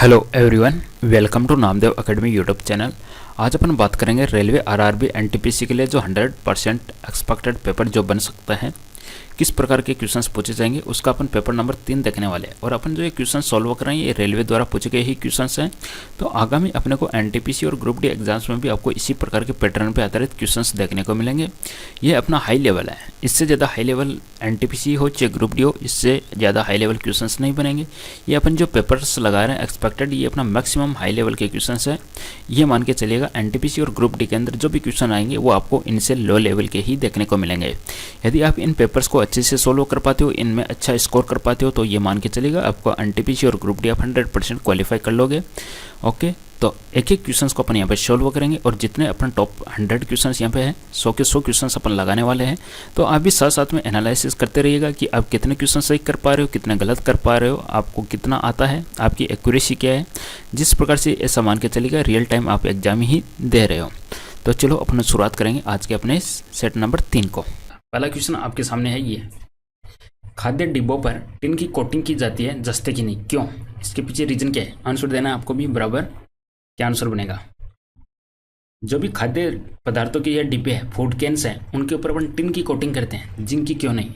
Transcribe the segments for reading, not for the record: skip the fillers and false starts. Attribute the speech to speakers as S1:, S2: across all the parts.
S1: Hello everyone, welcome to Namdev academy YouTube channel. आज अपन बात करेंगे रेलवे आरआरबी एनटीपीसी के लिए जो 100% एक्सपेक्टेड पेपर जो बन सकता है, किस प्रकार के क्वेश्चंस पूछे जाएंगे उसका अपन पेपर नंबर 3 देखने वाले हैं। और अपन जो ये क्वेश्चन सॉल्व कर रहे हैं ये रेलवे द्वारा पूछे गए ही क्वेश्चंस हैं। तो आगामी अपने को एनटीपीसी और ग्रुप डी एग्जाम्स में भी आपको इसी प्रकार के पैटर्न पर आधारित क्वेश्चंस देखने को मिलेंगे। ये अपना हाई लेवल है, इससे ज़्यादा हाई लेवल एनटीपीसी हो चाहे ग्रुप डी हो, इससे ज़्यादा हाई लेवल क्वेश्चंस नहीं बनेंगे। ये अपन जो पेपर्स लगा रहे हैं एक्सपेक्टेड, ये अपना मैक्सिमम हाई लेवल के क्वेश्चंस है। ये मान के चलिएगा एनटीपीसी और ग्रुप डी के अंदर जो भी क्वेश्चन आएंगे वो आपको इनसे लो लेवल के ही देखने को मिलेंगे। यदि आप इन पेपर्स को अच्छे से सोल्व कर पाते हो, इनमें अच्छा स्कोर कर पाते हो, तो ये मान के चलिएगा आपको एनटीपीसी और ग्रुप डी आप 100% क्वालिफाई कर लोगे। ओके, तो एक एक क्वेश्चंस को अपन यहाँ पे सॉल्व करेंगे और जितने अपन टॉप 100 क्वेश्चंस यहाँ पे हैं 100 के 100 क्वेश्चंस अपन लगाने वाले हैं। तो आप भी साथ साथ में एनालिसिस करते रहिएगा कि आप कितने क्वेश्चन सही कर पा रहे हो, कितने गलत कर पा रहे हो, आपको कितना आता है, आपकी एक्यूरेसी क्या है। जिस प्रकार से ऐसा मान के चलिएगा रियल टाइम आप एग्जाम ही दे रहे हो। तो चलो अपन शुरुआत करेंगे आज के अपने सेट नंबर 3 को। पहला क्वेश्चन आपके सामने है ये, खाद्य डिब्बों पर टिन की कोटिंग की जाती है, जस्ते की नहीं, क्यों? इसके पीछे रीजन क्या है? आंसर देना है आपको भी बराबर। क्या आंसर बनेगा? जो भी खाद्य पदार्थों के ये डिब्बे हैं, फूड कैंस हैं, उनके ऊपर अपन टिन की कोटिंग करते हैं, जिंक की क्यों नहीं?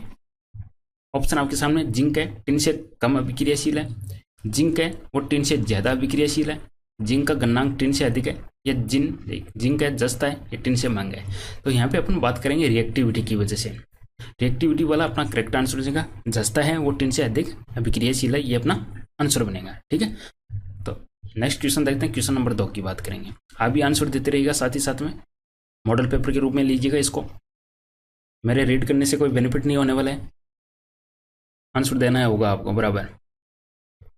S1: ऑप्शन आपके सामने, जिंक है टिन से कम अभिक्रियाशील है, जिंक है वो टिन से ज़्यादा अभिक्रियाशील है, जिंक का गलनांक टिन से अधिक है, या जिंक है जस्ता है, या टिन से महंगा है। तो यहाँ पे अपन बात करेंगे रिएक्टिविटी की वजह से। रिएक्टिविटी वाला अपना करेक्ट आंसर हो जाएगा, जस्ता है वो टिन से अधिक अभिक्रियाशील है, ये अपना आंसर बनेगा। ठीक है, तो नेक्स्ट क्वेश्चन देखते हैं। क्वेश्चन नंबर 2 की बात करेंगे। आप भी आंसर देते रहिएगा, साथ ही साथ में मॉडल पेपर के रूप में लीजिएगा इसको, मेरे रीड करने से कोई बेनिफिट नहीं होने वाला है, आंसर देना है होगा आपको बराबर।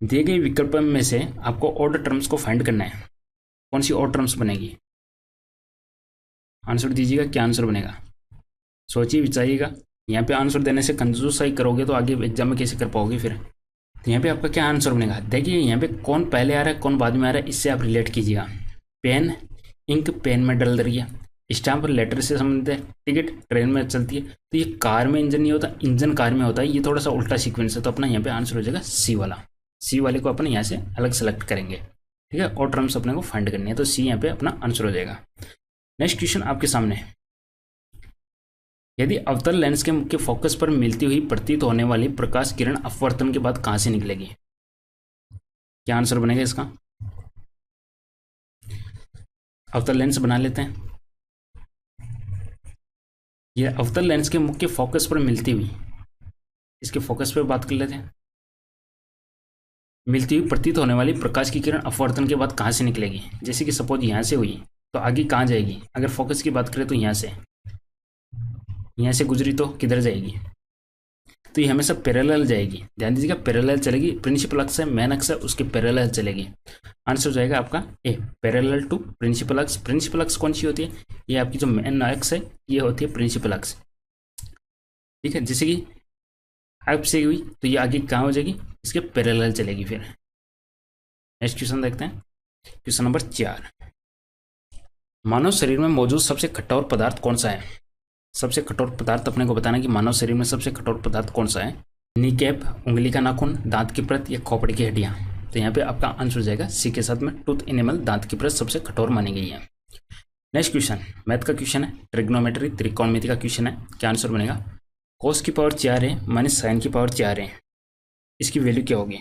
S1: दिए गए विकल्प में से आपको ऑड टर्म्स को फाइंड करना है, कौन सी ऑड टर्म्स बनेगी? आंसर दीजिएगा, क्या आंसर बनेगा? सोचिए विचारिएगा। यहाँ पे आंसर देने से कंजूसाई करोगे तो आगे एग्जाम में कैसे कर पाओगे फिर? तो यहाँ पे आपका क्या आंसर बनेगा? देखिए यहाँ पे कौन पहले आ रहा है कौन बाद में आ रहा है, इससे आप रिलेट कीजिएगा। पेन, इंक पेन में डल रही है, स्टाम्प लेटर से संबंधित है, टिकट ट्रेन में चलती है। तो ये कार में इंजन नहीं होता, इंजन कार में होता है, ये थोड़ा सा उल्टा सीक्वेंस है। तो अपना यहाँ पे आंसर हो जाएगा सी वाला। सी वाले को अपन यहाँ से अलग सेलेक्ट करेंगे। ठीक है, और टर्म्स अपने को फाइंड करनी है, तो सी यहाँ पे अपना आंसर हो जाएगा। नेक्स्ट क्वेश्चन आपके सामने, यदि अवतल लेंस के मुख्य फोकस पर मिलती हुई प्रतीत होने वाली प्रकाश किरण अपवर्तन के बाद कहां से निकलेगी? क्या आंसर बनेगा इसका? अवतल लेंस बना लेते हैं। यह अवतल लेंस के मुख्य फोकस पर मिलती हुई, इसके फोकस पर बात कर लेते हैं। मिलती हुई प्रतीत होने वाली प्रकाश की किरण अपवर्तन के बाद कहां से निकलेगी? जैसे कि सपोज यहां से हुई तो आगे कहां जाएगी? अगर फोकस की बात करें तो यहाँ से गुजरी तो किधर जाएगी? तो ये हमेशा पैरेलल जाएगी। ध्यान दीजिएगा, पैरेलल चलेगी। प्रिंसिपल अक्स है, मेन अक्स है, उसके पैरेलल चलेगी। आंसर हो जाएगा आपका A, parallel to principal axes. Principal axes कौन सी होती है? ये आपकी जो मेन अक्स है ये होती है प्रिंसिपल अक्स। ठीक है, जैसे कि आप से हुई तो ये आगे कहाँ हो जाएगी? इसके पैरेलल चलेगी। फिर नेक्स्ट क्वेश्चन देखते हैं। क्वेश्चन नंबर 4, मानव शरीर में मौजूद सबसे कठोर पदार्थ कौन सा है? सबसे कठोर पदार्थ अपने को बताना कि मानव शरीर में सबसे कठोर पदार्थ कौन सा है? नीकैप, उंगली का नाखून, दांत की परत, या खोपड़ी की हड्डियां। तो यहाँ पे आपका आंसर हो जाएगा सी के साथ में टूथ इनेमल, दांत की परत सबसे कठोर मानी गई है। नेक्स्ट क्वेश्चन मैथ का क्वेश्चन है, ट्रिग्नोमेट्री त्रिकोणमिति का क्वेश्चन है। क्या आंसर बनेगा? कोस की पावर 4 है माइनस साइन की पावर 4 है, इसकी वैल्यू क्या होगी?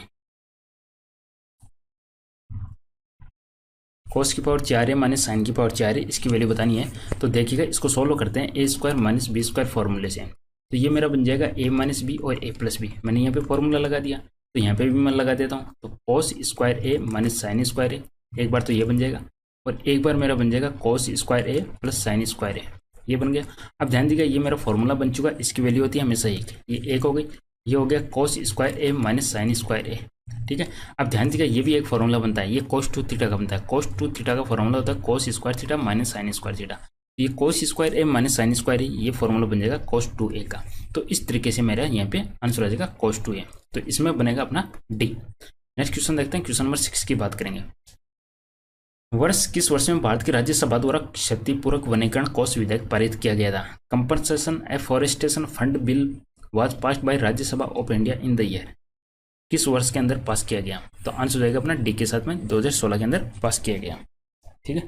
S1: कोस की पावर 4 है माइनस साइन की पावर 4 है, इसकी वैल्यू बतानी है। तो देखिएगा, इसको सोल्व करते हैं ए स्क्वायर माइनस बी स्क्वायर फॉर्मूले से। तो ये मेरा बन जाएगा ए माइनस बी और ए प्लस बी। मैंने यहाँ पे फॉर्मूला लगा दिया, तो यहाँ पे भी मैं लगा देता हूँ। तो कोस स्क्वायर ए माइनस साइन स्क्वायर ए, एक बार तो ये बन जाएगा, और एक बार मेरा बन जाएगा कोस स्क्वायर ए प्लस साइन स्क्वायर ए, ये बन गया। अब ध्यान दीजिएगा, ये मेरा फॉर्मूला बन चुका, इसकी वैल्यू होती है हमेशा एक, ये एक हो गई। ये हो गया कोस स्क्वायर ए माइनस साइन स्क्वायर ए। ठीक है, अब ध्यान दीजिएगा, ये भी एक फॉर्मूला बनता है, ये कोस 2 थीटा का बनता है। कोस 2 थीटा का फॉर्मूला होता है कोस square theta minus sign square theta. ये कोस स्क्वायर ए माइनस साइन स्क्वायर ए, ये फॉर्मूला बन जाएगा कोस 2a का। तो इस तरीके से मेरा यहाँ पे आंसर आ जाएगा कोस 2a। तो इसमें बनेगा अपना डी। नेक्स्ट क्वेश्चन देखते हैं। क्वेश्चन नंबर 6 की बात करेंगे। किस वर्ष में भारत की राज्यसभा द्वारा क्षतिपूरक वनीकरण कोष विधेयक पारित किया गया था? Compensation afforestation fund bill was passed by Rajya Sabha of India in the year. किस वर्ष के अंदर पास किया गया? तो आंसर हो जाएगा अपना डी के साथ में 2016 के अंदर पास किया गया। ठीक है,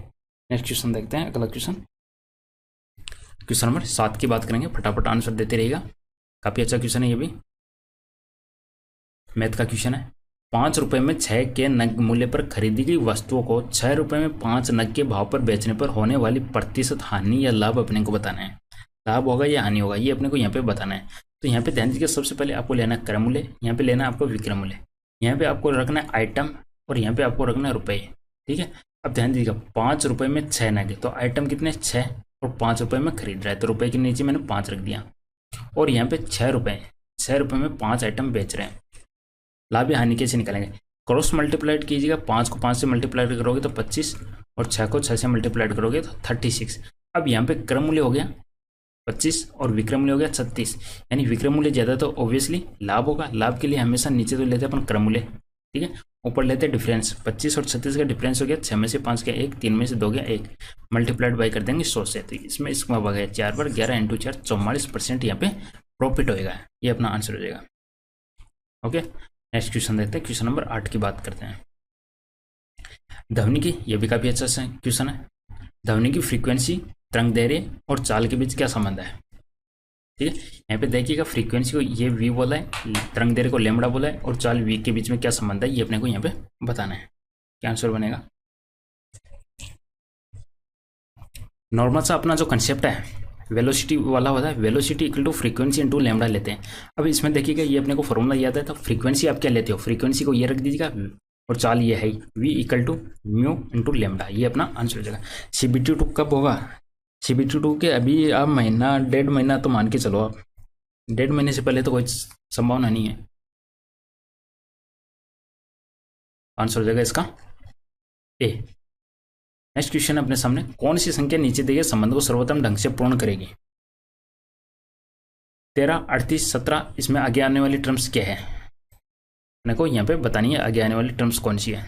S1: नेक्स्ट क्वेश्चन देखते हैं। अगला क्वेश्चन, क्वेश्चन नंबर 7 की बात करेंगे, फटाफट आंसर देते रहेगा। काफी अच्छा क्वेश्चन है ये भी, मैथ का क्वेश्चन है। 5 रुपए में 6 के नग मूल्य पर खरीदी गई वस्तुओं को 6 रुपए में 5 नग के भाव पर बेचने पर होने वाली प्रतिशत हानि या लाभ अपने को बताना है। लाभ होगा या हानि होगा, ये अपने को यहाँ पे बताना है। तो यहाँ पे ध्यान दीजिए, सबसे पहले आपको लेना है क्रय मूल्य, यहाँ पे लेना है आपको विक्रय मूल्य, यहाँ पे आपको रखना है आइटम और यहाँ पे आपको रखना है रुपये। ठीक है, अब ध्यान दीजिएगा 5 रुपए में 6 नग, तो आइटम कितने 6 और 5 रुपए में खरीद रहा है, तो रुपए के नीचे मैंने 5 रख दिया। और यहाँ पे 6 रुपए में 5 आइटम बेच रहे हैं। लाभ या हानि कैसे निकालेंगे? क्रॉस मल्टीप्लाइड कीजिएगा, 5 को 5 से मल्टीप्लाइड करोगे तो 25 और 6 को 6 से मल्टीप्लाइड करोगे तो 36। अब यहाँ पे क्रय मूल्य हो गया 25 और विक्रय मूल्य हो गया 36, यानी विक्रय मूल्य ज्यादा तो ऑब्वियसली लाभ होगा। लाभ के लिए हमेशा नीचे तो लेते हैं अपन क्रय मूल्य, ठीक है, ऊपर लेते हैं डिफरेंस। 25 और 36 का डिफरेंस हो गया 6 में से 5 गया 1, 3 में से 2 गया 1, मल्टीप्लाइड बाई कर देंगे 100 से, तो इसमें इसका भाग है 4 बार, 11 × 4 44% यहाँ पे प्रॉफिट होएगा। ये अपना आंसर हो जाएगा। ओके, नेक्स्ट क्वेश्चन देखते हैं। क्वेश्चन नंबर 8 की बात करते हैं। ध्वनि की, ये भी काफी अच्छा क्वेश्चन है। ध्वनि की फ्रीक्वेंसी, तरंग दैर्ध्य और चाल के बीच क्या संबंध है? ठीक है, यहाँ पे देखिएगा फ्रीक्वेंसी को ये वी बोला है, तरंग दैर्ध्य को लैम्बडा बोला है और चाल वी के बीच में क्या संबंध है, ये अपने को यहाँ पे बताना है। क्या आंसर बनेगा? नॉर्मल सा अपना जो कंसेप्ट है वेलोसिटी वाला होता है, velocity equal to frequency into lambda लेते हैं। अब इसमें देखिएगा ये अपने को फॉर्मूला याद है, तो फ्रीक्वेंसी आप क्या लेते हो, फ्रीक्वेंसी को ये रख दीजिएगा और चाल ये है v equal to mu into lambda, ये अपना आंसर हो जाएगा। CBT2 कब होगा? CBT2 के अभी आप महीना 1.5 महीना तो मान के चलो, आप 1.5 महीने से पहले तो कोई संभावना नहीं है। आंसर हो जाएगा इसका ए। नेक्स्ट क्वेश्चन अपने सामने, कौन सी संख्या नीचे दिए गए संबंध को सर्वोत्तम ढंग से पूर्ण करेगी? 13, 38, 17, इसमें आगे आने वाली टर्म्स क्या है अपने को यहाँ पे बतानी है, आगे आने वाली टर्म्स कौन सी है।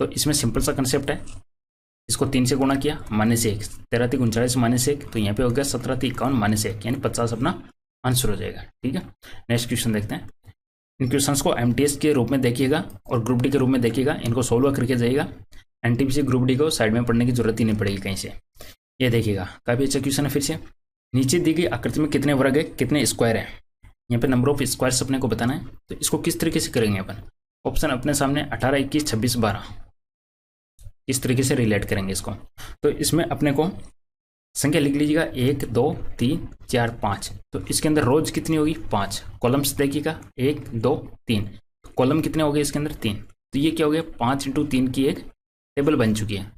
S1: तो इसमें सिंपल सा कंसेप्ट है, इसको 3 से गुणा किया -1, 13 × 39 -1, तो यहाँ पे हो गया 17 × 51 -1, यानी 50 अपना आंसर हो जाएगा। ठीक है, नेक्स्ट क्वेश्चन देखते हैं। इन क्वेश्चंस को MTS के रूप में देखिएगा और ग्रुप डी के रूप में देखिएगा, इनको सोल्व करके जाइएगा। NTPC ग्रुप डी को साइड में पढ़ने की जरूरत ही नहीं पड़ेगी कहीं से। ये देखिएगा काफी अच्छा क्वेश्चन है। फिर से, नीचे दी गई आकृति में कितने वर्ग है, कितने स्क्वायर है, यहाँ पे नंबर ऑफ स्क्वायर्स अपने को बताना है। तो इसको किस तरीके से करेंगे अपन? ऑप्शन अपने सामने 18, 21, 26, 12, इस तरीके से रिलेट करेंगे इसको। तो इसमें अपने को संख्या लिख लीजिएगा 1, 2, 3, 4, 5, तो इसके अंदर रोज कितनी होगी 5, कॉलम्स देखिएगा 1, 2, 3, कॉलम कितने हो गए इसके अंदर 3, तो ये क्या हो गया 5 × 3 की एक टेबल बन चुकी है।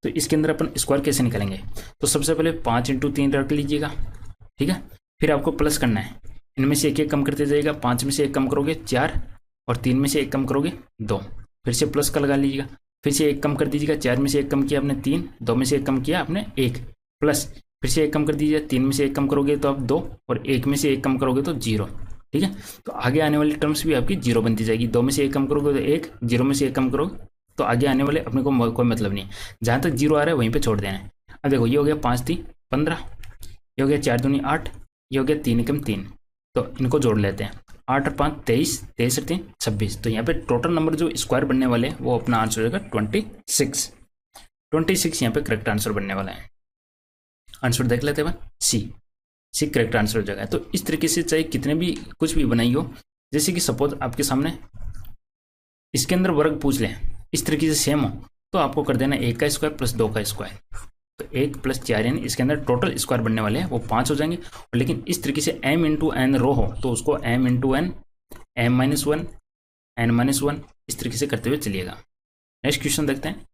S1: तो इसके अंदर अपन स्क्वायर कैसे निकालेंगे? तो सबसे पहले 5 × 3 रख लीजिएगा, ठीक है, फिर आपको प्लस करना है, इनमें से एक एक कम करते जाइएगा, 5 में से एक कम करोगे 4 और 3 में से एक कम करोगे 2, फिर से प्लस का लगा लीजिएगा, फिर से एक कम कर दीजिएगा, 4 में से एक कम किया आपने 3, 2 में से एक कम किया आपने 1, प्लस फिर से एक कम कर दीजिए, 3 में से एक कम करोगे तो आप 2 और 1 में से एक कम करोगे तो 0। ठीक है, तो आगे आने वाली टर्म्स भी आपकी 0 बनती जाएगी। 2 में से एक कम करोगे तो 1, 0 में से एक कम करोगे तो आगे आने वाले अपने को कोई मतलब नहीं है, जहाँ तक 0 आ रहा है वहीं पे छोड़ देना है। अब देखो ये हो गया 5 × 3 = 15, ये हो गया 4 × 2 = 8, ये हो गया 3 × 3, तो इनको जोड़ लेते हैं, 8 और 5 23, 23 और 3 26, तो यहाँ पे टोटल नंबर जो स्क्वायर बनने वाले हैं वो अपना आंसर हो जाएगा 26 यहाँ पे करेक्ट आंसर बनने वाला है। आंसर देख लेते हैं, सी करेक्ट आंसर हो जाएगा। तो इस तरीके से चाहे कितने भी कुछ भी बनाई हो, जैसे कि सपोज आपके सामने इसके अंदर वर्ग पूछ लें इस तरीके से सेम हो, तो आपको कर देना 1 का स्क्वायर + 2 का स्क्वायर, तो 1 + 4 यानी इसके अंदर टोटल स्क्वायर बनने वाले हैं वो 5 हो जाएंगे। और लेकिन इस तरीके से m × n रो हो तो उसको m × n, m-1, n-1 इस तरीके से करते हुए चलिएगा। नेक्स्ट क्वेश्चन देखते हैं।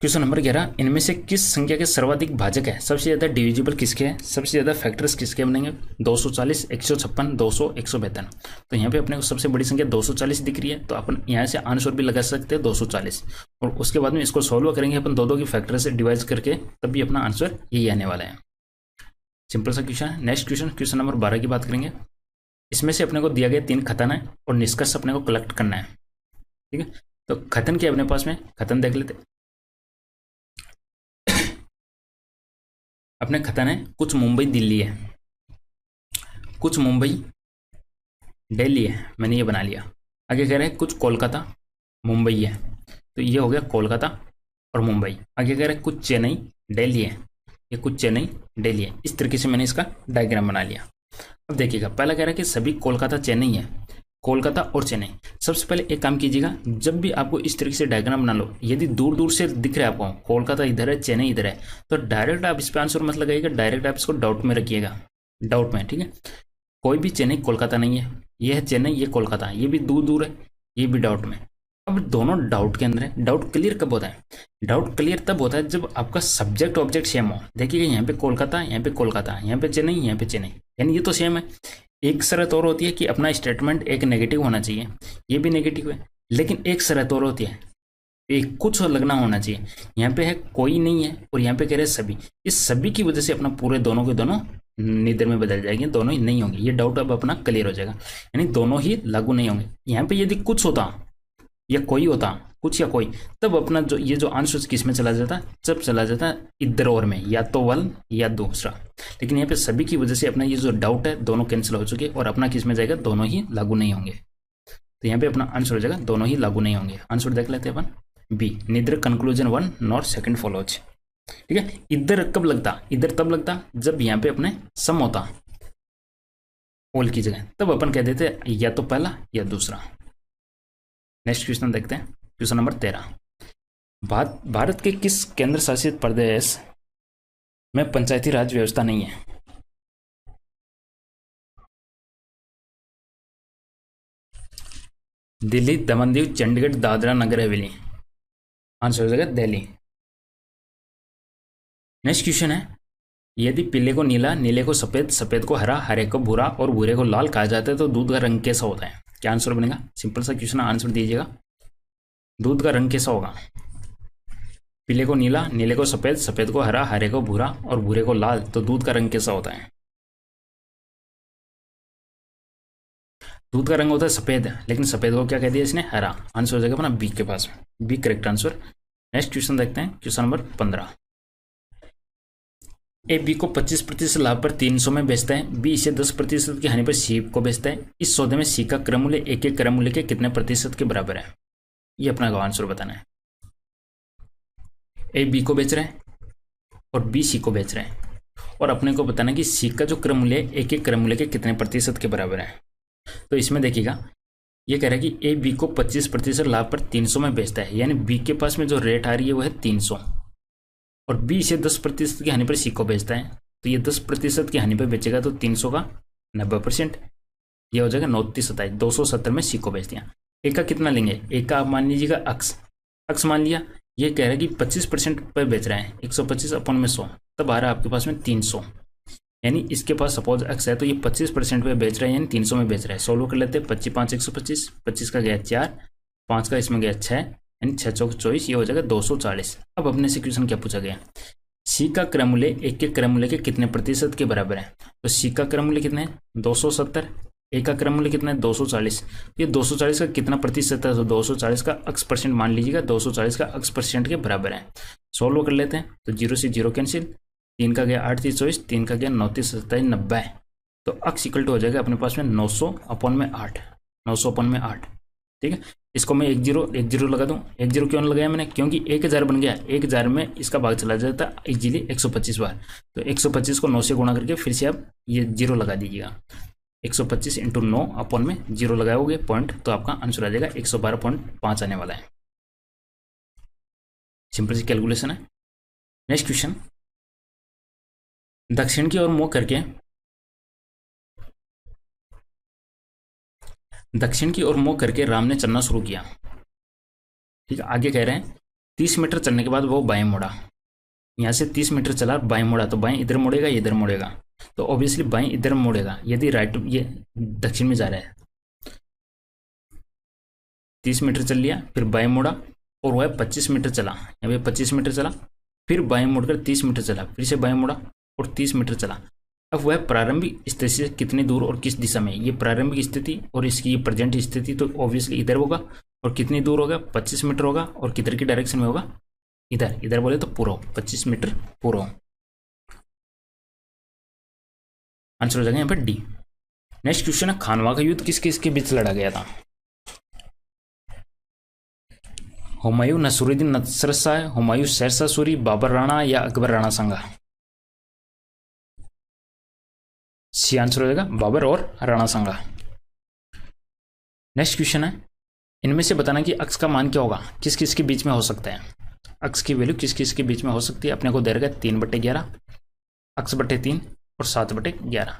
S1: क्वेश्चन नंबर 11, इनमें से किस संख्या के सर्वाधिक भाजक है? सबसे ज्यादा डिविजिबल किसके हैं? सबसे ज्यादा फैक्टर्स किसके बनेंगे? 240, 156, 200, 172। तो यहाँ पे अपने को सबसे बड़ी संख्या 240 दिख रही है, तो अपन यहाँ से आंसर भी लगा सकते हैं 240, और उसके बाद में इसको सॉल्व करेंगे अपन दो की फैक्टर से डिवाइड करके, तब भी अपना आंसर यही आने वाला है। सिंपल सा क्वेश्चन है। नेक्स्ट क्वेश्चन नंबर 12 की बात करेंगे। इसमें से अपने को दिया गया 3 कथन है और निष्कर्ष अपने को कलेक्ट करना है। ठीक है, तो कथन क्या अपने पास में, कथन देख लेते। अपने कथन है कुछ मुंबई दिल्ली है, कुछ मुंबई दिल्ली है, मैंने ये बना लिया। आगे कह रहे हैं कुछ कोलकाता मुंबई है, तो ये हो गया कोलकाता और मुंबई। आगे कह रहे हैं कुछ चेन्नई दिल्ली है, ये कुछ चेन्नई दिल्ली है। इस तरीके से मैंने इसका डायग्राम बना लिया। अब देखिएगा, पहला कह रहा है कि सभी कोलकाता चेन्नई है, कोलकाता और चेन्नई। सबसे पहले एक काम कीजिएगा, जब भी आपको इस तरीके से डायग्राम बना लो, यदि दूर दूर से दिख रहा है आपको कोलकाता इधर है चेन्नई इधर है, तो डायरेक्ट आप इस पर आंसर मत लगाइएगा, डायरेक्ट आप इसको डाउट में रखिएगा, डाउट में, ठीक है। कोई भी चेन्नई कोलकाता नहीं है, ये है चेन्नई ये कोलकाता, ये भी दूर दूर है, ये भी डाउट में। अब दोनों डाउट के अंदर है। डाउट क्लियर कब होता है? डाउट क्लियर तब होता है जब आपका सब्जेक्ट ऑब्जेक्ट सेम हो। देखिएगा यहाँ पे कोलकाता, यहाँ पे कोलकाता, यहाँ पे चेन्नई, यहाँ पे चेन्नई, यानी ये तो सेम है। एक शर्त और होती है कि अपना स्टेटमेंट एक नेगेटिव होना चाहिए, ये भी नेगेटिव है। लेकिन एक शर्त और होती है, एक कुछ लगना होना चाहिए। यहाँ पे है कोई नहीं है और यहाँ पे कह रहे हैं सभी, इस सभी की वजह से अपना पूरे दोनों के दोनों निदर में बदल जाएंगे, दोनों ही नहीं होंगे। ये डाउट अब अपना क्लियर हो जाएगा, यानी दोनों ही लागू नहीं होंगे। यहाँ पे यदि कुछ होता या कोई होता, कुछ या कोई, तब अपना जो ये जो आंसर किस में चला जाता, जब चला जाता इधर और में, या तो वन या दूसरा। लेकिन यहाँ पे सभी की वजह से अपना ये जो डाउट है दोनों कैंसिल हो चुके और अपना किस में जाएगा, दोनों ही लागू नहीं होंगे। तो यहाँ पे अपना आंसर हो जाएगा दोनों ही लागू नहीं होंगे। आंसर देख लेते हैं अपन, B, neither conclusion one not second follows. ठीक है, इधर कब लगता, इधर तब लगता जब यहाँ पे अपने सम होता ऑल की जगह, तब अपन कह देते या तो पहला या दूसरा। नेक्स्ट क्वेश्चन देखते हैं, क्वेश्चन नंबर 13। भारत के किस केंद्र शासित प्रदेश में पंचायती राज व्यवस्था नहीं है? दिल्ली, दमन दीव, चंडीगढ़, दादरा नगर हवेली। आंसर हो जाएगा दिल्ली। नेक्स्ट क्वेश्चन है, यदि पीले को नीला, नीले को सफेद, सफेद को हरा, हरे को भूरा और भूरे को लाल कहा जाता है तो दूध का रंग कैसा होता है? क्या आंसर बनेगा? सिंपल सा क्वेश्चन, आंसर दीजिएगा। दूध का रंग कैसा होगा? पीले को नीला, नीले को सफेद, सफेद को हरा, हरे को भूरा और भूरे को लाल, तो दूध का रंग कैसा होता है? दूध का रंग होता है सफेद, लेकिन सफेद को क्या कह दिया इसने? हरा। आंसर हो जाएगा अपना बी के पास, B correct answer. Next question देखते हैं, क्वेश्चन नंबर 15। ए बी को 25% लाभ पर 300 में बेचता है, बी इसे 10% की हानि पर सी को बेचता है। इस सौदे में सी का क्रय मूल्य ए के क्रय मूल्य के कितने प्रतिशत के बराबर है? ये अपना आंसर बताना है। ए बी को बेच रहा है और बी सी को बेच रहा है, और अपने को बताना है कि सी का जो क्रय मूल्य है ए के क्रय मूल्य के कितने प्रतिशत के बराबर है। तो इसमें देखिएगा, ये कह रहा है कि ए बी को 25% लाभ पर 300 में बेचता है, यानी बी के पास में जो रेट आ रही है वो है 300, और बी इसे 10% की हानि पर सी को बेचता है। तो ये 10% की हानि पर बेचेगा तो 300 का 90%, ये हो जाएगा 2927, 270 में सी को बेच दिया। ए का कितना लेंगे? ए का आप मान लीजिएगा अक्स, अक्स मान लिया। ये कह रहा है कि 25% पर बेच रहा है, 125 अपन में 100, तब आ रहा है आपके पास में 300, यानी इसके पास सपोज एक्स है तो ये 25% पे बेच रहा है, यानी 300 में बेच रहा है। सोल्व कर लेते हैं, 25 5 125, 25 का गया 4, 5 का इसमें गया 6, यानी 6 चौक 24, ये हो जाएगा 240। अब अपने से क्वेश्चन क्या पूछा गया? सी का क्रय मूल्य ए के क्रय मूल्य के कितने प्रतिशत के बराबर है? तो सी का क्रय मूल्य कितना है? 270, ए का क्रय मूल्य कितना है? 240। ये 240 का कितना प्रतिशत है? तो 240 का x परसेंट मान लीजिएगा, 240 का x परसेंट के बराबर है। सोल्व कर लेते हैं, तो 0 से 0 कैंसिल, 3 का गया 8 3 24, 3 का गया 9 3 27 90, तो x इक्वल टू हो जाएगा अपने पास में 900 अपन में 8, 900 अपन में 8। ठीक है, इसको मैं 1 0 लगा दूं। 1 0 क्यों लगाया मैंने? क्योंकि 1000 बन गया, 1000 में इसका भाग चला जाता है इजीली 125 बार, तो 125 को 9 से गुणा करके फिर से आप ये 0 लगा दीजिएगा। 125 इंटू 9 अपन में 0 लगाओगे पॉइंट, तो आपका आंसर आ जाएगा 112.5 आने वाला है। सिंपल सी कैलकुलेशन है। नेक्स्ट क्वेश्चन, दक्षिण की ओर मुंह करके, दक्षिण की ओर मुंह करके राम ने चलना शुरू किया। ठीक है, आगे कह रहे हैं 30 मीटर चलने के बाद वो बाएं मुड़ा। यहाँ से 30 मीटर चला, बाएं मुड़ा, तो बाएं इधर मुड़ेगा, इधर मुड़ेगा, तो ऑब्वियसली बाएं इधर मुड़ेगा। यदि राइट, ये दक्षिण में जा रहा है, 30 मीटर चल लिया, फिर बाएं मुड़ा, और वह 25 मीटर चला, यहाँ पे 25 मीटर चला, फिर बाएं मुड़कर 30 मीटर चला, फिर से बाएं मुड़ा और 30 मीटर चला। अब वह प्रारंभिक स्थिति से कितनी दूर और किस दिशा में? ये प्रारंभिक स्थिति और इसकी ये प्रेजेंट स्थिति, तो ऑब्वियसली इधर होगा, और कितनी दूर होगा? 25 मीटर होगा, और किधर की डायरेक्शन में होगा? इधर, इधर बोले तो पूर्व, 25 मीटर पूर्व। आंसर हो जाएगा यहाँ पर डी। नेक्स्ट क्वेश्चन है, खानवा का युद्ध किस किस के बीच लड़ा गया था? हुमायूं नसरुद्दीन नसर शाह, हुमायूं शेरशाह सूरी, बाबर राणा या अकबर राणा संगा? सी आंसर हो जाएगा बाबर और राणा संगा। नेक्स्ट क्वेश्चन है, इनमें से बताना कि अक्स का मान क्या होगा, किस किस के बीच में हो सकता है? अक्स की वैल्यू किस किस के बीच में हो सकती है? अपने को दे रखा है 3/11, अक्स बटे 3 और 7/11।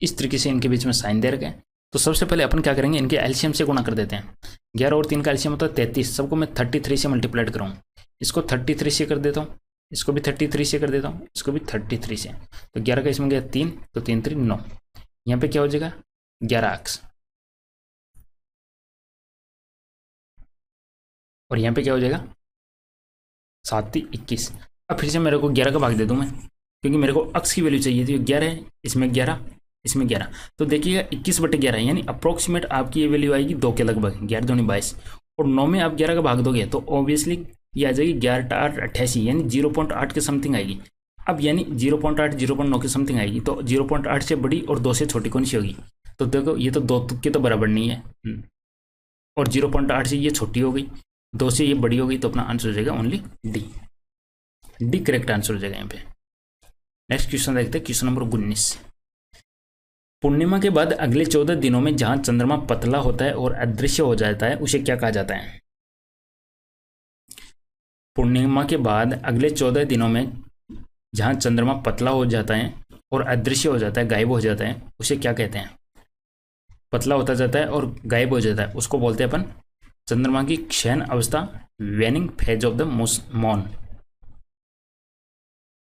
S1: इस तरीके से इनके बीच में साइन दे रखे हैं। तो सबसे पहले अपन क्या करेंगे, इनके एलसीएम से गुणा कर देते हैं। 11 और 3 का एलसीएम होता है 33, सबको मैं 33 से मल्टीप्लाइड करूँ। इसको 33 से कर देता हूँ, इसको भी 33 से कर देता हूँ, इसको भी 33 से। तो 11 का इसमें गया 3, तो 3 3 9। यहाँ पे क्या हो जाएगा 11 अक्स, और यहाँ पे क्या हो जाएगा 7 3 21। अब फिर से मेरे को 11 का भाग दे दूँ मैं, क्योंकि मेरे को अक्स की वैल्यू चाहिए थी। 11 है, इसमें 11, इसमें 11, तो देखिएगा 21/11, यानी अप्रोक्सीमेट आपकी ये वैल्यू आएगी 2 के लगभग, 11 दूनी 22, और 9 में आप 11 का भाग दोगे तो ऑब्वियसली ये आ जाएगी 11 8 88, यानी 0.8 के समथिंग आएगी। अब यानी 0.8 0.9 के समथिंग आएगी, तो 0.8 से बड़ी और 2 से छोटी कौन सी होगी? तो देखो ये तो 2 तुक्के तो बराबर नहीं है, और 0.8 से ये छोटी हो गई, 2 से ये बड़ी हो गई, तो अपना आंसर हो जाएगा only D. D correct answer हो जाएगा यहाँ पे। नेक्स्ट क्वेश्चन देखते हैं, क्वेश्चन नंबर 19। पूर्णिमा के बाद अगले 14 दिनों में जहां चंद्रमा पतला होता है और अदृश्य हो जाता है उसे क्या कहा जाता है? पूर्णिमा के बाद अगले 14 दिनों में जहां चंद्रमा पतला हो जाता है और अदृश्य हो जाता है, गायब हो जाता है, उसे क्या कहते हैं? पतला होता जाता है और गायब हो जाता है, उसको बोलते हैं अपन चंद्रमा की क्षीण अवस्था, waning phase of the moon.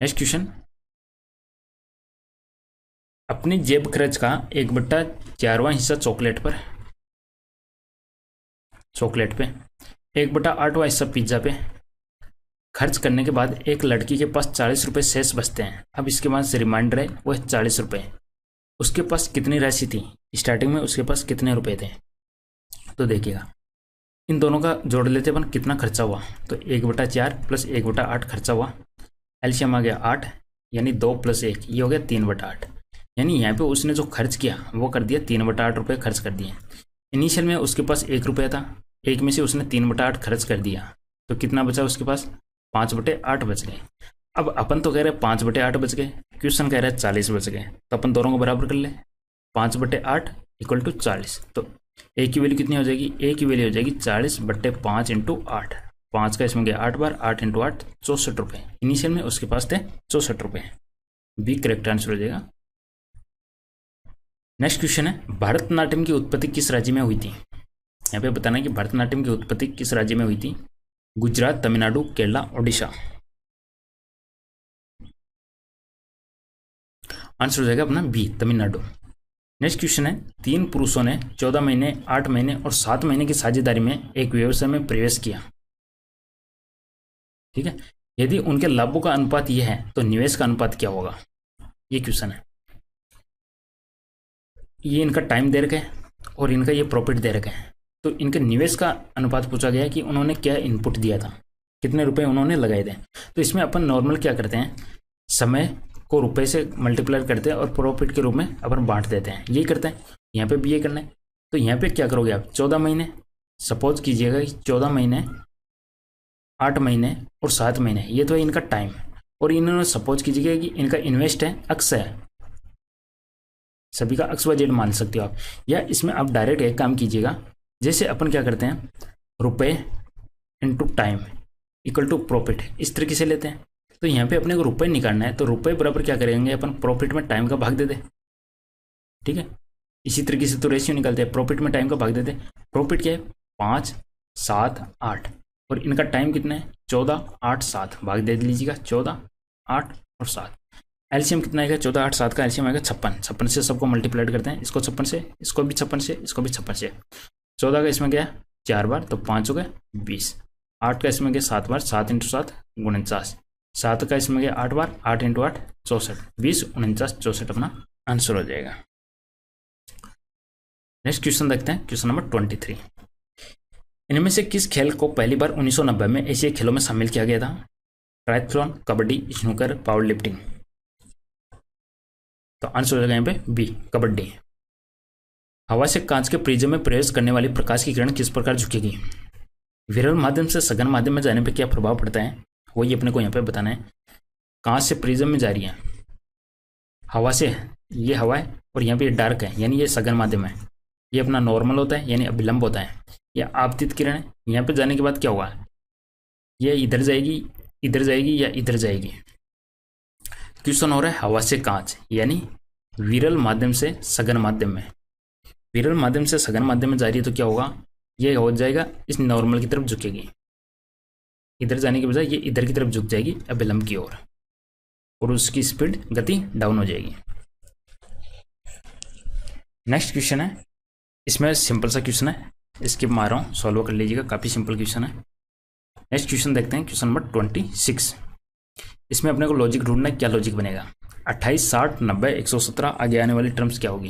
S1: Next question, अपनी जेब खर्च का 1/4वां हिस्सा चॉकलेट पे, 1/8वां हिस्सा पिज्जा पे खर्च करने के बाद एक लड़की के पास 40 रुपये शेष बचते हैं। अब इसके पास रिमाइंडर है वो है 40 रुपये। उसके पास कितनी राशि थी स्टार्टिंग में, उसके पास कितने रुपए थे? तो देखिएगा इन दोनों का जोड़ लेते अपन, कितना खर्चा हुआ, तो 1/4 प्लस 1/8 खर्चा हुआ, एलसीएम आ गया 8, यानी 2 + 1 ये हो गया 3/8। यानी यहाँ पे उसने जो खर्च किया वो कर दिया 3/8 रुपये खर्च कर दिए। इनिशियल में उसके पास 1 रुपया था, एक में से उसने 3/8 खर्च कर दिया, तो कितना बचा उसके पास? 5/8 बच गए। अब अपन तो कह रहे हैं 5/8 बच गए, क्वेश्चन कह रहा है 40 बच गए, तो अपन दोनों को बराबर कर ले, 5/8 = 40। तो ए की वैल्यू कितनी हो जाएगी? ए की वैल्यू हो जाएगी 40/5 × 8। 5 का इसमें गया 8 बार, 8 × 8 64 रुपये। इनिशियल में उसके पास थे 64 रुपये। बी करेक्ट आंसर हो जाएगा। नेक्स्ट क्वेश्चन है, भरतनाट्यम की उत्पत्ति किस राज्य में हुई थी? यहाँ पे बताना कि भरतनाट्यम की उत्पत्ति किस राज्य में हुई थी? गुजरात, तमिलनाडु, केरला, ओडिशा। आंसर हो जाएगा अपना बी, तमिलनाडु। नेक्स्ट क्वेश्चन है, 3 पुरुषों ने 14 महीने, 8 महीने और 7 महीने की साझेदारी में एक व्यवसाय में प्रवेश किया। ठीक है, यदि उनके लाभों का अनुपात यह है तो निवेश का अनुपात क्या होगा? ये क्वेश्चन है। ये इनका टाइम दे रखा है और इनका ये प्रॉफिट दे रखा है, तो इनके निवेश का अनुपात पूछा गया है कि उन्होंने क्या इनपुट दिया था, कितने रुपए उन्होंने लगाए थे। तो इसमें अपन नॉर्मल क्या करते हैं, समय को रुपए से मल्टीप्लाई करते हैं और प्रॉफिट के रूप में अपन बांट देते हैं, यही करते हैं। यहाँ पे भी ये करना है। तो यहाँ पे क्या करोगे आप, 14 महीने, सपोज कीजिएगा कि 14 महीने, 8 महीने और 7 महीने, ये तो है इनका टाइम, और इन्होंने सपोज कीजिएगा कि इनका इन्वेस्ट है, अक्स है, सभी का अक्स व जेड मान सकते हो आप। या इसमें आप डायरेक्ट एक काम कीजिएगा, जैसे अपन क्या करते हैं, रुपए into time equal to profit, इस तरीके से लेते हैं। तो यहाँ पे अपने को रुपए निकालना है, तो रुपए बराबर क्या करेंगे अपन, प्रॉफिट में टाइम का भाग दे दे। ठीक है, इसी तरीके से तो रेशियो निकालते हैं, प्रॉफिट में टाइम का भाग दे दे। प्रॉफिट क्या है, 5 7 8, और इनका टाइम कितना है, 14 8 7, भाग दे लीजिएगा 14 8 और 7। एलसीएम कितना आएगा, 14 8 7 का एलसीएम आएगा 56। 56 से सबको मल्टीप्लाइड करते हैं, इसको 56 से, इसको भी 56 से, इसको भी 56 से। 14 का इसमें गया 4 बार, तो 5 हो गए 20। 8 का इसमें गया 7 बार, 7 × 7 49। 7 का इसमें गया 8 बार, 8 × 8 64। 20 49 64 अपना आंसर हो जाएगा। नेक्स्ट क्वेश्चन देखते हैं, क्वेश्चन नंबर 23। इनमें से किस खेल को पहली बार 1990 में एशियाई खेलों में शामिल किया गया था? Triathlon, kabaddi, snooker, power lifting. तो आंसर हो जाएगा यहाँ पे बी, कबड्डी। हवा से कांच के प्रिज्म में प्रवेश करने वाली प्रकाश की किरण किस प्रकार झुकेगी। विरल माध्यम से सघन माध्यम में जाने पर क्या प्रभाव पड़ता है, वही अपने को यहाँ पे बताना है। कांच से प्रिज्म में जा रही है हवा से, ये हवा है और यहाँ पे ये डार्क है यानी ये सघन माध्यम है, ये अपना नॉर्मल होता है यानी अभिलंब होता है, ये आपतित किरण है। यहाँ पे जाने के बाद क्या होगा, ये इधर जाएगी, इधर जाएगी या इधर जाएगी। क्वेश्चन हो रहा है हवा से कांच यानी विरल माध्यम से सघन माध्यम में, विरल माध्यम से सघन माध्यम में जा रही है तो क्या होगा, ये हो जाएगा इस नॉर्मल की तरफ झुकेगी, इधर जाने के बजाय ये इधर की तरफ झुक जाएगी अभिलंब की ओर, और उसकी स्पीड गति डाउन हो जाएगी। नेक्स्ट क्वेश्चन है, इसमें सिंपल सा क्वेश्चन है, इसके मार रहा हूँ, सॉल्व कर लीजिएगा, काफ़ी सिंपल क्वेश्चन है। नेक्स्ट क्वेश्चन देखते हैं, क्वेश्चन नंबर 26। इसमें अपने को लॉजिक ढूंढना है, क्या लॉजिक बनेगा। 28, 60, 90, 117 आगे आने वाली टर्म्स क्या होगी।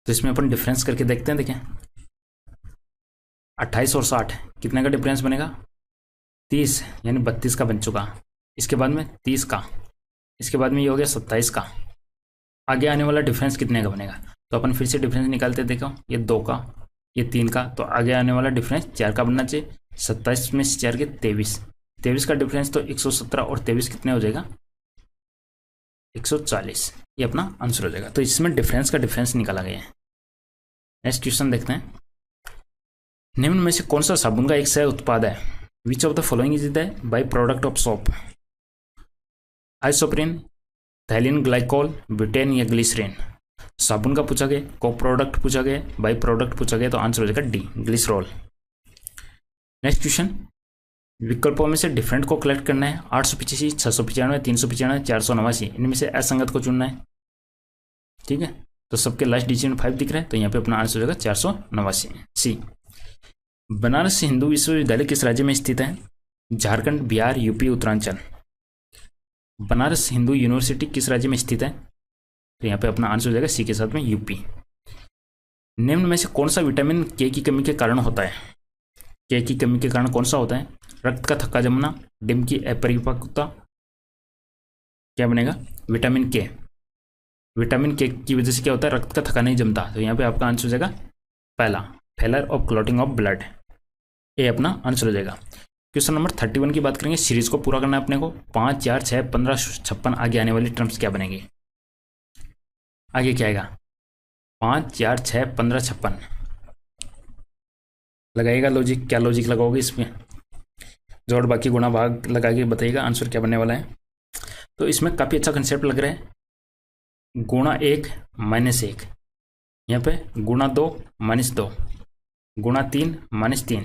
S1: तो इसमें अपन डिफरेंस करके देखते हैं। देखें 28 और 60 कितने का डिफरेंस बनेगा, 30 यानी 32 का बन चुका। इसके बाद में 30 का, इसके बाद में ये हो गया 27 का। आगे आने वाला डिफरेंस कितने का बनेगा, तो अपन फिर से डिफरेंस निकालते, देखो ये 2 का, ये 3 का, तो आगे आने वाला डिफरेंस 4 का बनना चाहिए। 27 में से 4 के 23, 23 का डिफरेंस, तो 117 और 23 कितने हो जाएगा, 140। ये अपना आंसर हो जाएगा। तो इसमें डिफरेंस का डिफरेंस निकाला गया है। नेक्स्ट क्वेश्चन देखते हैं, निम्न में से कौन सा साबुन का एक सह उत्पाद है। Which of the following is the by product of soap. Isoprene, ethylene glycol, butane या ग्लिसरीन। साबुन का पूछा गया, को प्रोडक्ट पूछा गया, बाई प्रोडक्ट पूछा गया, तो आंसर हो जाएगा डी, ग्लिसरॉल। नेक्स्ट क्वेश्चन, विकल्पों में से डिफरेंट को कलेक्ट करना है। 885, 695, 395, 489, इनमें से असंगत को चुनना है। ठीक है, तो सबके लास्ट डिजिट में 5 दिख रहा है, तो यहाँ पे अपना आंसर हो जाएगा 489। सी। बनारस हिंदू विश्वविद्यालय किस राज्य में स्थित है। झारखंड, बिहार, यूपी, उत्तरांचल। बनारस हिंदू यूनिवर्सिटी किस राज्य में स्थित है, तो यहाँ पे अपना आंसर हो जाएगा सी के साथ में यूपी। निम्न में से कौन सा विटामिन के की कमी के कारण होता है। के की कमी के कारण कौन सा होता है, रक्त का थक्का जमना, डिम की अपरिपक्वता, क्या बनेगा, विटामिन के। विटामिन के की वजह से क्या होता है, रक्त का थक्का नहीं जमता, तो यहाँ पे आपका आंसर हो जाएगा पहला, failure of clotting of blood, ये अपना आंसर हो जाएगा। क्वेश्चन नंबर 31 की बात करेंगे, सीरीज को पूरा करना है अपने को। 5, 4, 6, 15, 56 आगे आने वाली टर्म्स क्या बनेंगी। आगे क्या आएगा, 5, 4, 6, 15, 56 लगाइएगा लॉजिक, क्या लॉजिक लगाओगे इसमें, जोड़ बाकी गुणा भाग लगा के बताइएगा आंसर क्या बनने वाला है। तो इसमें काफ़ी अच्छा कंसेप्ट लग रहा है, गुणा 1 माइनस 1, यहाँ पे गुणा 2 माइनस 2, गुणा 3 माइनस 3,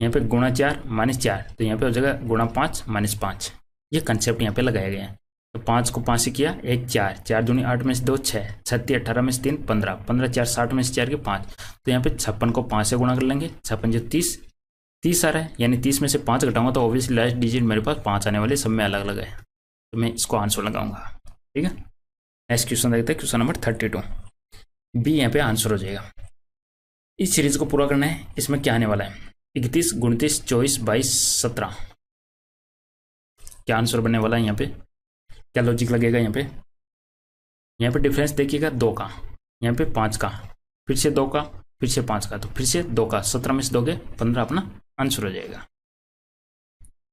S1: यहाँ पे गुणा 4 माइनस 4, तो यहाँ पे हो जाएगा गुणा 5 माइनस 5। ये कंसेप्ट यहाँ पे लगाया गया है। तो 5 को 5 से किया, 1 4, 4 दूनी 8 में से 2 6, 36 18 में से 3 15, 15 4 60 में से 4 के 5, तो यहाँ पे 56 को 5 से गुणा कर लेंगे। 56 जो 30 आ रहा है, यानी 30 में से 5 घटाऊंगा तो ऑब्वियसली लास्ट डिजिट मेरे पास 5 आने वाले, सब में अलग अलग है, तो मैं इसको आंसर लगाऊंगा। ठीक है, नेक्स्ट क्वेश्चन देखते हैं, क्वेश्चन नंबर 32 बी यहाँ पे आंसर हो जाएगा। इस सीरीज को पूरा करना है, इसमें क्या आने वाला है, 31, 29, 24, 22, 17, क्या आंसर बनने वाला है। यहाँ पे क्या लॉजिक लगेगा, यहाँ पे डिफरेंस देखिएगा 2 का, यहाँ पे 5 का, फिर से 2 का, फिर से 5 का, तो फिर से 2 का, 17 में से 2 के 15 अपना आंसर हो जाएगा।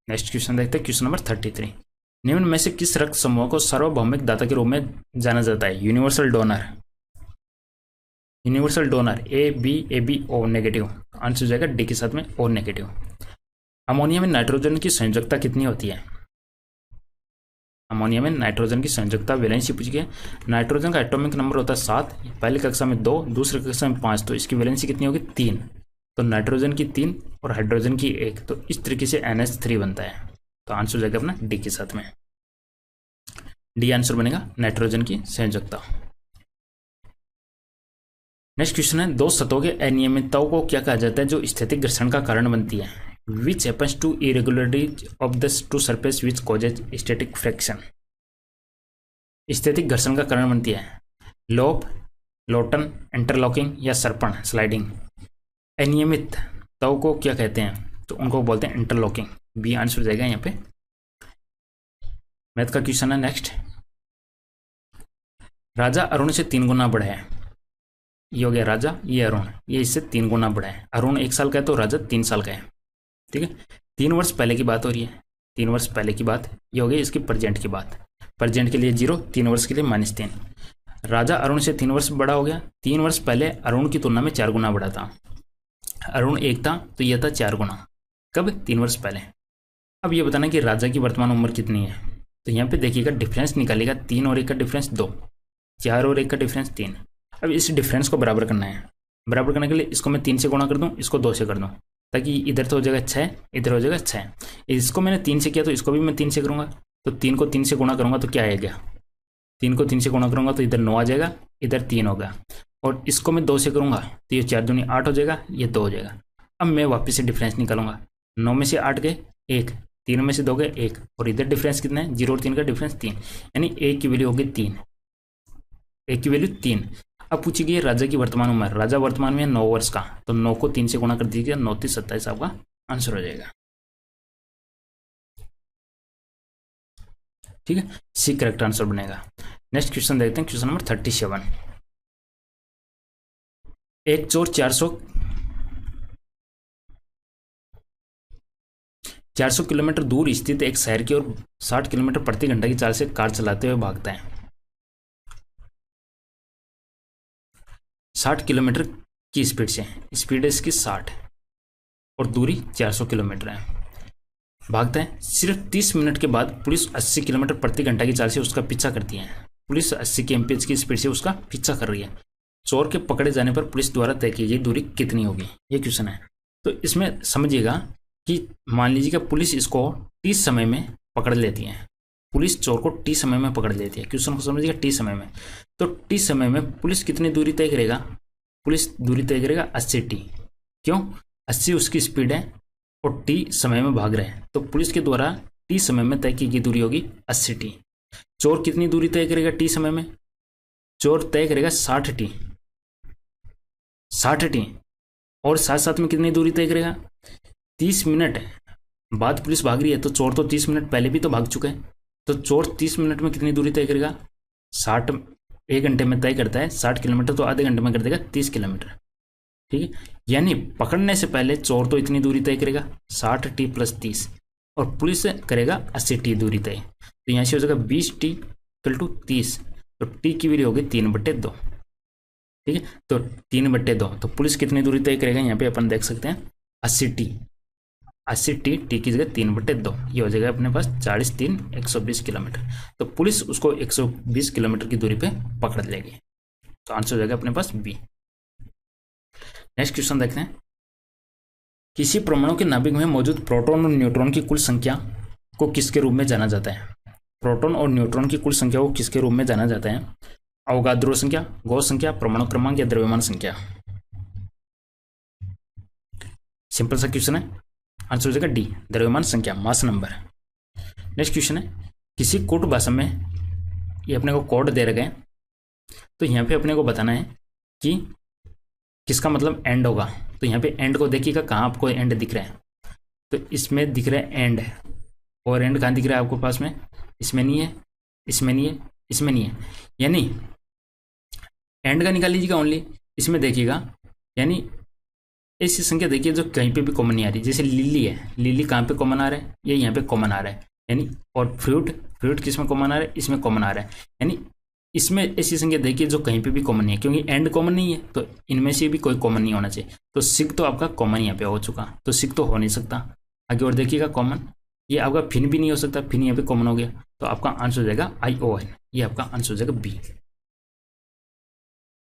S1: नेक्स्ट क्वेश्चन देखते हैं, क्वेश्चन नंबर 33, निम्न में से किस रक्त समूह को सार्वभौमिक दाता के रूप में जाना जाता है। Universal donor, universal donor A B O negative, answer हो जाएगा डी के साथ में ओ नेगेटिव। अमोनिया में नाइट्रोजन की संयोजकता कितनी होती है। अमोनिया में नाइट्रोजन की संयोजकता वैलेंसी पूछ गया। नाइट्रोजन का एटॉमिक नंबर होता है 7, पहली कक्षा में 2, दूसरी कक्षा में 5, तो इसकी वैलेंसी कितनी होगी 3, तो नाइट्रोजन की 3 और हाइड्रोजन की 1, तो इस तरीके से NH3 बनता है, तो आंसर हो जाएगा अपना डी के साथ में, डी आंसर बनेगा नाइट्रोजन की संयोजकता। नेक्स्ट क्वेश्चन है, दो सतहों के अनियमितताओं को क्या कहा जाता है जो स्थैतिक घर्षण का कारण बनती है। Which happens to irregularity of the two surface which causes static friction, स्थैतिक घर्षण का कारण बनती है। लोप, लोटन, इंटरलॉकिंग या सर्पण स्लाइडिंग। अनियमित तव को क्या कहते हैं, तो उनको बोलते हैं इंटरलॉकिंग, बी आंसर हो जाएगा यहाँ पे। मैथ का क्वेश्चन है नेक्स्ट, राजा अरुण से 3 गुना बड़ा है। ये हो गया राजा, ये अरुण, ये इससे 3 गुना बड़ा है। अरुण 1 साल का है तो राजा 3 साल का है। ठीक है, 3 वर्ष पहले की बात हो रही है, 3 वर्ष पहले की बात। ये हो गई इसकी प्रेजेंट की बात। प्रेजेंट के लिए 0, 3 वर्ष के लिए -3। राजा अरुण से 3 वर्ष बड़ा हो गया। 3 वर्ष पहले अरुण की तुलना में 4 गुना बड़ा था। अरुण 1 था तो यह था 4 गुना। कब? 3 वर्ष पहले। अब ये बताना कि राजा की वर्तमान उम्र कितनी है। तो यहाँ पे देखिएगा डिफरेंस निकालेगा, 3 और 1 का डिफरेंस 2, 4 और 1 का डिफरेंस 3। अब इस डिफरेंस को बराबर करना है। बराबर करने के लिए इसको मैं 3 से गुणा कर दूं, इसको 2 से कर दूं, ताकि इधर तो हो जाएगा 6, इधर हो जाएगा 6। इसको मैंने 3 से किया तो इसको भी मैं 3 से करूँगा। तो 3 को 3 से गुणा करूँगा तो क्या आएगा? 3 को 3 से गुणा करूँगा तो इधर 9 आ जाएगा, इधर 3 होगा। और इसको मैं 2 से करूँगा तो ये 4 दूनी 8 हो जाएगा, ये 2 हो जाएगा। अब मैं वापस से डिफरेंस निकालूंगा। 9 में से 8 गए 1, 3 में से 2 गए 1, और इधर डिफरेंस कितना है? 0 और 3 का डिफरेंस 3, यानी 1 की वैल्यू होगी 3, 1 की वैल्यू 3। अब पूछी गई राजा की वर्तमान उम्र। राजा वर्तमान में 9 वर्ष का, तो 9 को 3 से गुणा कर दीजिएगा, 9 3 27 आपका आंसर हो जाएगा। ठीक है, सी करेक्ट आंसर बनेगा। नेक्स्ट क्वेश्चन देखते हैं, क्वेश्चन नंबर 37। एक चोर 400 किलोमीटर दूर स्थित एक शहर की ओर 60 किलोमीटर प्रति घंटा की चाल से कार चलाते हुए भागता है। 60 किलोमीटर की स्पीड से, स्पीड है इसकी 60 और दूरी 400 किलोमीटर है। भागता है। सिर्फ 30 मिनट के बाद पुलिस 80 किलोमीटर प्रति घंटा की चाल से उसका पीछा करती है। पुलिस 80 kmph की स्पीड से उसका पीछा कर रही है। चोर के पकड़े जाने पर पुलिस द्वारा तय की गई दूरी कितनी होगी? ये क्वेश्चन है। तो इसमें समझिएगा कि मान लीजिए कि पुलिस इसको टी समय में पकड़ लेती है। पुलिस चोर को टी समय में पकड़ लेती है। क्वेश्चन को समझिएगा, टी समय में। तो टी समय में पुलिस कितनी दूरी तय करेगा? पुलिस दूरी तय करेगा 80 टी। क्यों? 80 उसकी स्पीड है और टी समय में भाग रहे हैं, तो पुलिस के द्वारा टी समय में तय की गई दूरी होगी 80 टी। चोर कितनी दूरी तय करेगा टी समय में? चोर तय करेगा 60 टी, 60 टी। और साथ साथ में कितनी दूरी तय करेगा? 30 मिनट बाद पुलिस भाग रही है, तो चोर तो 30 मिनट पहले भी तो भाग चुके हैं। तो चोर 30 मिनट में कितनी दूरी तय करेगा? 60, 1 घंटे में तय करता है 60 किलोमीटर, तो आधे घंटे में कर देगा 30 किलोमीटर। ठीक है, यानी पकड़ने से पहले चोर तो इतनी दूरी तय करेगा 60 टी प्लस 30, और पुलिस करेगा 80 टी दूरी तय। तो यहाँ से हो जाएगा 20 टी इक्वल टू 30। तो टी की वैल्यू होगी 3/2। ठीक है, तो 3/2। तो पुलिस कितनी दूरी तय करेगा? यहाँ पे अपन देख सकते हैं 80 टी, 80 टी, टी की जगह 3/2, ये हो जाएगा अपने पास 40 3 120 किलोमीटर। तो पुलिस उसको 120 किलोमीटर की दूरी पे पकड़ लेगी। तो आंसर हो जाएगा अपने पास बी। नेक्स्ट क्वेश्चन देखते हैं, किसी परमाणु के नाभिक में मौजूद प्रोटॉन और न्यूट्रॉन की कुल संख्या को किसके रूप में जाना जाता है? प्रोटॉन और न्यूट्रॉन की कुल संख्या को किसके रूप में जाना जाता है? अवोगाद्रो संख्या, गॉस संख्या, परमाणु क्रमांक या द्रव्यमान संख्या? सिंपल सा क्वेश्चन है, आंसर हो जाएगा डी, द्रव्यमान संख्या, मास नंबर। नेक्स्ट क्वेश्चन है, किसी कोड भाषा में ये अपने को कोड दे रखे हैं, तो यहाँ पे अपने को बताना है कि किसका मतलब एंड होगा। तो यहाँ पे एंड को देखिएगा, कहाँ आपको एंड दिख रहा है? तो इसमें दिख रहा है एंड, और एंड कहाँ दिख रहा है आपको पास में? इसमें नहीं है, इसमें नहीं है, इसमें नहीं है, यानी एंड का निकाल लीजिएगा ओनली। इसमें देखिएगा, यानी ऐसी संख्या देखिए जो कहीं पे भी कॉमन नहीं आ रही। जैसे लिली है, लिली कहाँ पे कॉमन आ रहा है? ये यहाँ पे कॉमन आ रहा है, यानी। और फ्रूट, फ्रूट किसमें कॉमन आ रहा है? इसमें कॉमन आ रहा है, यानी इसमें ऐसी संख्या देखिए जो कहीं पे भी कॉमन नहीं है, क्योंकि एंड कॉमन नहीं है, तो इनमें से भी कोई कॉमन नहीं होना चाहिए। तो सिक तो आपका कॉमन यहाँ पे हो चुका, तो सिक तो हो नहीं सकता। आगे और देखिएगा कॉमन, ये आपका फिन भी नहीं हो सकता, फिन यहाँ पे कॉमन हो गया। तो आपका आंसर हो जाएगा ION, ये आपका आंसर हो जाएगा बी।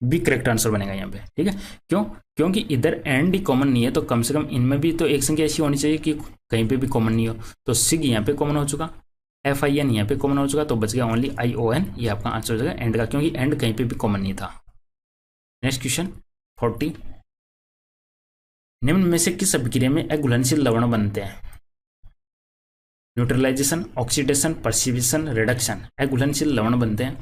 S1: बी करेक्ट आंसर बनेगा यहाँ पे। ठीक है, क्यों? क्योंकि इधर एंड ही कॉमन नहीं है, तो कम से कम इनमें भी तो एक संख्या ऐसी होनी चाहिए कि कहीं पे भी कॉमन नहीं हो। तो सिग यहाँ पे कॉमन हो चुका, FIN यहाँ पे कॉमन हो चुका, तो बच गया ओनली ION, ये आपका आंसर हो जाएगा एंड का, क्योंकि एंड कहीं पे भी कॉमन नहीं था। नेक्स्ट क्वेश्चन 40, निम्न में से किस अभिक्रिया में अघुलनशील लवण बनते हैं? Neutralisation, oxidation, precipitation, reduction. अघुलनशील लवण बनते हैं,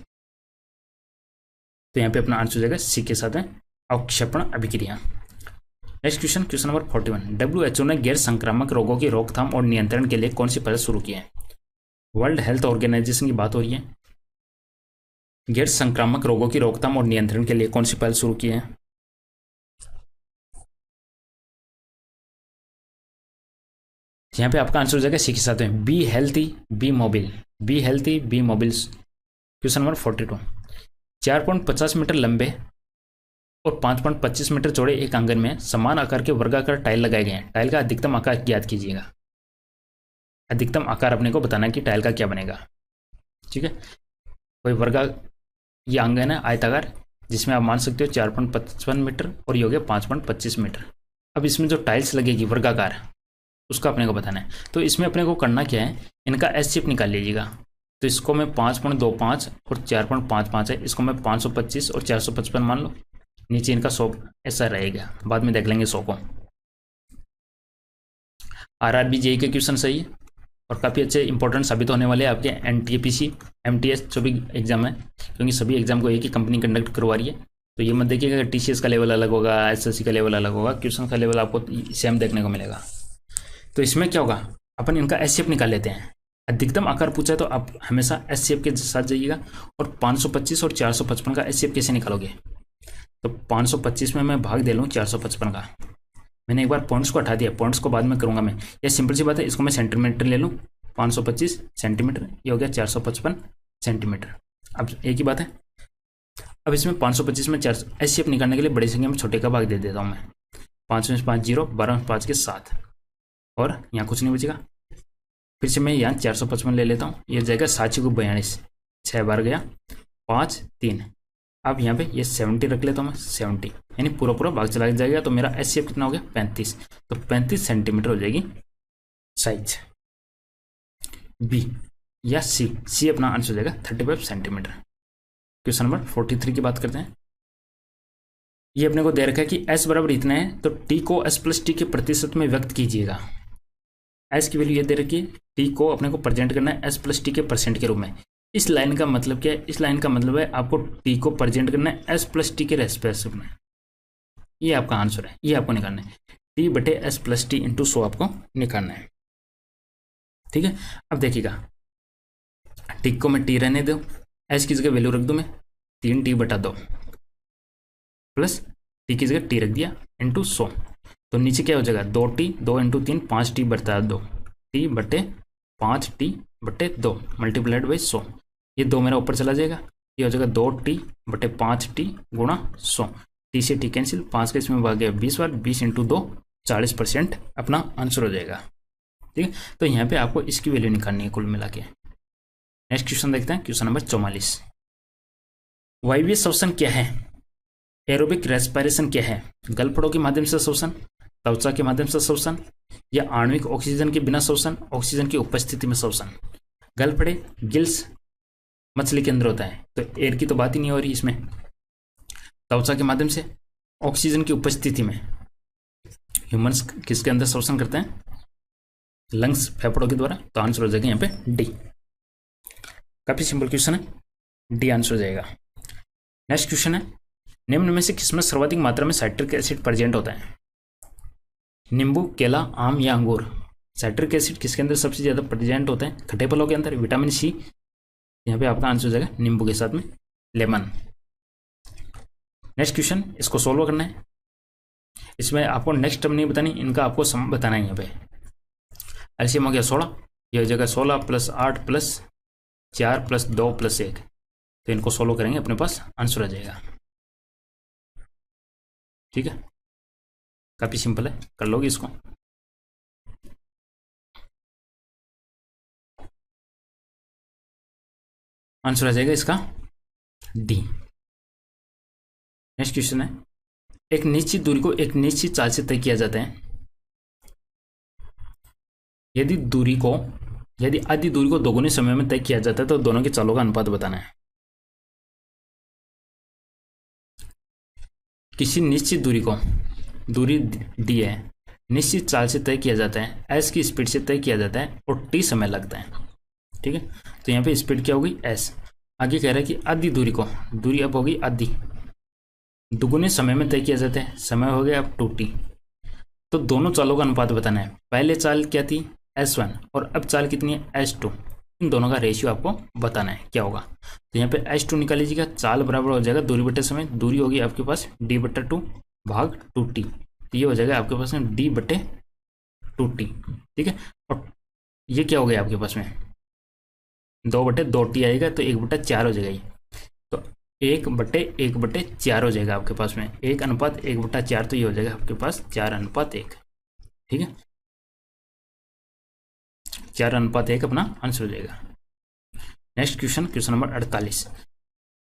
S1: तो यहाँ पे अपना आंसर हो जाएगा सी के साथ है अवक्षेपण अभिक्रिया। Next question, question number 41, WHO ने गैर संक्रामक रोगों की रोकथाम और नियंत्रण के लिए कौन सी पहल शुरू की है? वर्ल्ड हेल्थ ऑर्गेनाइजेशन की बात हो रही है। गैर संक्रामक रोगों की रोकथाम और नियंत्रण के लिए कौन सी पहल शुरू की है? यहाँ पे आपका आंसर हो जाएगा सी के साथ में, be healthy be mobile. Be healthy be mobile. Question number 42। 4.50 metre लंबे और 5.25 मीटर चौड़े एक आंगन में समान आकार के वर्गाकार टाइल लगाए गए हैं। टाइल का अधिकतम आकार ज्ञात कीजिएगा। अधिकतम आकार अपने को बताना है कि टाइल का क्या बनेगा। ठीक है, कोई ये आंगन है आयताकार, जिसमें आप मान सकते हो 4.55 मीटर और ये हो गया 5.25 मीटर। अब इसमें जो टाइल्स लगेगी वर्गाकार, उसका अपने को बताना है। तो इसमें अपने को करना क्या है, इनका एस शेप निकाल लीजिएगा। तो इसको मैं 5.25 और 4.55 है, इसको मैं 525 और 455 मान लो। नीचे इनका 100 ऐसा रहेगा, बाद में देख लेंगे 100 को। आरआरबी जेई के क्वेश्चन सही है और काफ़ी अच्छे इंपॉर्टेंट साबित होने वाले हैं आपके एनटीपीसी एमटीएस जो भी एग्जाम है, क्योंकि सभी एग्जाम को एक ही कंपनी कंडक्ट करवा रही है। तो ये मत देखिएगा टीसीएस का लेवल अलग होगा, एसएससी का लेवल अलग होगा, क्वेश्चन का लेवल आपको सेम देखने को मिलेगा। तो इसमें क्या होगा, अपन इनका एस शेप निकाल लेते हैं। अधिकतम आकार पूछा है तो आप हमेशा एस शेप के साथ जाइएगा। और 525 और 455 का एस शेप कैसे निकालोगे, तो 525 में मैं भाग दे लूँ 455 का। मैंने एक बार पॉइंट्स को हटा दिया, पॉइंट्स को बाद में करूंगा मैं। ये सिंपल सी बात है, इसको मैं सेंटीमीटर ले लूँ, 525 सेंटीमीटर, ये हो गया 455 सेंटीमीटर। अब एक ही बात है। अब इसमें 525 में 4 एस शेप निकालने के लिए बड़ी संख्या में छोटे का भाग दे देता हूँ मैं। 5 में 5 0, 12 में 5 के 7, और यहाँ कुछ नहीं बचेगा। फिर से मैं यहाँ 455 ले लेता हूँ, ये जाएगा 7 को 42, 6 बार गया 5 3। अब यहाँ पे ये 70 रख लेता हूँ मैं, 70 यानी पूरा पूरा भाग चला जाएगा। तो मेरा एस शेप कितना हो गया 35, तो 35 सेंटीमीटर हो जाएगी साइज। बी या सी अपना आंसर हो जाएगा 35 सेंटीमीटर। क्वेश्चन नंबर 43 की बात करते हैं। ये अपने को दे रखा है कि एस बराबर इतना है, तो टी को एस प्लस टी के प्रतिशत में व्यक्त कीजिएगा। एस की वैल्यू ये दे रखी है, टी को अपने को प्रेजेंट करना है एस प्लस टी के परसेंट के रूप में। इस लाइन का मतलब क्या है, इस लाइन का मतलब है आपको टी को प्रेजेंट करना है एस प्लस टी के रेस्पेक्ट में। ये आपका आंसर है, ये आपको निकालना है, टी बटे एस प्लस टी इंटू 100 आपको निकालना है। ठीक है, अब देखिएगा, टी को मैं टी रहने दो, एस की जगह वैल्यू रख दूं मैं 3t बटा 2 प्लस टी की जगह टी रख दिया इंटू 100। तो नीचे क्या हो जाएगा 2t, 2 इंटू 3 5t बटा 2, टी बटे 5t बटे 2 मल्टीप्लाइड बाई 100। ये 2 मेरा ऊपर चला जाएगा, ये हो जाएगा 2t बटे 5t गुणा 100। टी से टी कैंसिल, 5 का इसमें भाग गया 20 बार, 20 इंटू 2 40% अपना आंसर हो जाएगा। ठीक है, तो यहाँ पे आपको इसकी वैल्यू निकालनी है कुल मिला के। नेक्स्ट क्वेश्चन देखते हैं, क्वेश्चन नंबर 44। वायवीय श्वसन क्या है? एरोबिक रेस्पिरेशन क्या है? गलफड़ों के माध्यम से श्वसन, त्वचा के माध्यम से श्वसन, या आणविक ऑक्सीजन के बिना श्वसन, ऑक्सीजन की उपस्थिति में श्वसन। गलफड़े गिल्स मछली के अंदर होता है, तो एयर की तो बात ही नहीं हो रही इसमें। त्वचा के माध्यम से, ऑक्सीजन की उपस्थिति में। ह्यूमंस किसके अंदर श्वसन करते हैं? लंग्स, फेफड़ों के द्वारा। तो आंसर हो जाएगा यहाँ पे डी। काफी सिंपल क्वेश्चन है, डी आंसर हो जाएगा। नेक्स्ट क्वेश्चन है, निम्न में से किसमें सर्वाधिक मात्रा में साइट्रिक एसिड प्रेजेंट होता है? नींबू, केला, आम या अंगूर। साइट्रिक एसिड किसके अंदर सबसे ज्यादा प्रेजेंट होता है? खट्टे फलों के अंदर, विटामिन सी। यहाँ पे आपका आंसर हो जाएगा नींबू के साथ में लेमन। नेक्स्ट क्वेश्चन, इसको सोल्व करना है। इसमें आपको नेक्स्ट टर्म नहीं बतानी, इनका आपको सम बताना है। यहाँ पे एलसीएम हो गया 16, ये हो जाएगा 16 प्लस 8 प्लस 4 प्लस 2 प्लस 1। तो इनको सोल्व करेंगे, अपने पास आंसर आ जाएगा। ठीक है, काफी सिंपल है, कर लोगे इसको। आंसर आ जाएगा इसका डी। नेक्स्ट क्वेश्चन है, एक निश्चित दूरी को एक निश्चित चाल से तय किया जाता है। यदि आधी दूरी को दोगुने समय में तय किया जाता है तो दोनों के चालों का अनुपात बताना है। किसी निश्चित दूरी डी है, निश्चित चाल से तय किया जाता है, एस की स्पीड से तय किया जाता है और टी समय लगता है। ठीक है, तो यहाँ पे स्पीड क्या होगी एस। आगे कह रहा है कि आधी दूरी अब होगी आधी, दुगुने समय में तय किया जाता है, समय हो गया अब 2t। तो दोनों चालों का अनुपात बताना है। पहले चाल क्या थी S1 और अब चाल कितनी है S2, इन दोनों का रेशियो आपको बताना है क्या होगा। तो यहाँ पे h2 निकाल लीजिएगा, चाल बराबर हो जाएगा दूरी बटे समय, दूरी होगी आपके पास d/2 भाग 2t, तो ये हो जाएगा आपके पास में d/2t। ठीक है, और ये क्या हो गया आपके पास में 2/2t आएगा, तो 1/4 हो जाएगा ये, तो 1/1/4 हो जाएगा आपके पास में, 1:1/4, तो ये हो जाएगा आपके पास 4:1। ठीक है, 4:1 अपना आंसर हो जाएगा। नेक्स्ट क्वेश्चन, क्वेश्चन नंबर 48,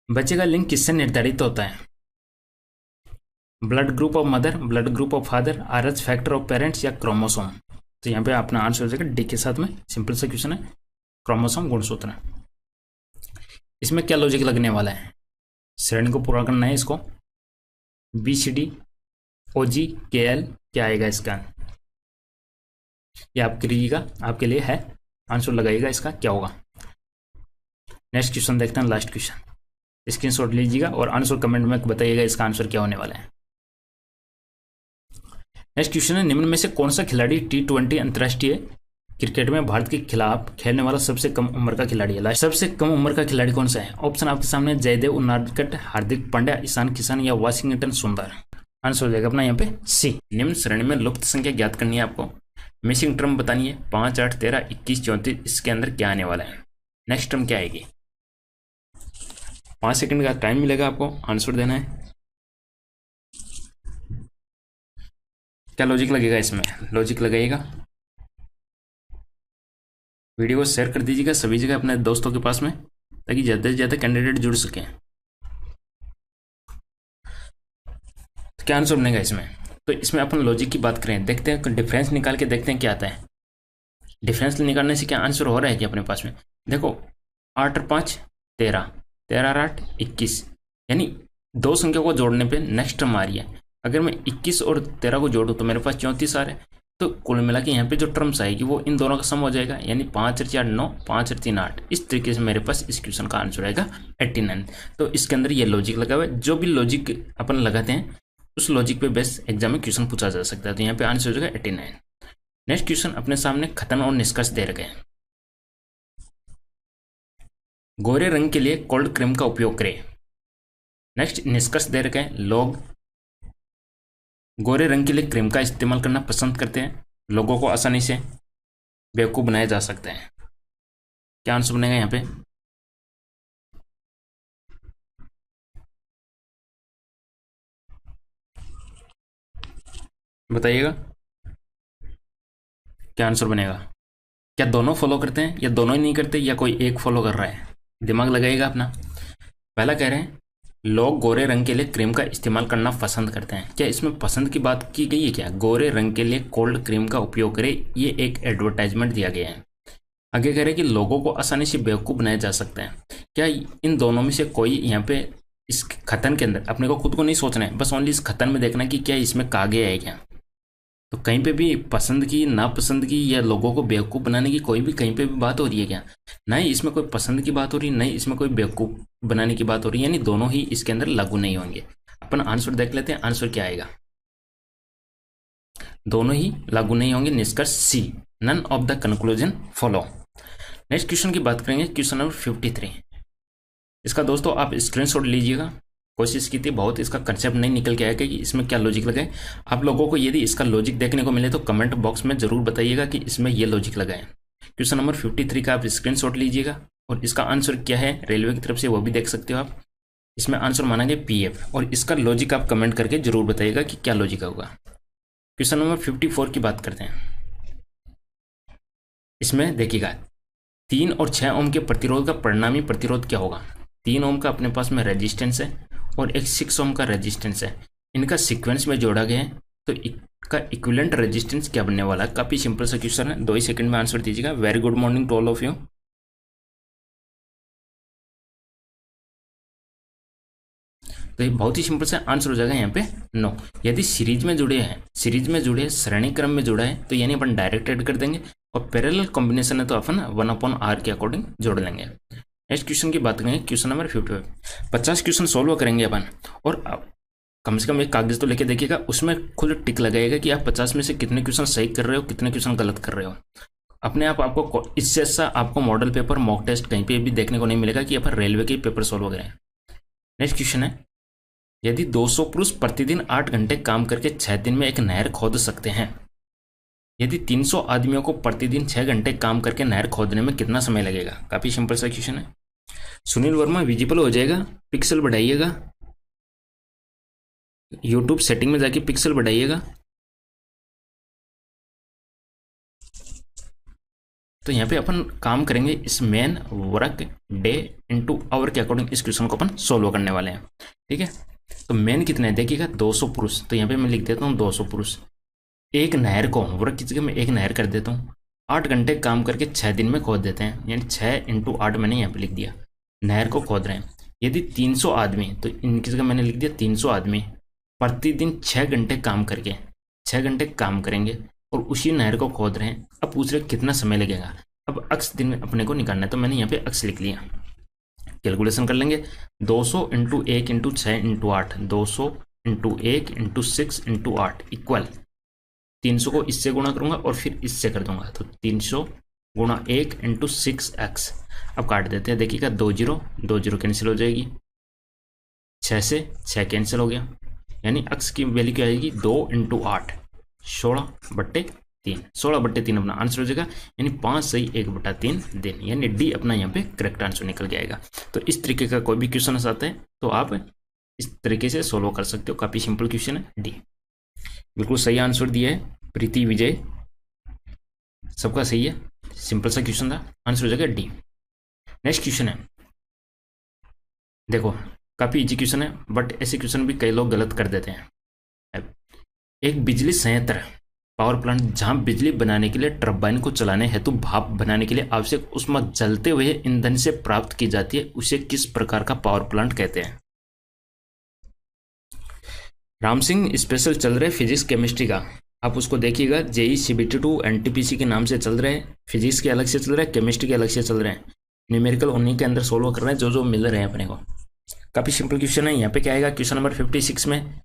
S1: बच्चे का लिंग किससे निर्धारित होता है? Blood group of mother, blood group of father, RH factor of parents, या क्रोमोसोम। तो यहाँ पे अपना आंसर हो जाएगा डी के साथ में, सिंपल सा क्वेश्चन है, क्रोमोसोम गुणसूत्र। इसमें क्या लॉजिक लगने वाला है, श्रेणी को पूरा करना है इसको, BCD OG KL, क्या आएगा इसका, ये आप करिएगा, आपके लिए है, आंसर लगाइएगा इसका क्या होगा। नेक्स्ट क्वेश्चन देखते हैं, लास्ट क्वेश्चन, स्क्रीनशॉट लीजिएगा और आंसर कमेंट में बताइएगा इसका आंसर क्या होने वाला है। नेक्स्ट क्वेश्चन है, निम्न में से कौन सा खिलाड़ी T20 अंतर्राष्ट्रीय क्रिकेट में भारत के खिलाफ खेलने वाला सबसे कम उम्र का खिलाड़ी है? सबसे कम उम्र का खिलाड़ी कौन सा है? ऑप्शन आपके सामने, जयदेव उनादकट, हार्दिक पांड्या, ईशान किशन, या वाशिंगटन सुंदर। आंसर हो जाएगा अपना यहाँ पे सी। निम्न श्रेणी में लुप्त संख्या ज्ञात करनी है आपको, मिसिंग टर्म बतानी है, 5, 8, 13, 21, 34, इसके अंदर क्या आने वाला है। नेक्स्ट टर्म क्या आएगी, 5 सेकंड का टाइम मिलेगा आपको, आंसर देना है। क्या लॉजिक लगेगा इसमें, लॉजिक लगाइएगा, वीडियो को शेयर कर दीजिएगा सभी जगह अपने दोस्तों के पास में, ताकि ज़्यादा से ज़्यादा कैंडिडेट जुड़ सकें। तो क्या आंसर बनेगा इसमें, तो इसमें अपन लॉजिक की बात करें, देखते हैं डिफरेंस निकाल के देखते हैं क्या आता है। डिफरेंस निकालने से क्या आंसर हो रहा है कि अपने पास में, देखो 8 और 5 13, 13 और 8 21, यानी दो संख्या को जोड़ने पे नेक्स्ट टर्म आ रही है। अगर मैं 21 और 13 को जोड़ूँ तो मेरे पास 34 आ रहा है, तो कुल मिला के यहाँ पे जो टर्म्स आएगी वो इन दोनों का सम हो जाएगा, यानी 5 और 4 9, 5 और 3 8। इस तरीके से मेरे पास इस क्वेश्चन का आंसर आएगा 89। तो इसके अंदर ये लॉजिक लगा हुआ है, जो भी लॉजिक अपन लगाते हैं उस लॉजिक पे बेस एग्जाम में क्वेश्चन पूछा जा सकता है। तो यहाँ पे आंसर हो जाएगा 89। नेक्स्ट क्वेश्चन अपने सामने कथन और निष्कर्ष दे रखे हैं। गोरे रंग के लिए कोल्ड क्रीम का उपयोग करें। नेक्स्ट निष्कर्ष दे रखे हैं, लोग गोरे रंग के लिए क्रीम का इस्तेमाल करना पसंद करते हैं, लोगों को आसानी से बेवकूफ़ बनाया जा सकता है। क्या आंसर बनेगा यहाँ पे, बताइएगा क्या आंसर बनेगा। क्या दोनों फॉलो करते हैं, या दोनों ही नहीं करते, या कोई एक फॉलो कर रहा है, दिमाग लगाइएगा अपना। पहला कह रहे हैं लोग गोरे रंग के लिए क्रीम का इस्तेमाल करना पसंद करते हैं, क्या इसमें पसंद की बात की गई है क्या? गोरे रंग के लिए कोल्ड क्रीम का उपयोग करें, ये एक एडवर्टाइजमेंट दिया गया है। आगे कह रहे हैं कि लोगों को आसानी से बेवकूफ़ बनाया जा सकता है, क्या इन दोनों में से कोई यहाँ पे इस कथन के अंदर अपने को खुद को नहीं सोचना है, बस ओनली इस कथन में देखना कि क्या इसमें कहा गया है क्या। तो कहीं पे भी पसंद की, नापसंद की, या लोगों को बेवकूफ़ बनाने की कोई भी कहीं पे भी बात हो रही है क्या? नहीं, इसमें कोई पसंद की बात हो रही है, नहीं इसमें कोई बेवकूफ़ बनाने की बात हो रही है, यानी दोनों ही इसके अंदर लागू नहीं होंगे। अपन आंसर देख लेते हैं, आंसर क्या आएगा, दोनों ही लागू नहीं होंगे, निष्कर्ष C, none of the conclusion follow. Next question की बात करेंगे, क्वेश्चन नंबर 53। इसका दोस्तों आप स्क्रीनशॉट लीजिएगा, कोशिश की थी बहुत, इसका कंसेप्ट नहीं निकल के आया कि इसमें क्या लॉजिक लगा है। आप लोगों को यदि इसका लॉजिक देखने को मिले तो कमेंट बॉक्स में जरूर बताइएगा कि इसमें ये लॉजिक लगा है। क्वेश्चन नंबर 53 का आप स्क्रीनशॉट लीजिएगा, और इसका आंसर क्या है रेलवे की तरफ से वो भी देख सकते हो आप। इसमें आंसर माना गया PF, और इसका लॉजिक आप कमेंट करके जरूर बताइएगा कि क्या लॉजिक होगा। क्वेश्चन नंबर 54 की बात करते हैं। इसमें देखिएगा 3 और 6 ओम के प्रतिरोध का परिणामी प्रतिरोध क्या होगा। 3 ओम का अपने पास में रेजिस्टेंस है और एक 6 ओम का रेजिस्टेंस है, इनका सीक्वेंस में जोड़ा गया है, तो इसका इक्विवेलेंट रेजिस्टेंस क्या बनने वाला है। काफ़ी सिंपल सा क्वेश्चन है, 2 ही सेकंड में आंसर दीजिएगा। Very good morning to all of you. तो ये बहुत ही सिंपल से आंसर हो जाएगा यहाँ पे नो। यदि सीरीज में जुड़े हैं, श्रेणी क्रम में जुड़ा है, तो यानी अपन डायरेक्ट ऐड कर देंगे, और पैरेलल कॉम्बिनेशन है तो अपन 1/r के अकॉर्डिंग जोड़ लेंगे। नेक्स्ट क्वेश्चन की बात करेंगे, क्वेश्चन नंबर 55। 50 क्वेश्चन सोल्व करेंगे अपन, और कम से कम एक कागज तो लेके देखिएगा, उसमें खुद टिक लगाइएगा कि आप 50 में से कितने क्वेश्चन सही कर रहे हो, कितने क्वेश्चन गलत कर रहे हो। अपने आप आपको इससे अच्छा आपको मॉडल पेपर मॉक टेस्ट कहीं पे भी देखने को नहीं मिलेगा कि अपन रेलवे के पेपर सॉल्व करें। नेक्स्ट क्वेश्चन है, यदि 200 पुरुष प्रतिदिन 8 घंटे काम करके 6 दिन में एक नहर खोद सकते हैं, यदि 300 आदमियों को प्रतिदिन 6 घंटे काम करके नहर खोदने में कितना समय लगेगा? काफी सिंपल सा क्वेश्चन है। सुनील वर्मा विजिबल हो जाएगा, पिक्सल बढ़ाइएगा, यूट्यूब सेटिंग में जाके पिक्सल बढ़ाइएगा। तो यहाँ पे अपन काम करेंगे इस men work day into hour के अकॉर्डिंग इस क्वेश्चन को अपन सोल्व करने वाले हैं। ठीक है, तो मेन कितने देखिएगा 200 पुरुष, तो यहाँ पे मैं लिख देता हूँ 200 पुरुष। एक नहर को वर्क की जगह मैं एक नहर कर देता हूँ, 8 घंटे काम करके 6 दिन में खोद देते हैं, यानी 6 × 8 मैंने यहाँ पे लिख दिया, नहर को खोद रहे हैं। यदि 300 आदमी, तो इनकी जगह मैंने लिख दिया 300 आदमी प्रतिदिन 6 घंटे काम करके 6 घंटे काम करेंगे और उसी नहर को खोद रहे हैं। अब पूछ रहे कितना समय लगेगा। अब अक्स दिन में अपने को निकालना है, तो मैंने यहाँ पे अक्स लिख लिया। कैलकुलेशन कर लेंगे, 200 × 1 × 6 × 8, 200 × 1 × 6 × 8 इक्वल 300 को इससे गुणा करूंगा और फिर इससे कर दूंगा, तो 300 × 1 × 6x। अब काट देते हैं, देखिएगा 2 0 कैंसिल हो जाएगी, 6 से 6 कैंसिल हो गया, यानी अक्स की वैल्यू क्या आएगी 2 × 8 16/3, 16/3 अपना आंसर हो जाएगा, यानी 5 सही 1/3 दिन, यानी डी अपना यहाँ पे करेक्ट आंसर निकल के आएगा। तो इस तरीके का कोई भी क्वेश्चन आता है तो आप इस तरीके से सोल्व कर सकते हो, काफी सिंपल क्वेश्चन है। डी बिल्कुल सही आंसर दिया है प्रीति विजय, सबका सही है, सिंपल सा क्वेश्चन था, आंसर हो जाएगा डी। नेक्स्ट क्वेश्चन है, देखो काफी इजी क्वेश्चन है, बट ऐसे क्वेश्चन भी कई लोग गलत कर देते हैं। एक बिजली संयंत्र पावर प्लांट जहां बिजली बनाने के लिए टरबाइन को चलाने हेतु भाप बनाने के लिए आवश्यक ऊष्मा जलते हुए ईंधन से प्राप्त की जाती है, उसे किस प्रकार का पावर प्लांट कहते हैं? राम सिंह स्पेशल चल रहे फिजिक्स केमिस्ट्री का, आप उसको देखिएगा, जेई CBT 2 NTPC के नाम से चल रहे हैं, फिजिक्स के अलग से चल रहे हैं, केमिस्ट्री के अलग से चल रहे हैं, न्यूमेरिकल उन्हीं के अंदर सोल्व कर रहे हैं जो मिल रहे हैं अपने को। काफी सिंपल क्वेश्चन है। यहाँ पे क्या आएगा क्वेश्चन नंबर 56 में,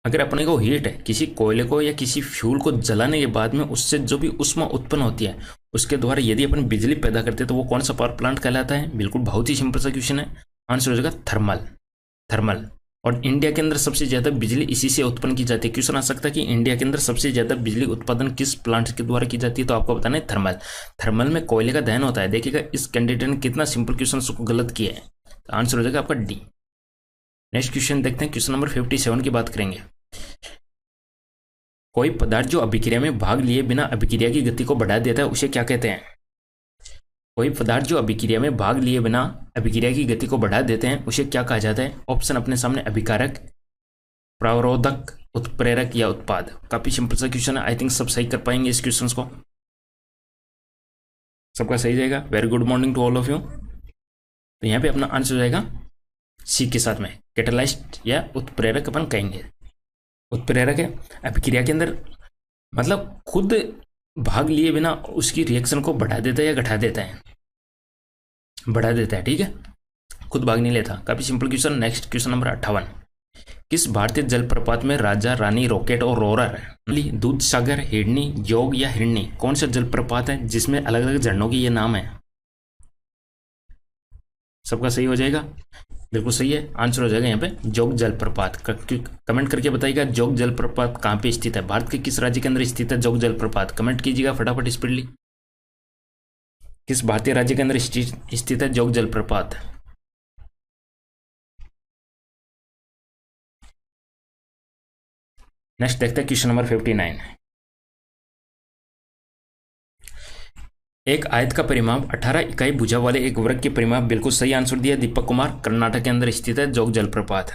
S1: अगर अपने को हीट है किसी कोयले को या किसी फ्यूल को जलाने के बाद में उससे जो भी ऊष्मा उत्पन्न होती है उसके द्वारा यदि अपन बिजली पैदा करते हैं तो वो कौन सा पावर प्लांट कहलाता है? बिल्कुल बहुत ही सिंपल सा क्वेश्चन है, आंसर हो जाएगा थर्मल। और इंडिया के अंदर सबसे ज्यादा बिजली इसी से उत्पन्न की जाती है। क्वेश्चन आ सकता है कि इंडिया के अंदर सबसे ज्यादा बिजली उत्पादन किस प्लांट के द्वारा की जाती है, तो आपको बताना है थर्मल में कोयले का दहन होता है। देखिएगा इस कैंडिडेट ने कितना सिंपल क्वेश्चन को गलत किया है, तो आंसर हो जाएगा आपका डी। नेक्स्ट क्वेश्चन देखते हैं, क्वेश्चन नंबर 57 की बात करेंगे। कोई पदार्थ जो अभिक्रिया में भाग लिए बिना अभिक्रिया की गति को बढ़ा देता है उसे क्या कहते हैं? कोई पदार्थ जो अभिक्रिया में भाग लिए बिना अभिक्रिया की गति को बढ़ा देते हैं उसे क्या कहा जाता है? ऑप्शन अपने सामने, अभिकारक, प्रावरोधक, उत्प्रेरक या उत्पाद। काफी सिंपल सा क्वेश्चन है, आई थिंक सब सही कर पाएंगे इस क्वेश्चन को, सबका सही जाएगा। Very good morning to all of you. तो यहाँ पे अपना आंसर हो जाएगा सी के साथ में, कैटलाइस्ट या उत्प्रेरक अपन कहेंगे। उत्प्रेरक है अभिक्रिया के अंदर, मतलब खुद भाग लिए बिना उसकी रिएक्शन को बढ़ा देता है या घटा देता है? बढ़ा देता है, ठीक है, खुद भाग नहीं लेता। काफी simple question. Next question number 58, किस भारतीय जलप्रपात में राजा, रानी, रॉकेट और रोरर, दूध सागर, हिरणी, योग या हिरणी, कौन सा जलप्रपात है जिसमें अलग अलग झरनों के ये नाम है? सबका सही हो जाएगा, बिल्कुल सही है, आंसर हो जाएगा यहाँ पे जोग जलप्रपात। कमेंट करके बताइएगा जोग जलप्रपात कहाँ पे स्थित है, भारत के किस राज्य के अंदर स्थित है जोग जलप्रपात? कमेंट कीजिएगा फटाफट स्पीडली, किस भारतीय राज्य के अंदर स्थित है जोग जलप्रपात? नेक्स्ट देखते हैं क्वेश्चन नंबर 59, एक आयत का परिमाप 18 इकाई भुजा वाले एक वर्ग के परिमाप, बिल्कुल सही आंसर दिया दीपक कुमार, कर्नाटक के अंदर स्थित है जोग जलप्रपात।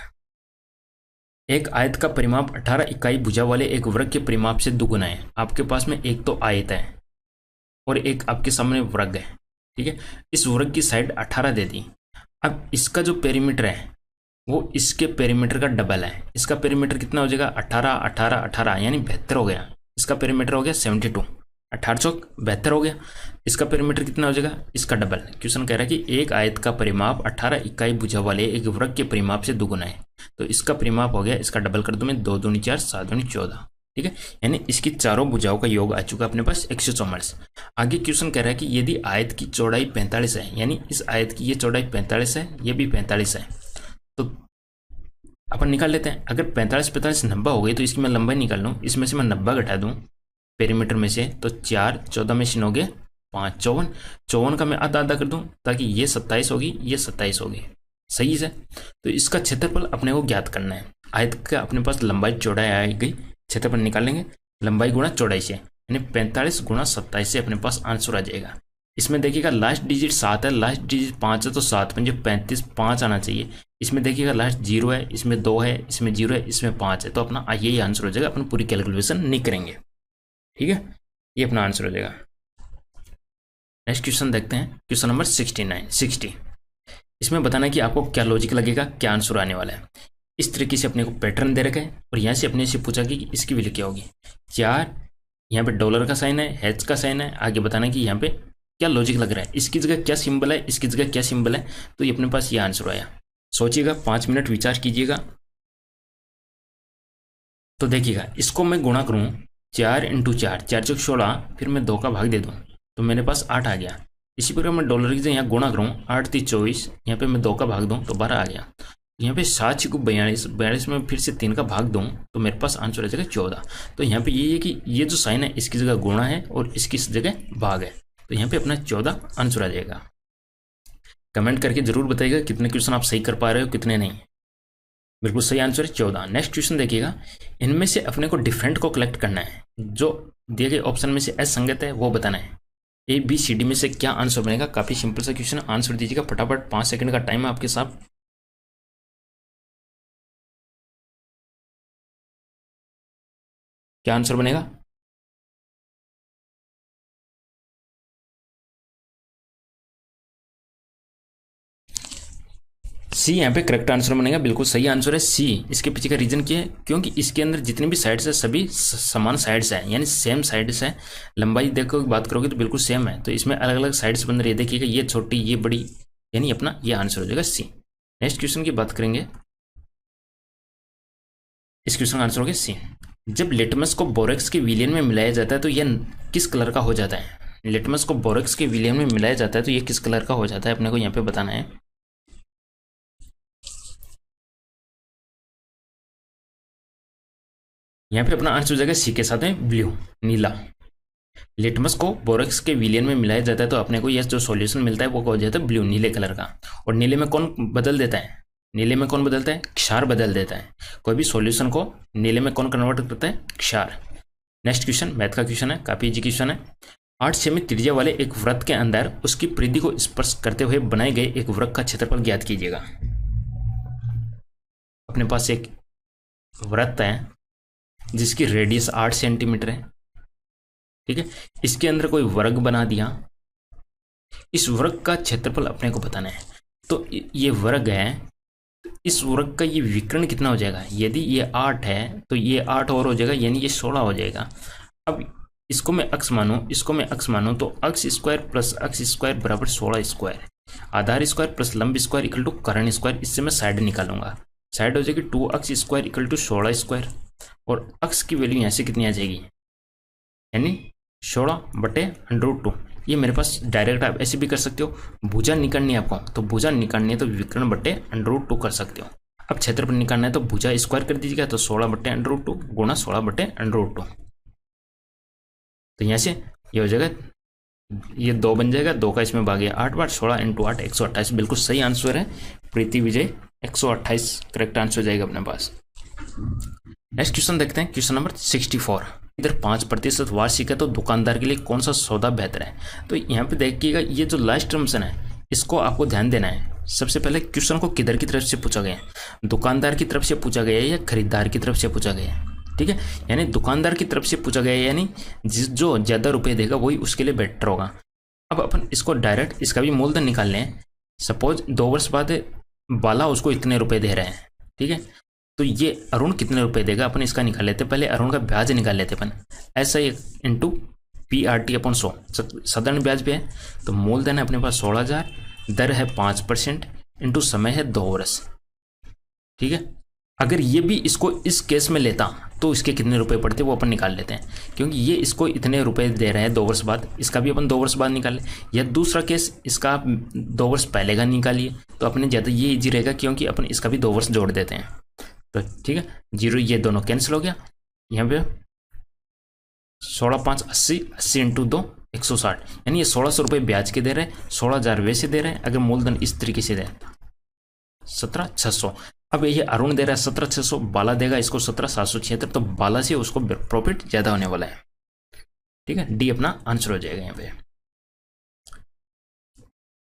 S1: एक आयत का परिमाप 18 इकाई भुजा वाले एक वर्ग के परिमाप से दुगुना है। आपके पास में एक तो आयत है और एक आपके सामने वर्ग है, ठीक है, इस वर्ग की साइड 18 दे दी। अब इसका जो पेरीमीटर है वो इसके पेरीमीटर का डबल है। इसका पेरीमीटर कितना हो जाएगा? 18 18 18, यानी 72 हो गया। इसका पेरीमीटर हो गया 72, 18 चौक 72 हो गया। इसका पेरीमीटर कितना हो जाएगा? इसका डबल। क्वेश्चन कह रहा है कि एक आयत का परिमाप 18 इकाई भुजा वाले एक वृत्त के परिमाप से दुगुना है, तो इसका परिमाप हो गया, इसका डबल कर दूं मैं, 2 दूनी 4, 7 दूनी 14, ठीक है, यानी इसकी चारों भुजाओं का योग आ चुका अपने पास 144। आगे क्वेश्चन कह रहा है कि यदि आयत की चौड़ाई 45 है, यानी इस आयत की ये चौड़ाई 45 है, ये भी 45 है, तो अपन निकाल लेते हैं। अगर 45 45 90 हो गई तो इसकी मैं लंबाई निकाल लूँ, इसमें से मैं 90 घटा दूँ पेरीमीटर में से, तो 4 14 में से 9 गए 5 54, 54 का मैं आधा आधा कर दूँ ताकि ये 27 होगी, ये 27 होगी, सही है। तो इसका क्षेत्रफल अपने को ज्ञात करना है। आयत का अपने पास लंबाई चौड़ाई आ गई, क्षेत्रफल निकालेंगे लंबाई गुणा चौड़ाई से, यानी 45 गुणा 27 से अपने पास आंसर आ जाएगा। इसमें देखिएगा लास्ट डिजिट 7 है, लास्ट डिजिट 5 है, तो 7 पंजे 35, 5 आना चाहिए। इसमें देखिएगा लास्ट 0 है, इसमें 2 है, इसमें 0 है, इसमें 5 है, तो अपना यही आंसर हो जाएगा। अपन पूरी कैलकुलेशन नहीं करेंगे, ठीक है, ये अपना आंसर हो जाएगा। नेक्स्ट क्वेश्चन देखते हैं, क्वेश्चन नंबर 60। इसमें बताना है कि आपको क्या लॉजिक लगेगा, क्या आंसर आने वाला है। इस तरीके से अपने को पैटर्न दे रखा है और यहाँ से अपने से पूछा कि इसकी वैल्यू क्या होगी। 4 यहाँ पे डॉलर का साइन है, हैच का साइन है, आगे बताना कि यहाँ पे क्या लॉजिक लग रहा है, इसकी जगह क्या सिंबल है, इसकी जगह क्या सिंबल है, तो ये अपने पास ये आंसर आया। सोचिएगा, 5 मिनट विचार कीजिएगा। तो देखिएगा, इसको मैं गुणा करूँ 4 × 4, 4 चौक 16, फिर मैं 2 का भाग दे दूँ तो मेरे पास 8 आ गया। इसी प्रकार मैं डॉलर की जगह यहाँ गुणा करूँ 8 3 24, यहाँ पे मैं 2 का भाग दूँ तो 12 आ गया। यहाँ पे 7 6 42, 42 में फिर से 3 का भाग दूँ तो मेरे पास आंसर आ जाएगा 14। तो यहाँ पे ये है कि ये जो साइन है इसकी जगह गुणा है और इसकी जगह भाग है, तो यहाँ पे अपना 14 आंसर आ जाएगा। कमेंट करके जरूर बताइएगा कितने क्वेश्चन आप सही कर पा रहे हो, कितने नहीं। बिल्कुल सही आंसर है 14। नेक्स्ट क्वेश्चन देखिएगा, इनमें से अपने को डिफरेंट को कलेक्ट करना है, जो दिए गए ऑप्शन में से असंगत है वो बताना है। ABCD में से क्या आंसर बनेगा। काफी सिंपल सा क्वेश्चन, आंसर दीजिएगा फटाफट, 5 सेकंड का टाइम है आपके साथ। क्या आंसर बनेगा। सी यहाँ पे करेक्ट आंसर बनेगा, बिल्कुल सही आंसर है सी। इसके पीछे का रीजन क्या है, क्योंकि इसके अंदर जितनी भी साइड्स है सभी समान साइड्स हैं, यानी सेम साइड्स है। लंबाई देखो बात करोगे तो बिल्कुल सेम है, तो इसमें अलग अलग साइड्स बन रही है। देखिएगा ये छोटी ये बड़ी, यानी अपना ये आंसर हो जाएगा सी। नेक्स्ट क्वेश्चन की बात करेंगे, इस क्वेश्चन का आंसर हो गया सी। जब लिटमस को बोरेक्स के विलयन में मिलाया जाता है तो यह किस कलर का हो जाता है। लिटमस को बोरेक्स के विलयन में मिलाया जाता है तो ये किस कलर का हो जाता है, अपने को यहाँ पे बताना है। यहाँ पे अपना आंसर हो जाएगा सी के साथ में ब्लू, नीला। लिटमस को बोरेक्स के विलयन में मिलाया जाता है तो अपने को यह जो सॉल्यूशन मिलता है वो हो जाता है ब्लू, नीले कलर का। और नीले में कौन बदल देता है, नीले में कौन बदलता है, क्षार बदल देता है। कोई भी सॉल्यूशन को नीले में कौन कन्वर्ट करता है, क्षार। नेक्स्ट क्वेश्चन मैथ का क्वेश्चन है, काफी इजी क्वेश्चन है। 8 सेमी त्रिज्या वाले एक वृत्त के अंदर उसकी परिधि को स्पर्श करते हुए बनाए गए एक वृत्त का क्षेत्रफल ज्ञात कीजिएगा। अपने पास एक वृत्त है जिसकी रेडियस 8 सेंटीमीटर है, ठीक है। इसके अंदर कोई वर्ग बना दिया, इस वर्ग का क्षेत्रफल अपने को बताना है। तो ये वर्ग है, इस वर्ग का ये विकर्ण कितना हो जाएगा। यदि ये 8 है तो ये 8 और हो जाएगा, यानी ये 16 हो जाएगा। अब इसको मैं अक्ष मानूं, इसको मैं अक्ष मानूं, तो अक्ष स्क्वायर प्लस अक्ष स्क्वायर बराबर 16 स्क्वायर, आधार स्क्वायर प्लस लंब स्क्वायर इक्वल टू कर्ण स्क्वायर। इससे मैं साइड निकालूंगा, साइड हो जाएगी 2 अक्ष स्क्वायर इक्वल टू 16 स्क्वायर, और अक्ष की वैल्यू यहाँ से कितनी आ जाएगी, यानी 16/√2। ये मेरे पास डायरेक्ट आप ऐसे भी कर सकते हो, भुजा निकालनी है आपको तो भुजा निकालनी है तो विकर्ण बटे √2 कर सकते हो। अब क्षेत्रफल निकालना है तो भुजा स्क्वायर कर दीजिएगा, तो 16/√2 गुणा 16/√2। तो यहाँ से ये हो जाएगा, ये 2 बन जाएगा, 2 का इसमें भाग 8 बार, 16 × 8 128। बिल्कुल सही आंसर है प्रीति विजय, 128 करेक्ट आंसर हो जाएगा अपने पास। नेक्स्ट क्वेश्चन देखते हैं, क्वेश्चन नंबर 64। इधर 5% वार्षिक है तो दुकानदार के लिए कौन सा सौदा बेहतर है। तो यहाँ पे देखिएगा, ये जो लास्ट टर्म्स है इसको आपको ध्यान देना है। सबसे पहले क्वेश्चन को किधर की तरफ से पूछा गया है, दुकानदार की तरफ से पूछा गया है या खरीदार की तरफ से पूछा गया है, ठीक है। यानी दुकानदार की तरफ से पूछा गया है, यानी जो ज्यादा रुपए देगा वही उसके लिए बेटर होगा। अब अपन इसको डायरेक्ट इसका भी मूलधन निकाल लें। सपोज 2 वर्ष बाद बाला उसको इतने रुपए दे रहे हैं, ठीक है। तो ये अरुण कितने रुपए देगा, अपन इसका निकाल लेते। पहले अरुण का ब्याज निकाल लेते अपन, ऐसा ही इंटू PRT/100 साधारण ब्याज पे है। तो मूलधन है अपने पास 16,000, दर है 5%, इंटू समय है 2 वर्ष, ठीक है। अगर ये भी इसको इस केस में लेता तो इसके कितने रुपए पड़ते वो अपन निकाल लेते हैं, क्योंकि ये इसको इतने रुपए दे रहे हैं 2 वर्ष बाद, इसका भी अपन 2 वर्ष बाद निकाल ले। या दूसरा केस इसका आप 2 वर्ष पहले का निकालिए, तो अपने ज़्यादा ये इजी रहेगा, क्योंकि अपन इसका भी 2 वर्ष जोड़ देते हैं। तो ठीक है, 0 ये दोनों कैंसिल हो गया। यहाँ पे 16 5 80, 80 × 2 160, यानी ये 1600 रुपये ब्याज के दे रहे हैं, 16,000 वैसे दे रहे हैं। अगर मूलधन इस तरीके से दे 17,600। अब ये अरुण दे रहा है 17,600, बाला देगा इसको 17,776, तो बाला से उसको प्रॉफिट ज्यादा होने वाला है। ठीक है, डी अपना आंसर हो जाएगा यहाँ पे।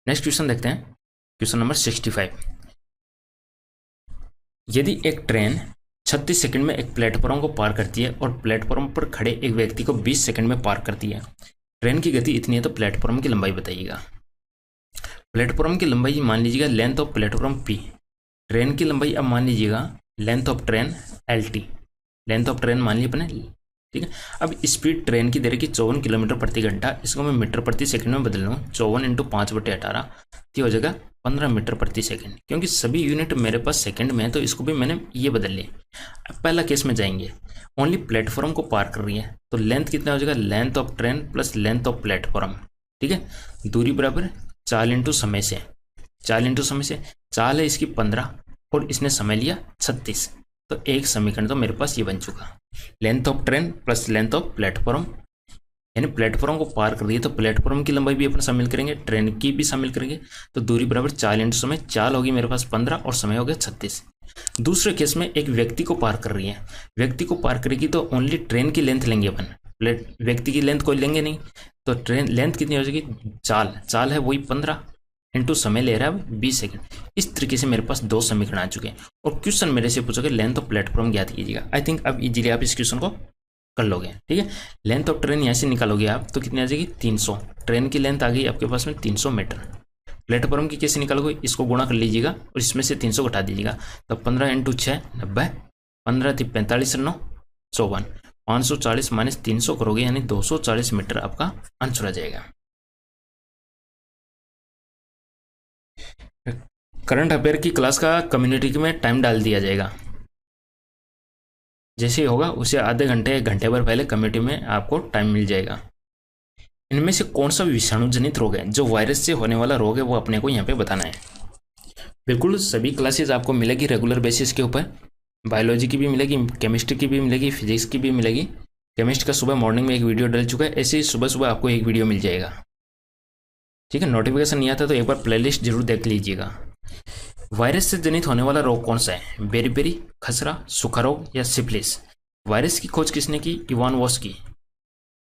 S1: नेक्स्ट क्वेश्चन देखते हैं, क्वेश्चन नंबर 65। यदि एक ट्रेन 36 सेकंड में एक प्लेटफॉर्म को पार करती है और प्लेटफॉर्म पर खड़े एक व्यक्ति को 20 सेकंड में पार करती है, ट्रेन की गति इतनी है, तो प्लेटफॉर्म की लंबाई बताइएगा। प्लेटफॉर्म की लंबाई मान लीजिएगा length of platform P, train की लंबाई अब मान लीजिएगा length of train L T, length of train मान ली अपने। ठीक है, अब स्पीड ट्रेन की दे रही 54 किलोमीटर प्रति घंटा, इसको मैं मीटर प्रति सेकंड में बदल लूँ, 54 × 5/18, तो हो जाएगा 15 मीटर प्रति सेकंड। क्योंकि सभी यूनिट मेरे पास सेकंड में है, तो इसको भी मैंने ये बदल लिया। अब पहला केस में जाएंगे, ओनली प्लेटफॉर्म को पार कर रही है, तो लेंथ कितना हो जाएगा, length of train plus length of platform. ठीक है, दूरी बराबर 4 × समय से, 4 × समय से, 4 है इसकी 15 और इसने समय लिया 36, तो एक समीकरण तो मेरे पास ये बन चुका, length of train plus length of platform, यानी प्लेटफॉर्म को पार कर रही है, तो प्लेटफॉर्म की लंबाई भी अपन शामिल करेंगे, ट्रेन की भी शामिल करेंगे, तो दूरी बराबर 4 × समय, 4 होगी मेरे पास 15 और समय हो गया 36। दूसरे केस में एक व्यक्ति को पार कर रही है, व्यक्ति को पार करेगी तो ओनली ट्रेन की लेंथ लेंगे अपन, व्यक्ति की लेंथ कोई लेंगे नहीं, तो ट्रेन लेंथ कितनी हो जाएगी, चाल है वही 15 इंटू समय ले रहा है 20 सेकंड। इस तरीके से मेरे पास 2 समीकरण आ चुके हैं, और क्वेश्चन मेरे से पूछोगे लेंथ ऑफ प्लेटफॉर्म ज्ञात कीजिएगा। आई थिंक अब इजीली आप इस क्वेश्चन को कर लोगे। ठीक है, लेंथ ऑफ ट्रेन यहाँ से निकालोगे आप तो कितनी आ जाएगी 300, ट्रेन की लेंथ आ गई आपके पास में 300 मीटर। प्लेटफॉर्म की कैसे निकालोगे, इसको गुणा कर लीजिएगा और इसमें से 300 घटा दीजिएगा, तो 15 × 6 90, 15 × 45 9 54, 540 - 300 करोगे यानी 240 मीटर आपका आंसर आ जाएगा। करंट अफेयर की क्लास का कम्युनिटी में टाइम डाल दिया जाएगा, जैसे ही होगा उसे आधे घंटे 1 घंटे भर पहले कम्युनिटी में आपको टाइम मिल जाएगा। इनमें से कौन सा विषाणु जनित रोग है, जो वायरस से होने वाला रोग है, वो अपने को यहाँ पे बताना है। बिल्कुल सभी क्लासेस आपको मिलेगी रेगुलर बेसिस के ऊपर, बायोलॉजी की भी मिलेगी, केमिस्ट्री की भी मिलेगी, फिजिक्स की भी मिलेगी। केमिस्ट्री का सुबह मॉर्निंग में एक वीडियो डल चुका है, ऐसे ही सुबह सुबह आपको एक वीडियो मिल जाएगा। ठीक है, नोटिफिकेशन नहीं आता तो एक बार प्लेलिस्ट जरूर देख लीजिएगा। वायरस से जनित होने वाला रोग कौन सा है, बेरीबेरी, खसरा, सूखा रोग या सिफिलिस। वायरस की खोज किसने की, इवान वॉस्की,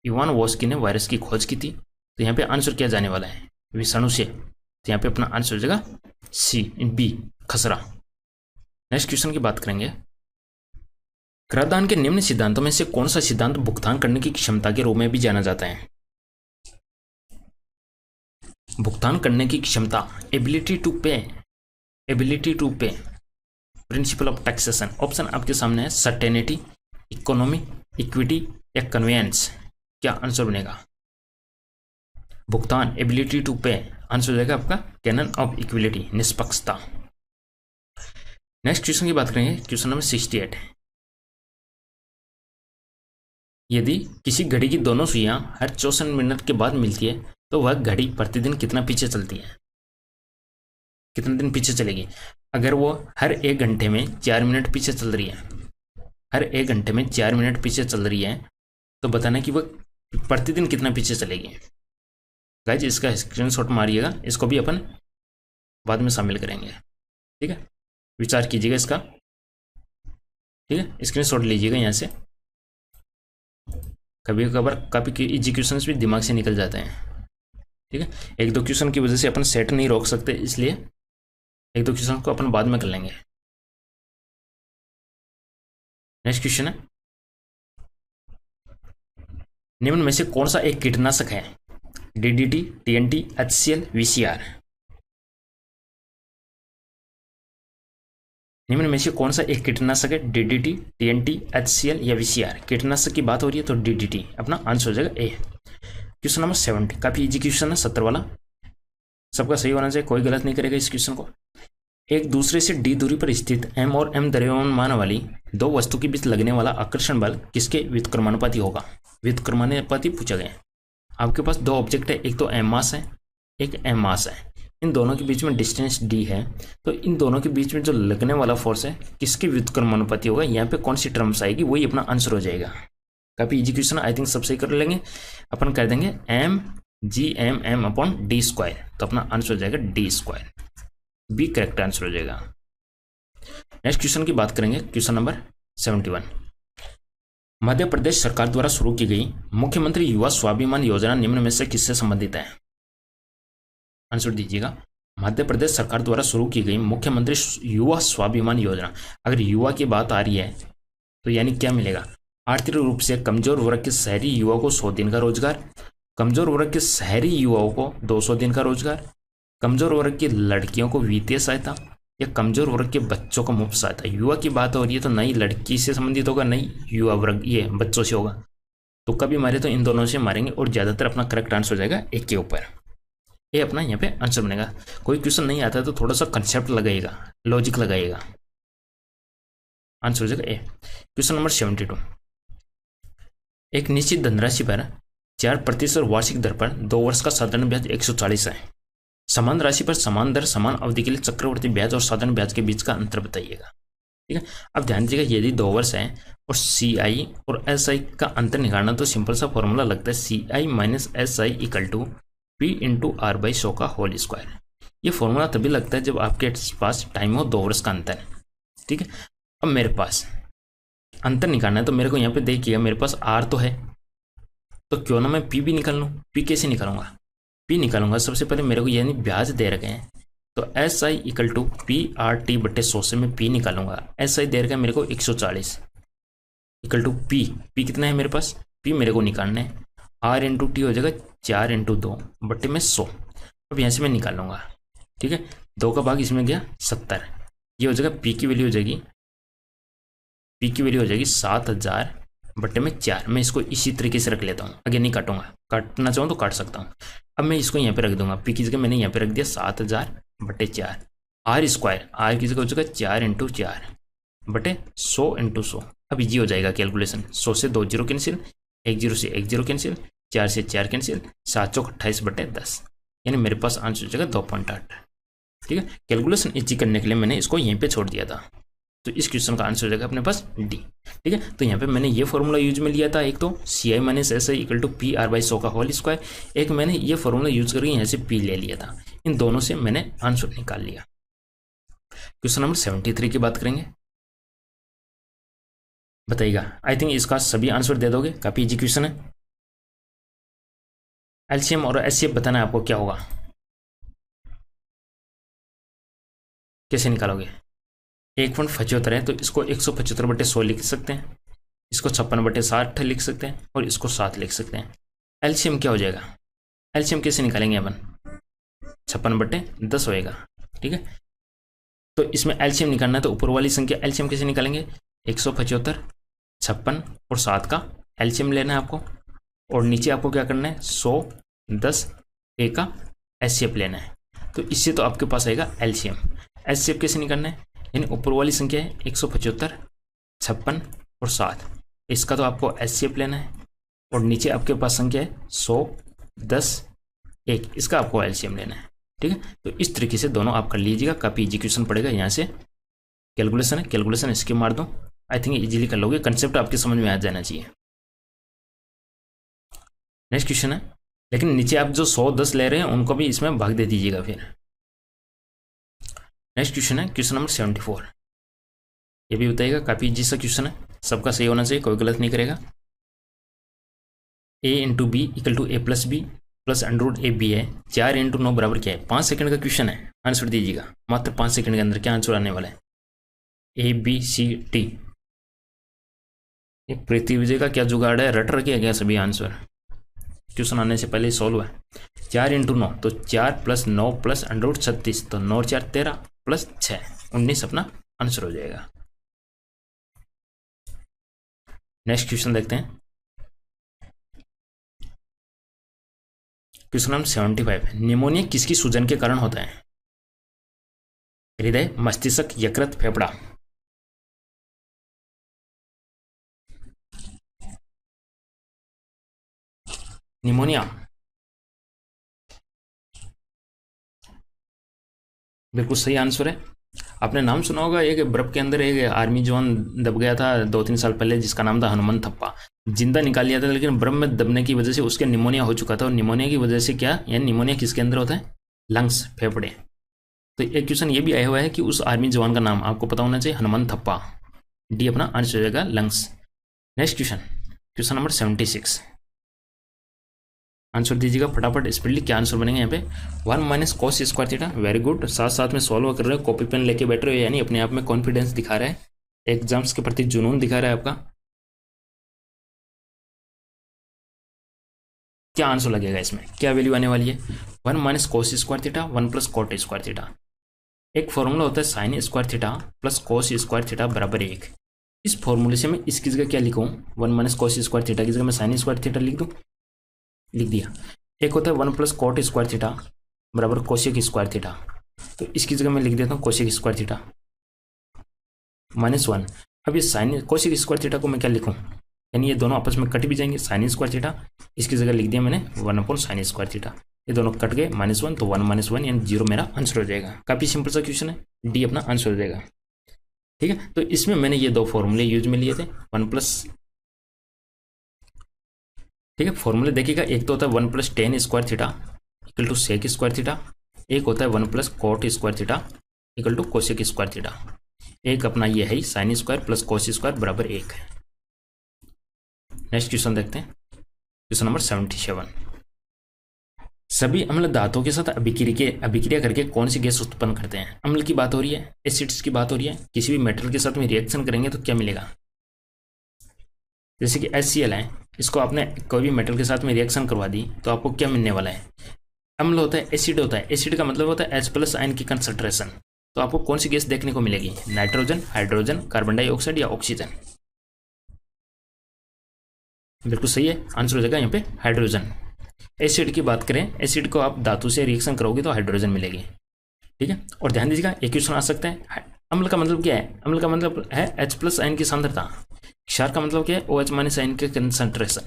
S1: इवान वॉस्की ने वायरस की खोज की थी। तो यहाँ पे आंसर क्या जाने वाला है, विषाणु से, तो यहाँ पे अपना आंसर हो जाएगा सी बी खसरा। नेक्स्ट क्वेश्चन की बात करेंगे, कराधान के निम्न सिद्धांतों में से कौन सा सिद्धांत भुगतान करने की क्षमता के रूप में भी जाना जाता है। भुगतान करने की क्षमता, एबिलिटी टू पे, एबिलिटी टू पे, प्रिंसिपल ऑफ टैक्सेशन। ऑप्शन आपके सामने है, सर्टेनिटी, इकोनॉमी, इक्विटी या कन्वेंस। क्या आंसर बनेगा, भुगतान, एबिलिटी टू पे, आंसर हो जाएगा आपका कैनन ऑफ इक्विलिटी, निष्पक्षता। नेक्स्ट क्वेश्चन की बात करेंगे, क्वेश्चन नंबर 68। यदि किसी घड़ी की दोनों सुइयां हर 64 मिनट के बाद मिलती है तो वह घड़ी प्रतिदिन कितना पीछे चलती है, कितने दिन पीछे चलेगी। अगर वो हर 1 घंटे में 4 मिनट पीछे चल रही है, हर 1 घंटे में 4 मिनट पीछे चल रही है, तो बताना कि वह प्रतिदिन कितना पीछे चलेगी। गाइस इसका स्क्रीनशॉट मारिएगा, इसको भी अपन बाद में शामिल करेंगे। ठीक है, विचार कीजिएगा इसका। ठीक है, स्क्रीनशॉट लीजिएगा यहाँ से, कभी कभार काफ़ी इजी क्वेश्चंस भी दिमाग से निकल जाते हैं। ठीक है, 1-2 क्वेश्चन की वजह से अपन सेट नहीं रोक सकते, इसलिए 1-2 क्वेश्चन को अपन बाद में कर लेंगे। नेक्स्ट क्वेश्चन है, निम्न में से कौन सा एक कीटनाशक है, डीडीटी, टीएनटी, एचसीएल, वीसीआर। निम्न में से कौन सा एक कीटनाशक है, डीडीटी, टीएनटी, एचसीएल या वीसीआर। कीटनाशक की बात हो रही है तो डीडीटी अपना आंसर हो जाएगा ए। क्वेश्चन नंबर 70, काफी इजी क्वेश्चन है, 70 वाला, सबका सही होना चाहिए, कोई गलत नहीं करेगा इस क्वेश्चन को। एक दूसरे से d दूरी पर स्थित m और m द्रव्यमान वाली दो वस्तु के बीच लगने वाला आकर्षण बल किसके व्युत्क्रमानुपाती होगा। व्युत्क्रमानुपाती पूछा गया। आपके पास दो ऑब्जेक्ट है, एक तो m मास है, एक m मास है। इन दोनों के बीच में डिस्टेंस d है, तो इन दोनों के बीच में जो लगने वाला फोर्स है किसके व्युत्क्रमानुपाती होगा। यहाँ पे कौन सी टर्म्स आएगी वही अपना आंसर हो जाएगा। काफी इजी क्वेश्चन, आई थिंक सब सही कर लेंगे। अपन कर देंगे mgmm/d², तो अपना आंसर हो जाएगा d², बी करेक्ट आंसर हो जाएगा। नेक्स्ट क्वेश्चन की बात करेंगे, क्वेश्चन नंबर 71। मध्य प्रदेश सरकार द्वारा शुरू की गई मुख्यमंत्री युवा स्वाभिमान योजना निम्न में से किससे संबंधित है। आंसर दीजिएगा। मध्य प्रदेश सरकार द्वारा शुरू की गई मुख्यमंत्री युवा स्वाभिमान योजना, अगर युवा की बात आ रही है तो यानी क्या मिलेगा। आर्थिक रूप से कमजोर वर्ग के शहरी युवाओं को 100 दिन का रोजगार, कमजोर वर्ग के शहरी युवाओं को 200 दिन का रोजगार, कमजोर वर्ग की लड़कियों को वित्तीय सहायता, या कमजोर वर्ग के बच्चों को मुफ्त सहायता। युवा की बात हो रही है तो नई लड़की से संबंधित होगा, नई युवा वर्ग ये बच्चों से होगा। तो कभी मारे तो इन दोनों से मारेंगे और ज्यादातर अपना करेक्ट आंसर हो जाएगा एक के ऊपर। ये अपना यहाँ पे आंसर बनेगा। कोई क्वेश्चन नहीं आता तो थोड़ा सा कंसेप्ट लगाइएगा, लॉजिक लगाइएगा, आंसर हो जाएगा ए। Question number 72। एक निश्चित धनराशि पर 4% वार्षिक दर पर 2 वर्ष का साधारण ब्याज 140 है। समान राशि पर समान दर समान अवधि के लिए चक्रवर्ती ब्याज और साधारण ब्याज के बीच का अंतर बताइएगा। ठीक है, अब ध्यान दीजिएगा, यदि 2 वर्ष है और CI और SI का अंतर निकालना तो सिंपल सा फॉर्मूला लगता है CI minus SI equal to P into R/100 का होल स्क्वायर। ये फॉर्मूला तभी लगता है जब आपके पास टाइम हो 2 वर्ष का अंतर। ठीक है, अब मेरे पास अंतर निकालना है तो मेरे को यहाँ पे देखिएगा, मेरे पास R तो है, तो क्यों ना मैं P भी निकाल लूँ। P कैसे निकालूंगा, P निकालूंगा सबसे पहले मेरे को यानी ब्याज दे रखे हैं तो SI इक्वल टू PRT/100 से मैं P निकालूंगा। SI दे रखा है मेरे को 140 इक्वल टू P कितना है मेरे पास, P मेरे को निकालना है, R इंटू टी हो जाएगा 4 इंटू 2/100। अब यहाँ से मैं निकाल लूंगा। ठीक है, 2 का भाग इसमें गया 70, ये हो जाएगा P की वैल्यू हो जाएगी, P की वैल्यू हो जाएगी 7000/4। मैं इसको इसी तरीके से रख लेता हूँ, आगे नहीं काटूंगा, काटना चाहूँ तो काट सकता हूँ। अब मैं इसको यहाँ पे रख दूंगा, P की जगह मैंने यहाँ पे रख दिया 7000/4। R स्क्वायर, R की जगह हो जाएगा 4 इंटू 4/100 इंटू 100। अब इजी हो जाएगा कैलकुलेशन, 100 से 2 जीरो कैंसिल, 1 जीरो से 1 जीरो कैंसिल, 4 से 4 कैंसिल, 7 चौक 28/10, यानी मेरे पास आंसर हो जाएगा 2.8। ठीक है, कैलकुलेशन इजी करने के लिए मैंने इसको यहीं पे छोड़ दिया था, तो इस क्वेश्चन का आंसर हो जाएगा अपने पास डी। ठीक है, तो यहाँ पे मैंने ये फॉर्मूला यूज में लिया था, एक तो CI minus SI equal to PR/100 का होल स्क्वायर, एक मैंने ये फॉर्मूला यूज करके यहाँ से P ले लिया था। इन दोनों से मैंने आंसर निकाल लिया। क्वेश्चन नंबर 73 की बात करेंगे, बताइएगा। आई थिंक इसका सभी आंसर दे दोगे, काफी इजी क्वेश्चन है। LCM और HCF बताना है आपको क्या होगा, कैसे निकालोगे। 1.75 है तो इसको 175/100 लिख सकते हैं, इसको 56/60 लिख सकते हैं और इसको 7 लिख सकते हैं। LCM क्या हो जाएगा, LCM कैसे निकालेंगे अपन, 56/10 होएगा। ठीक है, तो इसमें LCM निकालना है तो ऊपर वाली संख्या LCM कैसे निकालेंगे, 175, 56 और 7 का LCM लेना है आपको, और नीचे आपको क्या करना है 100, 10, A का HCF लेना है। तो इससे तो आपके पास आएगा LCM। HCF कैसे निकालना है, यानी ऊपर वाली संख्या है 175, 56 और 7, इसका तो आपको HCF लेना है, और नीचे आपके पास संख्या है 100, 10, 1, इसका आपको LCM लेना है। ठीक है, तो इस तरीके से दोनों आप कर लीजिएगा, काफी इजी क्वेश्चन पड़ेगा। यहाँ से कैलकुलेशन है, कैलकुलेशन इसके मार दो, आई थिंक इजीली कर लोगे, कंसेप्ट आपके समझ में आ जाना चाहिए। नेक्स्ट क्वेश्चन है, लेकिन नीचे आप जो 100, 10 ले रहे हैं उनको भी इसमें भाग दे दीजिएगा फिर। नेक्स्ट क्वेश्चन है क्वेश्चन नंबर 74, ये भी बताइएगा, काफी इजी सा क्वेश्चन है, सबका सही होना चाहिए, कोई गलत नहीं करेगा। A into B equal to A+B plus √AB है, 4 इंटू 9 बराबर क्या है। 5 सेकंड का क्वेश्चन है, आंसर दीजिएगा मात्र 5 सेकंड के अंदर, क्या आंसर आने वाला है, ABCD। प्रीति विजय का क्या जुगाड़ है, रट रखे गया सभी आंसर, क्वेश्चन आने से पहले सॉल्व है। 4 इंटू 9 तो 4 प्लस 9 प्लस √36, तो 9 4 13 प्लस 6 19 अपना आंसर हो जाएगा। नेक्स्ट क्वेश्चन देखते हैं, क्वेश्चन नंबर 75, निमोनिया किसकी सूजन के कारण होता है। हृदय, मस्तिष्क, यकृत, फेफड़ा। निमोनिया। बिल्कुल सही आंसर है। आपने नाम सुना होगा, एक बर्फ के अंदर एक आर्मी जवान दब गया था 2-3 साल पहले, जिसका नाम था हनुमान थप्पा। जिंदा निकाल लिया था, लेकिन बर्फ में दबने की वजह से उसके निमोनिया हो चुका था। और निमोनिया की वजह से क्या, यानी निमोनिया किसके अंदर होता है? लंग्स, फेफड़े। तो एक क्वेश्चन ये भी आया हुआ है कि उस आर्मी जवान का नाम आपको पता होना चाहिए, हनुमान थप्पा। डी अपना आंसर हो जाएगा, lungs. Next question, question number 76। Answer दीजिएगा फटाफट स्पीडली, क्या आंसर बनेगा यहाँ पे? 1 minus cos square theta. Very good, साथ साथ में सॉल्व कर रहे हो, कॉपी पेन लेके बैठ रहे हो, यानी अपने आप में कॉन्फिडेंस दिखा रहा है, एग्जाम्स के प्रति जुनून दिखा रहा है आपका। क्या आंसर लगेगा इसमें, क्या वैल्यू आने वाली है? 1 minus cos square theta, 1 plus cot square theta. एक फॉर्मूला होता है sine square theta plus cos square theta बराबर 1। इस फॉर्मूले से मैं इसकी जगह क्या लिखूँ? 1 माइनस कॉस स्क्वायर थीटा की जगह मैं साइन स्क्वायर थीटा लिख दूँ। लिख दिया। एक होता है 1 प्लस कॉट स्क्वायर थीटा बराबर कोसेक स्क्वायर थीटा, तो इसकी जगह मैं लिख देता हूँ कोसेक स्क्वायर थीटा -1। अब ये साइन कोसेक स्क्वायर थीटा को मैं क्या लिखूँ, यानी ये दोनों आपस में कट भी जाएंगे, साइन स्क्वायर थीटा, इसकी जगह लिख दिया मैंने 1/sin स्क्वायर थीटा। ये दोनों कट गए, -1, तो 1 - 1 यानी 0 मेरा आंसर हो जाएगा। काफ़ी सिंपल सा क्वेश्चन है, डी अपना आंसर हो जाएगा। ठीक है, तो इसमें मैंने ये दो फॉर्मूले यूज में लिए थे, 1 प्लस, ठीक है, फॉर्मूले देखिएगा, एक तो होता है 1 plus tan square theta equal to sec square theta, एक होता है 1 plus cot square theta equal to cosec square theta. एक अपना ये है sine square plus cos square बराबर 1 है। नेक्स्ट क्वेश्चन देखते हैं, क्वेश्चन नंबर 77। सभी अम्ल धातुओं के साथ अभिक्रिया करके कौन सी गैस उत्पन्न करते हैं? अम्ल की बात हो रही है, एसिड्स की बात हो रही है, किसी भी मेटल के साथ में रिएक्शन करेंगे तो क्या मिलेगा? जैसे कि HCl है, इसको आपने कोई भी मेटल के साथ में रिएक्शन करवा दी तो आपको क्या मिलने वाला है? अम्ल होता है, एसिड होता है, एसिड का मतलब होता है H+ आयन की कंसंट्रेशन। तो आपको कौन सी गैस देखने को मिलेगी? नाइट्रोजन, हाइड्रोजन, कार्बन डाइऑक्साइड या ऑक्सीजन? बिल्कुल सही है, आंसर हो जाएगा यहाँ पे हाइड्रोजन। एसिड की बात करें, एसिड को आप धातु से रिएक्शन करोगे तो हाइड्रोजन मिलेगी। ठीक है, और ध्यान दीजिएगा एक क्वेश्चन आ सकता है, अम्ल का मतलब क्या है? अम्ल का मतलब है H+ आयन की सांद्रता। क्षार का मतलब क्या है? OH- आयन के कंसंट्रेशन।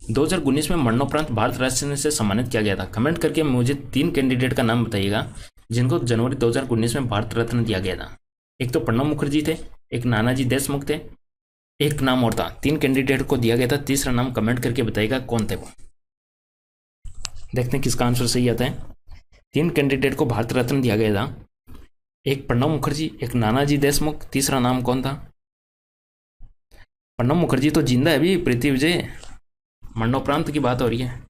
S1: 2019 में मरणोपरांत भारत रत्न से सम्मानित किया गया था। कमेंट करके मुझे 3 कैंडिडेट का नाम बताइएगा जिनको जनवरी 2019 में भारत रत्न दिया गया था। एक तो प्रणब मुखर्जी थे, एक नानाजी देशमुख थे, एक नाम और था। 3 कैंडिडेट को दिया गया था, तीसरा नाम कमेंट करके बताइएगा कौन थे वो। देखते हैं किसका आंसर सही आता है। 3 कैंडिडेट को भारत रत्न दिया गया था, एक प्रणब मुखर्जी, एक नानाजी देशमुख, तीसरा नाम कौन था? प्रणब मुखर्जी तो जिंदा है अभी, प्रीति विजय, मरणोपरांत की बात हो रही है।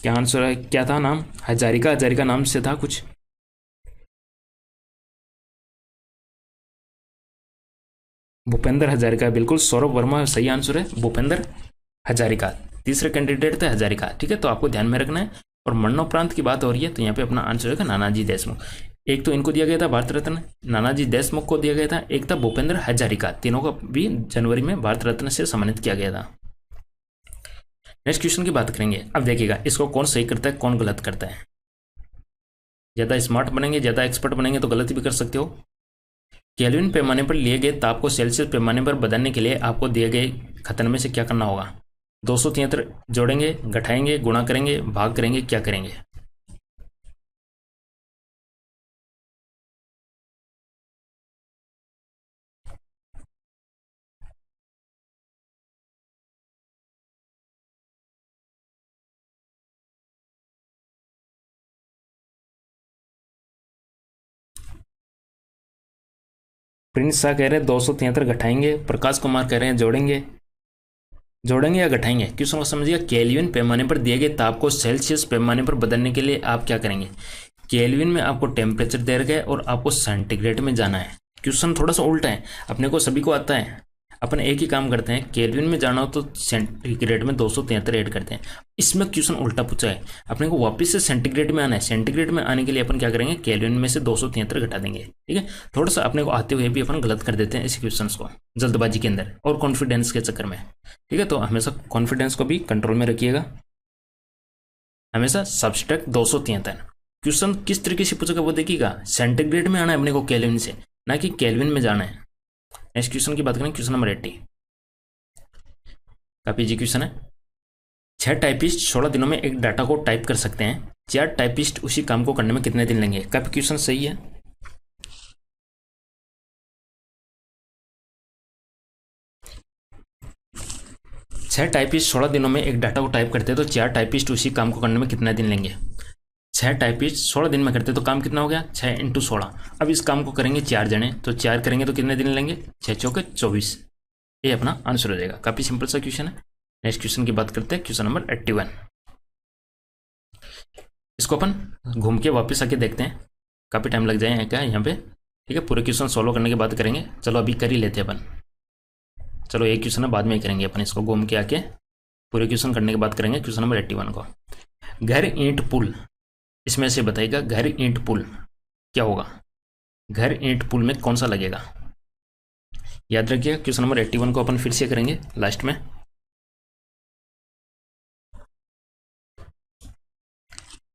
S1: क्या आंसर है, क्या था नाम? हजारिका, हजारिका नाम से था कुछ। भूपेंद्र हजारिका, बिल्कुल। सौरभ वर्मा सही आंसर है, भूपेंद्र हजारिका। तीसरे कैंडिडेट थे हजारिका। ठीक है, तो आपको ध्यान में रखना है। और मरणोपरांत की बात हो रही है तो यहाँ पे अपना आंसर होगा नानाजी देशमुख। एक तो इनको दिया गया था भारत रत्न, नानाजी देशमुख को दिया गया था, एक था भूपेंद्र हजारिका। तीनों को भी जनवरी में भारत रत्न से सम्मानित किया गया था। नेक्स्ट क्वेश्चन की बात करेंगे। अब देखिएगा इसको कौन सही करता है, कौन गलत करता है। ज़्यादा स्मार्ट बनेंगे, ज़्यादा एक्सपर्ट बनेंगे तो गलत भी कर सकते हो। केल्विन पैमाने पर लिए गए ताप को सेल्सियस पैमाने पर बदलने के लिए आपको दिए गए कथन में से क्या करना होगा? 273 जोड़ेंगे, घटाएंगे, गुणा करेंगे, भाग करेंगे, क्या करेंगे? प्रिंस शाह कह रहे हैं 273 घटाएंगे, प्रकाश कुमार कह रहे हैं जोड़ेंगे। जोड़ेंगे या घटाएंगे? क्वेश्चन को समझिएगा। केल्विन पैमाने पर दिए गए ताप को सेल्सियस पैमाने पर बदलने के लिए आप क्या करेंगे? केल्विन में आपको टेम्परेचर दे रखा है और आपको सेंटीग्रेड में जाना है। क्वेश्चन थोड़ा सा उल्टा है, अपने को सभी को आता है। अपन एक ही काम करते हैं, केल्विन में जाना हो तो सेंटीग्रेड में 273 ऐड करते हैं। इसमें क्वेश्चन उल्टा पूछा है, अपने को वापस से सेंटीग्रेड में आना है। सेंटीग्रेड में आने के लिए अपन क्या करेंगे? केल्विन में से 273 घटा देंगे। ठीक है, थोड़ा सा अपने को आते हुए भी अपन गलत कर देते हैं इस क्वेश्चन को, जल्दबाजी के अंदर और कॉन्फिडेंस के चक्कर में। ठीक है, तो हमेशा कॉन्फिडेंस को भी कंट्रोल में रखिएगा। हमेशा सब्सट्रैक्ट 273। क्वेश्चन किस तरीके से पूछेगा वो देखिएगा, सेंटीग्रेड में आना है अपने को केल्विन से, ना कि केल्विन में जाना है। नेक्स्ट क्वेश्चन की बात करें, क्वेश्चन नंबर 80, काफी इजी क्वेश्चन है। 6 टाइपिस्ट 16 दिनों में एक डाटा को टाइप कर सकते हैं, 4 टाइपिस्ट उसी काम को करने में कितने दिन लेंगे? काफी क्वेश्चन सही है। छह टाइपिस्ट 16 दिनों में एक डाटा को टाइप करते हैं तो 4 टाइपिस्ट उसी काम को करने में कितना दिन लेंगे? 6 टाइपिस्ट 16 दिन में करते तो काम कितना हो गया? 6 × 16। अब इस काम को करेंगे 4 जने, तो 4 करेंगे तो कितने दिन लेंगे? 6 चौके 24। ये अपना आंसर हो जाएगा। काफी सिंपल सा क्वेश्चन है। नेक्स्ट क्वेश्चन की बात करते हैं, क्वेश्चन नंबर 81। इसको अपन घूम के वापस आके देखते हैं, काफी टाइम लग जाएगा क्या यहाँ पे। ठीक है, पूरे क्वेश्चन सॉल्व करने के बाद करेंगे। चलो अभी कर ही लेते हैं अपन। चलो एक क्वेश्चन है बाद में करेंगे अपन, इसको घूम के आके पूरे क्वेश्चन करने के बाद करेंगे क्वेश्चन नंबर 81 को। घर ईंट पुल, इसमें से बताइएगा घर ईंट पुल क्या होगा? घर ईंट पुल में कौन सा लगेगा? याद रखिएगा, क्वेश्चन नंबर 81 को अपन फिर से करेंगे लास्ट में।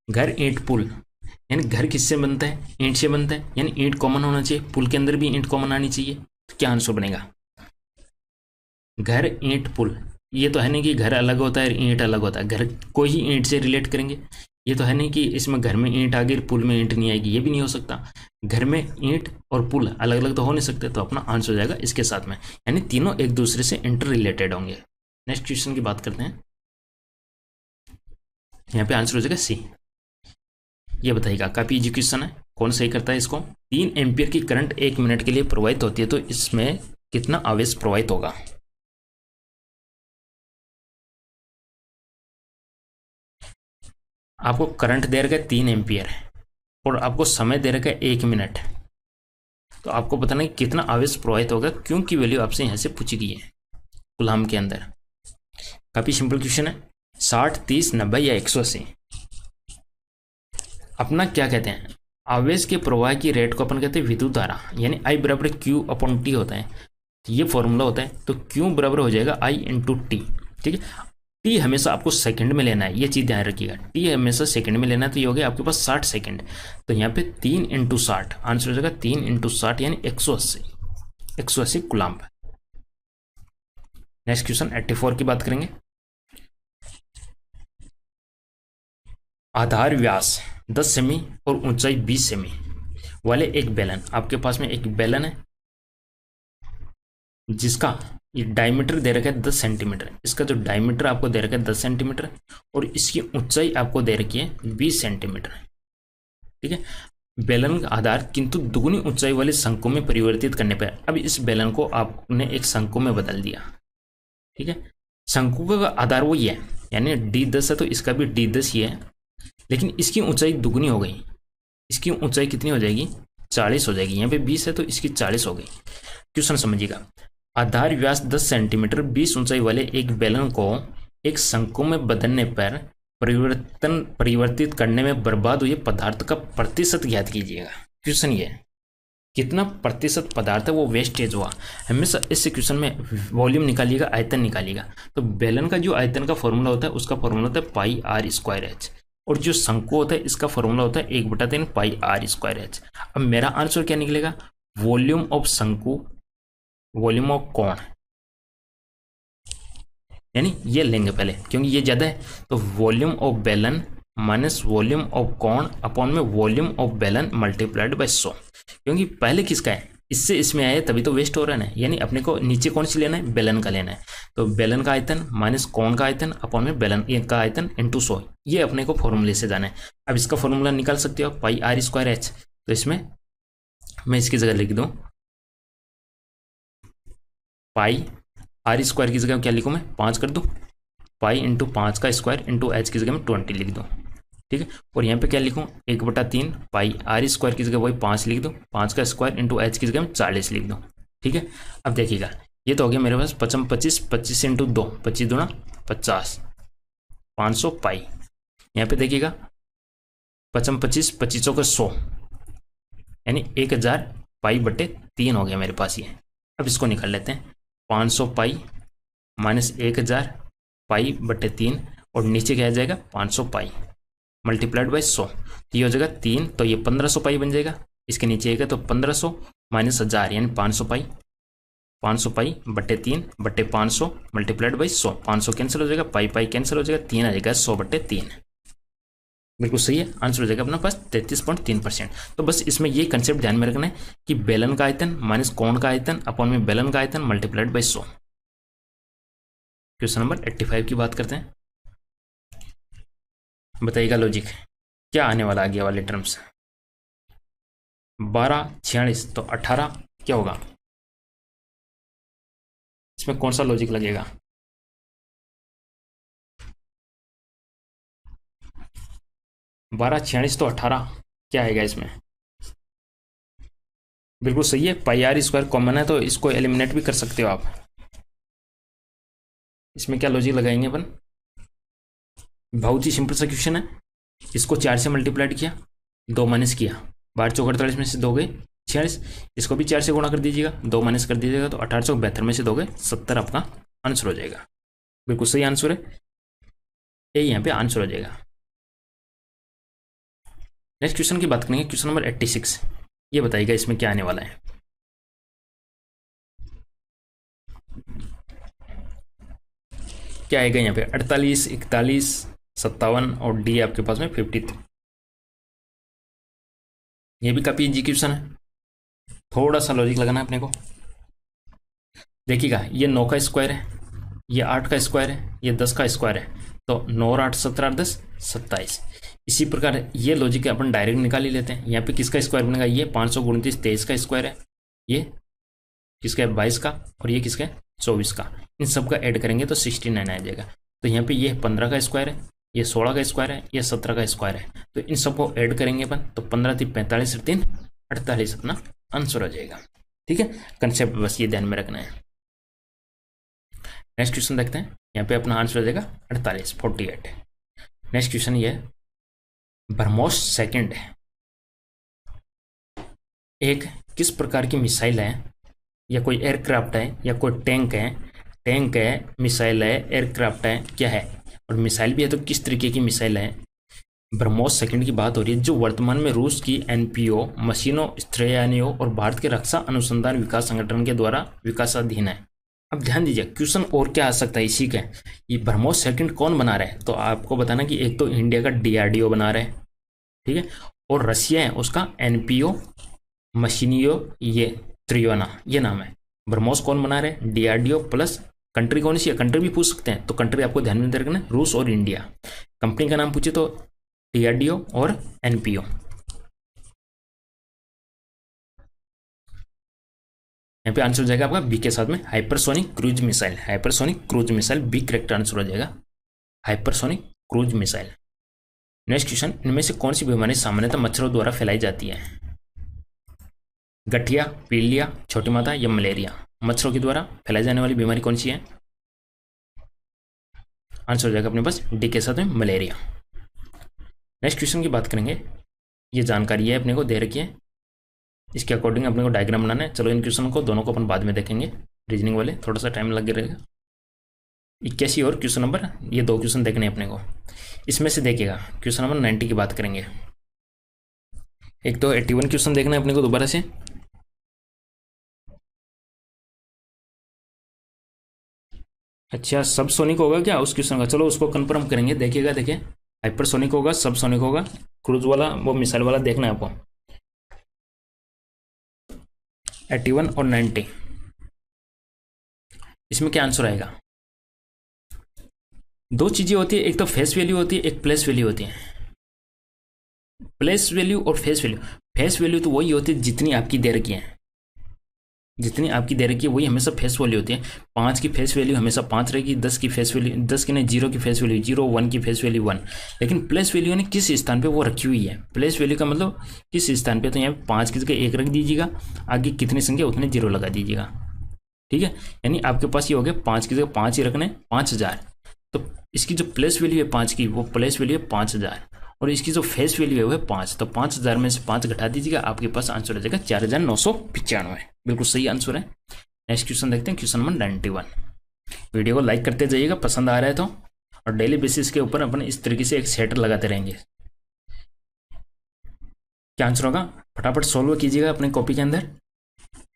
S1: घर ईंट पुल यानी घर किससे बनता है? ईंट से बनता है, यानी ईंट कॉमन होना चाहिए, पुल के अंदर भी ईंट कॉमन आनी चाहिए। तो क्या आंसर बनेगा? घर ईंट पुल। ये तो है नहीं कि घर अलग होता है ईंट अलग होता है, घर को ही ईंट से रिलेट करेंगे। ये तो है नहीं कि इसमें घर में ईंट आ गई पुल में ईंट नहीं आएगी, ये भी नहीं हो सकता। घर में ईंट और पुल अलग अलग तो हो नहीं सकते, तो अपना आंसर हो जाएगा इसके साथ में, यानी तीनों एक दूसरे से इंटर रिलेटेड होंगे। नेक्स्ट क्वेश्चन की बात करते हैं, यहाँ पे आंसर हो जाएगा सी। ये बताइएगा, काफी इजी क्वेश्चन है, कौन सही करता है इसको? 3 एम्पियर की करंट 1 मिनट के लिए प्रवाहित होती है, तो इसमें कितना आवेश प्रवाहित होगा? आपको करंट दे रखा है 3 एम्पियर और आपको समय दे रखा है 1 मिनट, तो आपको पता नहीं कितना आवेश प्रवाहित होगा, क्यों की वैल्यू आपसे यहां से पूछी गई है कूलम के अंदर। काफी सिंपल क्वेश्चन है, 60, 30, 90 या 180। अपना क्या कहते हैं? आवेश के प्रवाह की रेट को अपन कहते हैं विद्युत धारा, यानी I बराबर Q/T होता है। तो ये फॉर्मूला होता है, तो Q बराबर हो जाएगा I × T। ठीक है, टी हमेशा आपको सेकंड में लेना है, ये चीज ध्यान रखिएगा, टी हमेशा सेकंड में लेना है। तो ये हो गया आपके पास 60 सेकंड, तो यहाँ पे 3 × 60 आंसर हो जाएगा 3 × 60 यानी 180 कूलम्ब। नेक्स्ट क्वेश्चन 84 की बात करेंगे। आधार व्यास 10 सेमी और ऊंचाई 20 सेमी वाले एक बेलन, आपके पास में एक बेलन है जिसका ये डायमीटर दे रखा है 10 सेंटीमीटर। इसका जो डायमीटर आपको दे रखा है 10 सेंटीमीटर और इसकी ऊंचाई आपको दे रखी है 20 सेंटीमीटर। ठीक है, बेलन का आधार किंतु दुगुनी ऊंचाई वाले शंकु में परिवर्तित करने पर, अब इस बेलन को आपने एक शंकु में बदल दिया। ठीक है, शंकु का आधार वही है, यानी D10 है तो इसका भी D10 ही है, लेकिन इसकी ऊंचाई दुगुनी हो गई। इसकी ऊंचाई कितनी हो जाएगी? 40 हो जाएगी। यहाँ पे 20 है तो इसकी 40 हो गई। क्वेश्चन समझिएगा, आधार व्यास 10 सेंटीमीटर 20 ऊंचाई वाले एक बेलन को एक शंकु में बदलने पर परिवर्तित करने में बर्बाद हुए पदार्थ का प्रतिशत ज्ञात कीजिएगा। क्वेश्चन ये कितना प्रतिशत पदार्थ है वो वेस्टेज हुआ। हमेशा इस क्वेश्चन में वॉल्यूम निकालिएगा, आयतन निकालिएगा। तो बेलन का जो आयतन का फॉर्मूला होता है उसका फॉर्मूला होता है πr²h, और जो शंकु होता है इसका फॉर्मूला होता है 1/3 πr²h। अब मेरा आंसर क्या निकलेगा? वॉल्यूम ऑफ शंकु, वॉल्यूम ऑफ कोण, यानी ये लेंगे पहले क्योंकि ये ज्यादा है, तो वॉल्यूम ऑफ बेलन माइनस वॉल्यूम ऑफ कोण अपॉन में वॉल्यूम ऑफ बेलन मल्टीप्लाइड बाय 100। क्योंकि पहले किसका है? इससे इसमें आया तभी तो वेस्ट हो रहा है, यानी अपने को नीचे कौन सी लेना है? बेलन का लेना है। तो बेलन का आयतन माइनस कोण का आयतन अपॉन में बेलन का आयतन × 100, ये अपने को फॉर्मूले से जाना है। अब इसका फॉर्मूला निकाल सकते हो πr²h, तो इसमें मैं इसकी जगह लिख दूं πr² की जगह क्या लिखूं मैं? 5 कर दूं, पाई × 5 का स्क्वायर × h की जगह में 20 लिख दूं। ठीक है, और यहाँ पे क्या लिखूं? 1/3 πr² की जगह वही 5 लिख दूं, 5 का स्क्वायर × h की जगह में 40 लिख दूं। ठीक है, अब देखिएगा ये तो हो गया मेरे पास 55 25 25 × 2 25 दूना 50 500 पाई। यहाँ पे देखिएगा 55 25 25 का 100 यानी 1000 π/3 हो गया मेरे पास ये। अब इसको निकाल लेते हैं, 500 पाई माइनस 1000 π/3 और नीचे क्या आ जाएगा? 500 पाई। मल्टीप्लाइड बाई 100, तो ये हो जाएगा 3, तो ये 1500 पाई बन जाएगा। इसके नीचे एक है तो 1500 माइनस 1000 यानी 500 पाई, 500 पाई बट्टे 3 बट्टे 500 मल्टीप्लाइड बाई 100, 500 कैंसिल हो जाएगा, पाई पाई कैंसिल हो जाएगा, 3 आ जाएगा 100 बट्टे 3। बिल्कुल सही है, आंसर हो जाएगा अपना पास 33.3%। तो बस इसमें ये कंसेप्ट ध्यान में रखना है कि बेलन का आयतन माइनस कोण का आयतन अपॉन में बेलन का आयतन मल्टीप्लाइड बाई 100। क्वेश्चन नंबर 85 की बात करते हैं। बताइएगा लॉजिक क्या आने वाला आगे वाले टर्म्स। 12 46 तो 18 क्या होगा, इसमें कौन सा लॉजिक लगेगा। 12 46 तो 18 क्या आएगा इसमें, बिल्कुल सही है, पाई आर स्क्वायर कॉमन है तो इसको एलिमिनेट भी कर सकते हो आप। इसमें क्या लॉजिक लगाएंगे अपन, बहुत ही सिंपल सा क्वेश्चन है। इसको 4 से मल्टीप्लाइड किया, 2 माइनस किया, 12 चौक 48 में से 2 गए 46, इसको भी 4 से गुणा कर दीजिएगा, 2 माइनस कर दीजिएगा तो 18 चौक 72 में से 2 गए 70 आपका आंसर हो जाएगा। बिल्कुल सही आंसर है, यही यहाँ पे आंसर हो जाएगा। नेक्स्ट क्वेश्चन की बात करेंगे, क्वेश्चन नंबर 86। ये बताइएगा इसमें क्या आने वाला है। क्या आएगा यहाँ पे 48 41 57 और डी आपके पास में 53। ये भी काफी इजी क्वेश्चन है, थोड़ा सा लॉजिक लगाना है अपने को। देखिएगा ये 9 का स्क्वायर है, ये 8 का स्क्वायर है, ये 10 का स्क्वायर है, तो 9 और 8 17 और 10 27। इसी प्रकार ये लॉजिक अपन डायरेक्ट निकाल ही लेते हैं। यहाँ पे किसका स्क्वायर बनेगा, ये 529 23 का स्क्वायर है, ये किसका है 22 का, और ये किसका है 24 का। इन सब का ऐड करेंगे तो 69 आ जाएगा। तो यहाँ पे ये 15 का स्क्वायर है, ये 16 का स्क्वायर है, ये 17 का स्क्वायर है, तो इन सबको ऐड करेंगे अपन तो 15 3 45 3 48 अपना आंसर हो जाएगा। ठीक है, कंसेप्ट बस ये ध्यान में रखना है। नेक्स्ट क्वेश्चन देखते हैं, यहाँ पे अपना आंसर हो जाएगा 48। नेक्स्ट क्वेश्चन ये है, ब्रह्मोस सेकंड एक किस प्रकार की मिसाइल है, या कोई एयरक्राफ्ट है या कोई टैंक है, मिसाइल है, एयरक्राफ्ट है, क्या है, और मिसाइल भी है तो किस तरीके की मिसाइल है। ब्रह्मोस सेकंड की बात हो रही है, जो वर्तमान में रूस की एनपीओ मशीनों स्त्रयानियों और भारत के रक्षा अनुसंधान विकास संगठन के द्वारा विकासाधीन है। अब ध्यान दीजिए क्वेश्चन और क्या आ सकता है इसी का, ये ब्रह्मोस सेकंड कौन बना रहा है, तो आपको बताना कि एक तो इंडिया का डीआरडीओ बना रहा है, ठीक है, और रशिया है उसका एनपीओ मशीनियो ये त्रियोना ये नाम है। ब्रह्मोस कौन बना रहे हैं, डीआरडीओ प्लस कंट्री कौन सी है, कंट्री भी पूछ सकते हैं, तो कंट्री आपको ध्यान में रखना है रूस और इंडिया। कंपनी का नाम पूछे तो डीआरडीओ और एनपीओ। यहाँ पे आंसर हो जाएगा आपका बी के साथ में hypersonic cruise missile. Hypersonic cruise missile B correct answer हो जाएगा, hypersonic cruise missile. Next question, इनमें से कौन सी बीमारी सामान्यतः मच्छरों द्वारा फैलाई जाती है, गठिया, पीलिया, छोटी माता या मलेरिया। मच्छरों के द्वारा फैलाई जाने वाली बीमारी कौन सी है, आंसर हो जाएगा अपने पास डी के साथ में मलेरिया। नेक्स्ट क्वेश्चन की बात करेंगे, ये जानकारी है अपने को दे रखी है, इसके अकॉर्डिंग अपने को डायग्राम बनाना है। चलो इन क्वेश्चन को दोनों को अपन बाद में देखेंगे, रीजनिंग वाले थोड़ा सा टाइम लग रहेगा। 81 और क्वेश्चन नंबर, ये 2 क्वेश्चन देखने अपने को। इसमें से देखिएगा क्वेश्चन नंबर 90 की बात करेंगे। एक तो 81 क्वेश्चन देखना है अपने को दोबारा से। अच्छा सब सोनिक होगा क्या उस क्वेश्चन का, चलो उसको कंफर्म करेंगे। देखिएगा देखिए, हाइपरसोनिक होगा, सब सोनिक होगा, क्रूज वाला वो मिसाइल वाला देखना है आपको। 81 और 90 इसमें क्या आंसर आएगा। 2 चीजें होती है, एक तो फेस वैल्यू होती है, एक प्लेस वैल्यू होती है। प्लेस वैल्यू और फेस वैल्यू, फेस वैल्यू तो वही होती है जितनी आपकी दे रखी है, जितनी आपकी दे रखी है वही हमेशा फेस वैल्यू होती है। 5 की फेस वैल्यू हमेशा 5 रहेगी, 10 की फेस वैल्यू 10 की नहीं, 0 की फेस वैल्यू 0, 1 की फेस वैल्यू 1। लेकिन प्लेस वैल्यू ने किस स्थान पे वो रखी हुई है, प्लेस वैल्यू का मतलब किस स्थान पे, तो यहाँ 5 की जगह 1 रख दीजिएगा, आगे कितनी संख्या उतने 0 लगा दीजिएगा। ठीक है, यानी आपके पास ये हो गया 5 की जगह 5 ही रखने 5000, तो इसकी जो प्लेस वैल्यू है 5 की वो प्लेस वैल्यू है 5000, और इसकी जो फेस वैल्यू है वो है 5, तो 5000 में से 5 घटा दीजिएगा, आपके पास आंसर आ जाएगा 4995। बिल्कुल सही आंसर है। नेक्स्ट क्वेश्चन देखते हैं, क्वेश्चन नंबर 91। वीडियो को लाइक करते जाइएगा पसंद आ रहा है तो, और डेली बेसिस के ऊपर अपन इस तरीके से एक सेटर लगाते रहेंगे। क्या आंसर होगा, फटाफट सोल्व कीजिएगा अपने कॉपी के अंदर।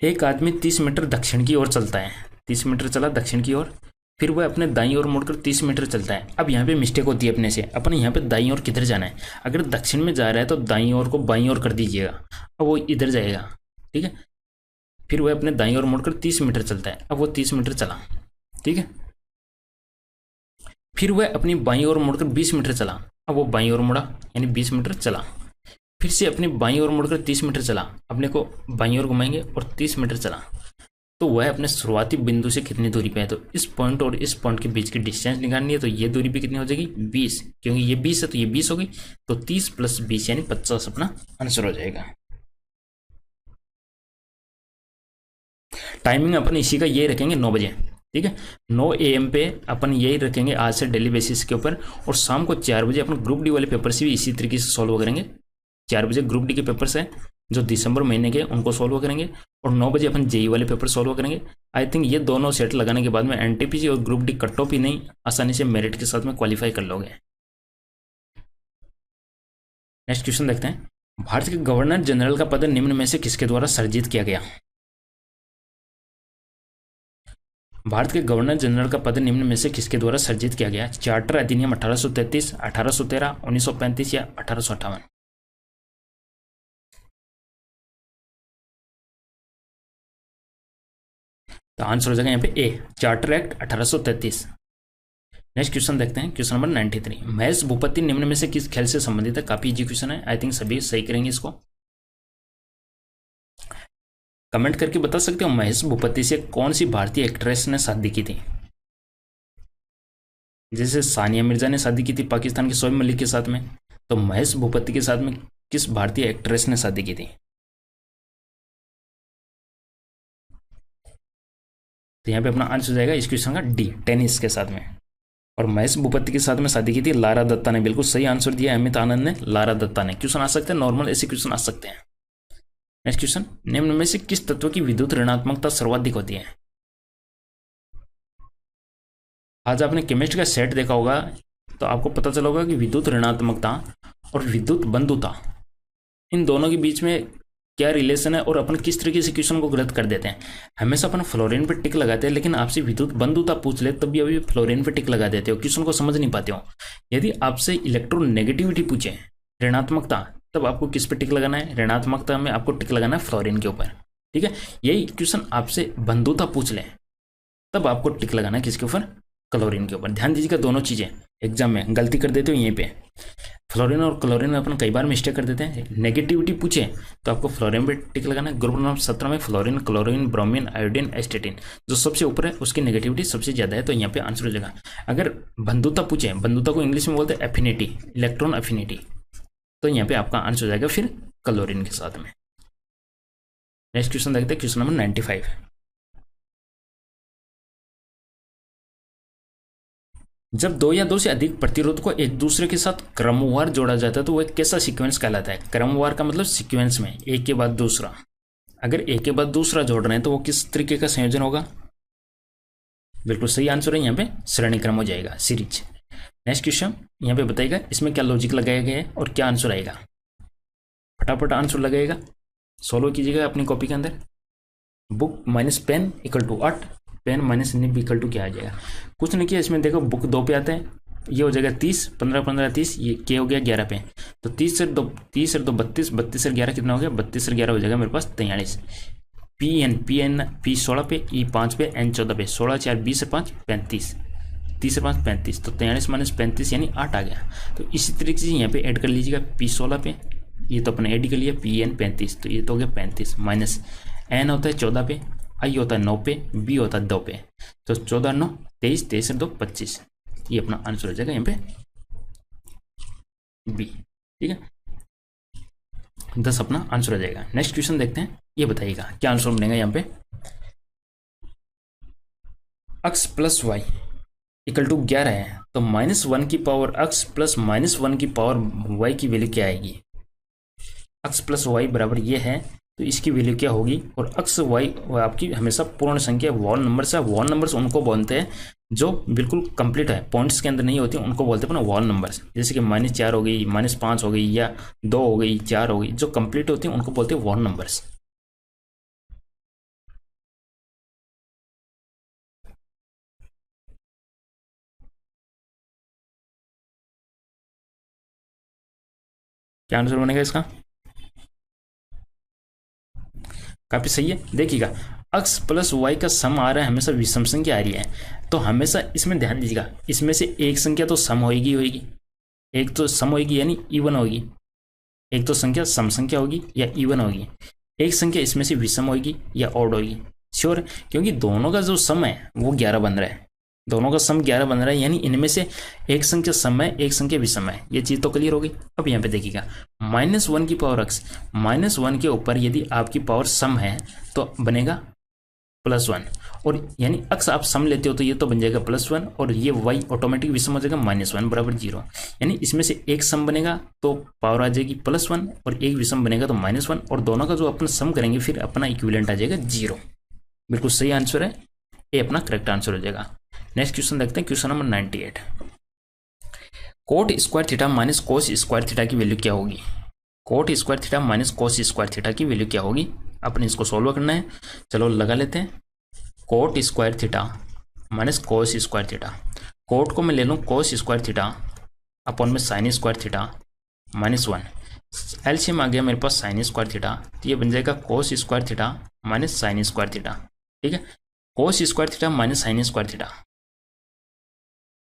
S1: एक आदमी 30 मीटर दक्षिण की ओर चलता है, 30 मीटर चला दक्षिण की ओर, फिर वह अपने दाईं ओर मुड़कर 30 मीटर चलता है। अब यहाँ पे मिस्टेक होती है अपने से, अपन यहाँ पे दाईं ओर किधर जाना है, अगर दक्षिण में जा रहा है तो दाईं ओर को बाईं ओर कर दीजिएगा, अब वो इधर जाएगा, ठीक है। फिर वह अपने दाईं ओर मुड़कर 30 मीटर चलता है, अब वो 30 मीटर चला, ठीक है। फिर वह अपनी बाईं ओर मुड़कर 20 मीटर चला, अब वो बाईं ओर मुड़ा यानी 20 मीटर चला। फिर से अपनी बाईं ओर मुड़कर 30 मीटर चला, अपने को बाईं ओर घुमाएंगे और 30 मीटर चला, तो वह अपने शुरुआती बिंदु से कितनी दूरी पे है। तो इस पॉइंट और इस पॉइंट के बीच की डिस्टेंस निकालनी है, तो ये दूरी भी कितनी हो जाएगी 20, क्योंकि ये 20 है तो ये 20 हो गई, तो 30 + 20 यानी 50 अपना आंसर हो जाएगा। टाइमिंग अपन इसी का ये रखेंगे 9 बजे, ठीक है। 9 AM पे अपन यही रखेंगे आज से डेली बेसिस के ऊपर, और शाम को 4 बजे अपन ग्रुप डी वाले पेपर से भी इसी तरीके से सॉल्व करेंगे। 4 बजे ग्रुप डी के पेपर्स हैं जो दिसंबर महीने के, उनको सॉल्व करेंगे, और 9 बजे अपन जेई वाले पेपर सॉल्व करेंगे। आई थिंक ये दोनों सेट लगाने के बाद में एनटीपीसी और ग्रुप डी कट ऑफ ही नहीं, आसानी से मेरिट के साथ में क्वालिफाई कर लोगे। नेक्स्ट क्वेश्चन देखते हैं। भारत के गवर्नर जनरल का पद निम्न में से किसके द्वारा सृजित किया गया। भारत के गवर्नर जनरल का पद निम्न में से किसके द्वारा सृजित किया गया। चार्टर अधिनियम 1833, 1813, 1935 या 1858। तो आंसर हो जाएगा यहाँ पे ए, चार्टर एक्ट 1833। नेक्स्ट क्वेश्चन देखते हैं, क्वेश्चन नंबर 93। महेश भूपति निम्न में से किस खेल से संबंधित है। काफी इजी क्वेश्चन है, आई थिंक सभी सही करेंगे इसको। कमेंट करके बता सकते हो महेश भूपति से कौन सी भारतीय एक्ट्रेस ने शादी की थी। जैसे सानिया मिर्जा ने शादी की थी पाकिस्तान के शोएब मलिक के साथ में, तो महेश भूपति के साथ में किस भारतीय एक्ट्रेस ने शादी की थी। तो यहाँ पे अपना आंसर हो जाएगा इस क्वेश्चन का डी, टेनिस के साथ में। और महेश भूपति के साथ में शादी की थी लारा दत्ता ने। बिल्कुल सही आंसर दिया अमित आनंद ने, लारा दत्ता ने। क्वेश्चन आ सकते हैं नॉर्मल, ऐसे क्वेश्चन आ सकते हैं। नेक्स्ट क्वेश्चन, निम्न में से किस तत्व की विद्युत ऋणात्मकता सर्वाधिक होती है। आज आपने केमिस्ट्री का सेट देखा होगा तो आपको पता चला होगा कि विद्युत ऋणात्मकता और विद्युत बंधुता, इन दोनों के बीच में क्या रिलेशन है और अपन किस तरीके से क्वेश्चन को गलत कर देते हैं। हमेशा अपन फ्लोरीन पर टिक लगाते हैं, लेकिन आपसे विद्युत बंधुता पूछ ले तब भी अभी फ्लोरीन पर टिक लगा देते हो, क्वेश्चन को समझ नहीं पाते हो। यदि आपसे इलेक्ट्रोनेगेटिविटी पूछे, ऋणात्मकता, तब आपको किस पे टिक लगाना है, ऋणात्मकता में आपको टिक लगाना है फ्लोरीन के ऊपर, ठीक है। यही क्वेश्चन आपसे बंधुता पूछ ले तब आपको टिक लगाना है किसके ऊपर, क्लोरीन के ऊपर। ध्यान दीजिएगा, दोनों चीजें एग्जाम में गलती कर देते हो यहीं पे। फ्लोरीन और क्लोरीन में अपन कई बार मिस्टेक कर देते हैं। नेगेटिविटी पूछे तो आपको फ्लोरीन पे टिक लगाना है। ग्रुप नंबर 17 में फ्लोरीन, क्लोरीन, ब्रोमीन, आयोडीन, एस्टेटिन, जो सबसे ऊपर है उसकी नेगेटिविटी सबसे ज्यादा है, तो यहाँ पे आंसर हो जाएगा। अगर बंधुता पूछे, बंधुता को इंग्लिश में बोलते हैं एफिनिटी, इलेक्ट्रॉन एफिनिटी, तो यहाँ पे आपका आंसर हो जाएगा फिर क्लोरीन के साथ में। नेक्स्ट क्वेश्चन देखते हैं, क्वेश्चन नंबर 95। जब 2 या 2 से अधिक प्रतिरोध को एक दूसरे के साथ क्रमवार जोड़ा जाता है तो वह कैसा सीक्वेंस कहलाता है। क्रमवार का मतलब सीक्वेंस में एक के बाद दूसरा। अगर एक के बाद दूसरा जोड़ रहे हैं तो वो किस तरीके का संयोजन होगा। बिल्कुल सही आंसर है यहाँ पे श्रेणी क्रम हो जाएगा, सीरीज। नेक्स्ट क्वेश्चन यहाँ पे बताइएगा इसमें क्या लॉजिक लगाया गया है और क्या आंसर आएगा। फटाफट आंसर लगाइएगा, सॉल्व कीजिएगा अपनी कॉपी के अंदर। Book minus pen equal to 8, pen minus nib equal to क्या आ जाएगा। कुछ नहीं किया, इसमें देखो बुक 2 पे आते हैं, ये हो जाएगा 30, 15 15 30, ये के हो गया 11 पे। तो 30 से 2 32, 32 से 11 कितना हो गया, 32 से 11 हो जाएगा मेरे पास 43। पी 16 पे, ई 5 पे, एन 14 पे, 16 4 20 से 5 35, 30 से 5 35, तो 43 माइनस 35 यानी 8 आ गया। तो इसी तरीके से यहाँ पे ऐड कर लीजिएगा पी 16 पे, ये तो अपने ऐड कर लिया, पी एन 35, तो ये तो हो गया 35, माइनस एन होता है 14 पे, आई होता है 9 पे, बी होता है 2 पे, तो 14 9 23, 23 2 25, ये अपना आंसर हो जाएगा यहाँ पे बी, ठीक है। 10 अपना आंसर हो जाएगा। नेक्स्ट क्वेश्चन देखते हैं, ये बताइएगा क्या आंसर बनेगा यहाँ पे। x plus Y equal to 11 है, तो -1 की पावर x प्लस -1 की पावर y की वैल्यू क्या आएगी। x प्लस वाई बराबर ये है, तो इसकी वैल्यू क्या होगी। और x y आपकी हमेशा पूर्ण संख्या वॉल नंबर से, वॉल नंबर्स उनको बोलते हैं जो बिल्कुल कंप्लीट है, पॉइंट्स के अंदर नहीं होती, उनको बोलते हैं अपना वॉल नंबर्स। जैसे कि -4 हो गई, -5 हो गई, या 2 हो गई, 4 हो गई, जो कंप्लीट होती है उनको बोलते हैं वॉल नंबर्स। क्या आंसर बनेगा इसका? काफी सही है। देखिएगा, x प्लस वाई का सम आ रहा है, हमेशा विषम संख्या आ रही है, तो हमेशा इसमें ध्यान दीजिएगा, इसमें से एक संख्या तो सम होगी होगी, एक तो सम होगी यानी इवन होगी, एक तो संख्या सम संख्या होगी या इवन होगी, एक संख्या इसमें से विषम होगी या ऑड होगी। श्योर, क्योंकि दोनों का जो सम है वो 11 बन रहा है, दोनों का सम 11 बन रहा है, यानी इनमें से एक संख्या सम है, एक संख्या विषम है। ये चीज तो क्लियर हो गई। अब यहाँ पे देखिएगा, -1 की पावर x, -1 के ऊपर यदि आपकी पावर सम है तो बनेगा +1, और यानी x आप सम लेते हो तो ये तो बन जाएगा +1, और ये y ऑटोमेटिक विषम हो जाएगा, -1 बराबर 0। यानी इसमें से एक सम बनेगा तो पावर आ जाएगी +1, और एक विषम बनेगा तो -1, और दोनों का जो अपन सम करेंगे फिर अपना इक्विवेलेंट आ जाएगा 0। बिल्कुल सही आंसर है, ये अपना करेक्ट आंसर हो जाएगा। नेक्स्ट क्वेश्चन देखते हैं, question number 98। Coat square theta minus cos square theta की वैल्यू क्या होगी? Coat square theta minus cos square theta की वैल्यू क्या होगी? अपने इसको सोल्व करना है। चलो लगा लेते हैं। Cot square theta minus cos square theta, cot को मैं ले लूँ कोस स्क्वायर थीटा अपॉन में साइन स्क्वायर थीटा -1, एलसीएम आ गया मेरे पास साइन स्क्वायर थीटा, तो ये बन जाएगा कोस square theta minus sign square theta. ठीक है, कोस square theta minus sign square theta,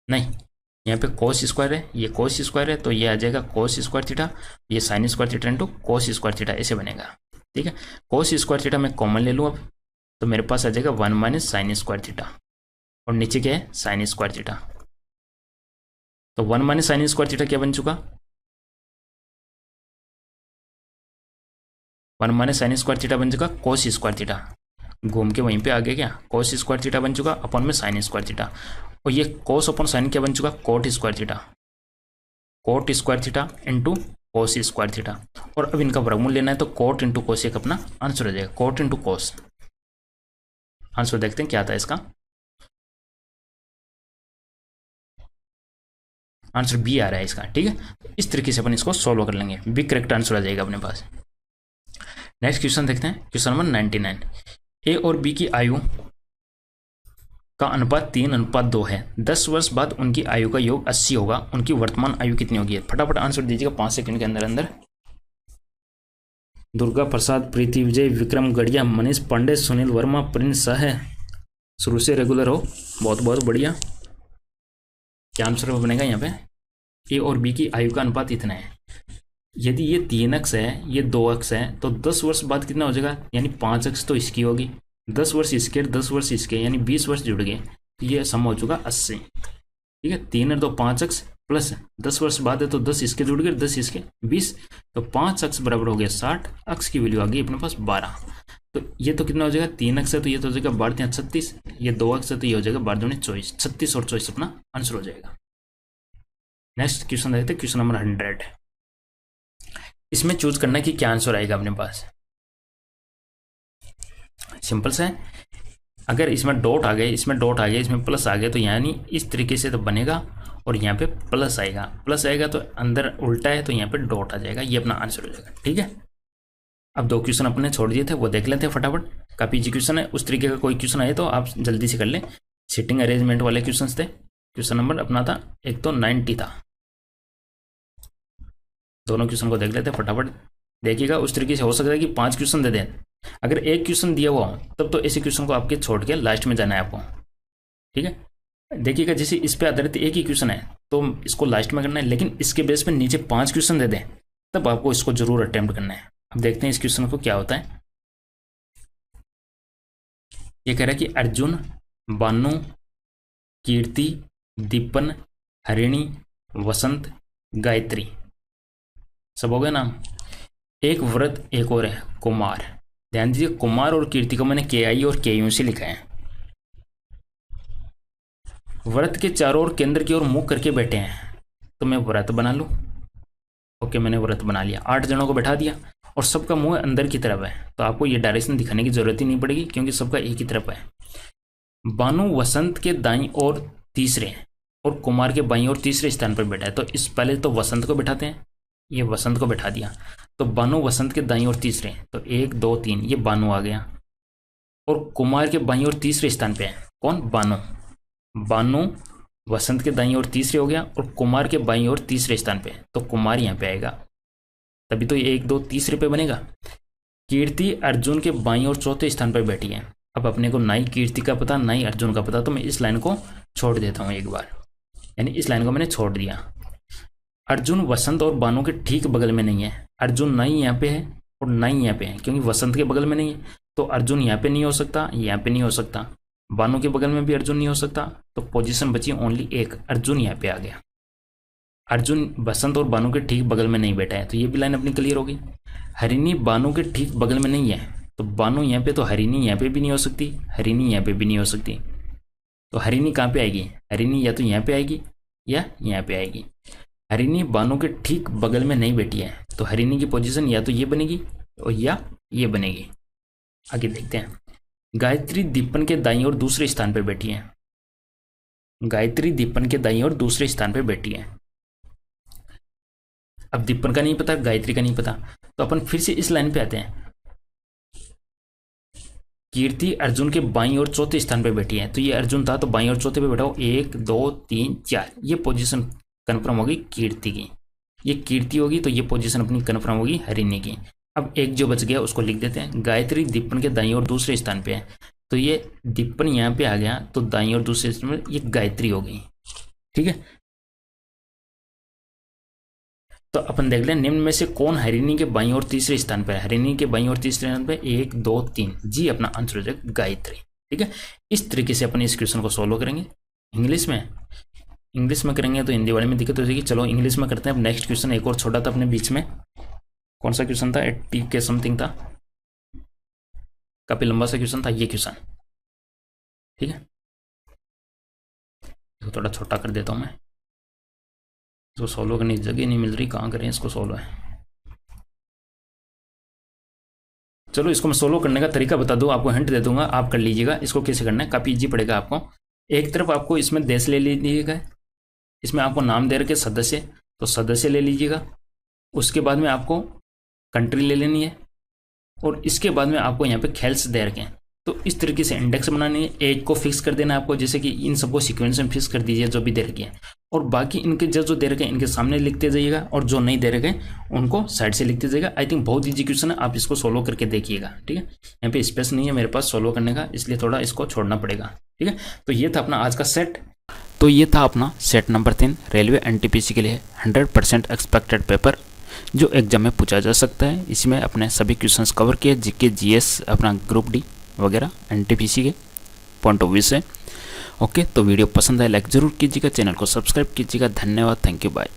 S1: नहीं यहाँ पे कोस स्क्वायर है, ये कोस स्क्वायर है, तो ये आ जाएगा कोस स्क्वायर थीटा, ये sign square theta into cos square theta, ऐसे बनेगा। ठीक है, कोस स्क्वायर थीटा मैं कॉमन ले लूँ अब, तो मेरे पास आ जाएगा 1 माइनस साइन स्क्वायर थीटा, और नीचे क्या है साइन स्क्वायर थीटा, तो 1 माइनस साइन स्क्वायर थीटा क्या बन चुका, 1 माइनस साइन स्क्वायर थीटा बन चुका कोस स्क्वायर थीटा, घूम के वहीं पे आ गया क्या, कोस स्क्वायर थीटा बन चुका अपॉन में साइन स्क्वायर थीटा, और ये कोस अपॉन साइन क्या बन चुका coat square theta, coat square theta into cos square theta, और अब इनका वर्गमूल लेना है तो कोट इंटू कोस एक अपना आंसर हो जाएगा, कोट इंटू कोस। आंसर देखते हैं क्या आता है इसका, आंसर बी आ रहा है इसका। ठीक है, इस तरीके से अपन इसको सोल्व कर लेंगे, बी करेक्ट आंसर आ जाएगा अपने पास। नेक्स्ट क्वेश्चन देखते हैं, क्वेश्चन नंबर 99। ए और बी की आयु का अनुपात 3:2 है, 10 वर्ष बाद उनकी आयु का योग 80 होगा, उनकी वर्तमान आयु कितनी होगी? फटाफट आंसर दीजिएगा 5 सेकंड के अंदर अंदर। दुर्गा प्रसाद, प्रीति विजय, विक्रम गढ़िया, मनीष पांडे, सुनील वर्मा, प्रिंस शाह है। शुरू से रेगुलर हो, बहुत बहुत बढ़िया। क्या आंसर बनेगा यहाँ पे? ए और बी की आयु का अनुपात इतना है, यदि ये 3x है, ये 2x है, तो 10 वर्ष बाद कितना हो जाएगा, यानी 5x तो इसकी होगी, 10 वर्ष इसके, 10 वर्ष इसके, यानी 20 वर्ष जुड़ गए, तो ये सम हो चुका 80। ठीक है, 3 और 2 5x प्लस 10 वर्ष बाद है तो 10 इसके जुड़ गए, 10 इसके 20, तो 5x बराबर हो गया 60, x की वैल्यू आ गई अपने पास 12। तो ये तो कितना हो जाएगा, 3x है तो ये तो हो जाएगा 12 36, ये 2x है तो ये हो जाएगा 12 24, 36 और 24 अपना आंसर हो जाएगा। नेक्स्ट क्वेश्चन देखते हैं, क्वेश्चन नंबर 100। इसमें चूज करना है कि क्या आंसर आएगा अपने पास। सिंपल सा है, अगर इसमें डॉट आ गए, इसमें डॉट आ गया, इसमें प्लस आ गया, तो यानी इस तरीके से तो बनेगा, और यहाँ पे प्लस आएगा, प्लस आएगा तो अंदर उल्टा है तो यहाँ पे डॉट आ जाएगा, ये अपना आंसर हो जाएगा। ठीक है, अब 2 क्वेश्चन अपने छोड़ दिए थे, वो देख लेते हैं फटाफट, काफी इजी क्वेश्चन है, उस तरीके का कोई क्वेश्चन आए तो आप जल्दी से कर लें। सीटिंग अरेंजमेंट वाले क्वेश्चन थे, क्वेश्चन नंबर अपना था, एक तो 90 था। दोनों क्वेश्चन को देख लेते हैं फटाफट, देखिएगा उस तरीके से हो सकता है कि 5 क्वेश्चन दे दें, अगर एक क्वेश्चन दिया हुआ हो तब तो ऐसे क्वेश्चन को आपके छोड़ के लास्ट में जाना है आपको। ठीक है, देखिएगा जैसे इस पे आधारित एक ही क्वेश्चन है तो इसको लास्ट में करना है, लेकिन इसके बेस पे नीचे 5 क्वेश्चन दे दें तब आपको इसको जरूर अटेम्प्ट करना है। अब देखते हैं इस क्वेश्चन को क्या होता है। ये कह रहा है कि अर्जुन, बानू, कीर्ति, दीपन, हरिणी, वसंत, गायत्री, सब हो गए नाम। एक व्रत, एक और है कुमार। ध्यान दीजिए, कुमार और कीर्ति को मैंने KI और KU से लिखा है। व्रत के चारों ओर केंद्र की ओर मुख करके बैठे हैं, तो मैं व्रत बना लूं। ओके, मैंने व्रत बना लिया, 8 जनों को बैठा दिया, और सबका मुंह अंदर की तरफ है, तो आपको ये डायरेक्शन दिखाने की जरूरत ही नहीं पड़ेगी क्योंकि सबका एक ही तरफ है। बानु वसंत के दाईं ओर तीसरे और कुमार के बाईं ओर तीसरे स्थान पर बैठा है। तो इस पहले तो वसंत को बैठाते हैं, ये वसंत को बैठा दिया। तो बानु वसंत के दाईं ओर तीसरे, तो 1 2 3 ये बानु आ गया। और कुमार के बाईं ओर तीसरे स्थान पे है कौन? बानु। बानु वसंत के दाईं ओर तीसरे हो गया और कुमार के बाईं ओर तीसरे स्थान पे, तो कुमार यहाँ पे आएगा, तभी तो ये 1 2 तीसरे पे बनेगा। कीर्ति अर्जुन के बाईं ओर चौथे स्थान पर बैठी है। अब अपने को ना ही कीर्ति का पता ना ही अर्जुन का पता, तो मैं इस लाइन को छोड़ देता हूँ एक बार, यानी इस लाइन को मैंने छोड़ दिया। अर्जुन वसंत और बानु के ठीक बगल में नहीं है। अर्जुन ना ही यहाँ पे है और ना ही यहाँ पे है, क्योंकि वसंत के बगल में नहीं है, तो अर्जुन यहाँ पे नहीं हो सकता, यहाँ पे नहीं हो सकता, बानु के बगल में भी अर्जुन नहीं हो सकता। तो पोजीशन बची ओनली एक, अर्जुन यहाँ पे आ गया। अर्जुन वसंत और बानु के ठीक बगल में नहीं बैठा है, तो ये भी लाइन अपनी क्लियर होगी। हरिणी बानु के ठीक बगल में नहीं है, तो बानु यहाँ पे, तो हरिणी यहाँ पे भी नहीं हो सकती, हरिणी यहाँ पे भी नहीं हो सकती। तो हरिणी कहाँ पे आएगी? हरिणी या तो यहाँ पे आएगी या यहाँ पे आएगी। हरिणी बानु के ठीक बगल में नहीं बैठी है, तो हरिणी की पोजीशन या तो ये बनेगी और या ये बनेगी। आगे देखते हैं। गायत्री दीपन के दाईं ओर दूसरे स्थान पर बैठी है। गायत्री दीपन के दाईं ओर दूसरे स्थान पर बैठी है। अब दीपन का नहीं पता, गायत्री का नहीं पता, तो अपन फिर से इस लाइन पे आते हैं। कीर्ति अर्जुन के बाईं ओर चौथे स्थान पर बैठी है, तो ये अर्जुन था, तो बाईं ओर चौथे पे बैठा हो, 1 2 3 4 ये पोजीशन कन्फर्म होगी कीर्ति की। ये कीर्ति होगी, तो ये पोजीशन अपनी कन्फर्म होगी हरिणी की। अब एक जो बच गया उसको लिख देते हैं। गायत्री दीपन के दाईं ओर दूसरे स्थान पे है, तो ये दीपन यहाँ पे आ गया, तो दाईं ओर दूसरे स्थान में ये गायत्री हो गई। ठीक है, तो अपन देख लें निम्न में से कौन हरिणी के बाईं ओर तीसरे स्थान पर है। हरिणी के बाईं ओर तीसरे स्थान पर 1 2 3 जी अपना आंसर हो जाएगा गायत्री। ठीक है, इस तरीके से अपन इस क्वेश्चन को सॉल्व करेंगे। इंग्लिश में करेंगे तो हिंदी वाले में दिक्कत हो जाएगी। चलो इंग्लिश में करते हैं। अब नेक्स्ट क्वेश्चन एक और छोटा था अपने बीच में, कौन सा क्वेश्चन था? 80 के समथिंग था, काफी लंबा सा क्वेश्चन था ये क्वेश्चन। ठीक है, इसको थोड़ा छोटा कर देता हूं मैं, इसको सोल्व करने की जगह नहीं मिल रही, कहाँ करें इसको सोल्व है। चलो इसको मैं सोल्व करने का तरीका बता दूं, आपको हिंट दे दूंगा, आप कर लीजिएगा इसको कैसे करना है, काफी इजी पड़ेगा आपको। एक तरफ आपको इसमें देश ले लीजिएगा, इसमें आपको नाम दे रखे सदस्य, तो सदस्य ले लीजिएगा। उसके बाद में आपको कंट्री ले लेनी है, और इसके बाद में आपको यहाँ पे खेल्स दे रखे हैं। तो इस तरीके से इंडेक्स बनानी है। एज को फिक्स कर देना है आपको, जैसे कि इन सबको सीक्वेंस में फिक्स कर दीजिए जो भी दे रखे हैं, और बाकी इनके जो दे रखे हैं इनके सामने लिखते जाइएगा, और जो नहीं दे रखे उनको साइड से लिखते जाइएगा। आई थिंक बहुत ईजी क्वेश्चन है, आप इसको सोल्व करके देखिएगा। ठीक है, यहाँ पे स्पेस नहीं है मेरे पास सोल्व करने का, इसलिए थोड़ा इसको छोड़ना पड़ेगा। ठीक है, तो ये था अपना आज का सेट। तो ये था अपना सेट नंबर 3 रेलवे एनटीपीसी के लिए 100% एक्सपेक्टेड पेपर जो एग्जाम में पूछा जा सकता है। इसमें अपने सभी क्वेश्चंस कवर किए, जीके जीएस अपना ग्रुप डी वगैरह एनटीपीसी के पॉइंट ऑफ व्यू से। ओके, तो वीडियो पसंद आए लाइक ज़रूर कीजिएगा, चैनल को सब्सक्राइब कीजिएगा। धन्यवाद, थैंक यू, बाय।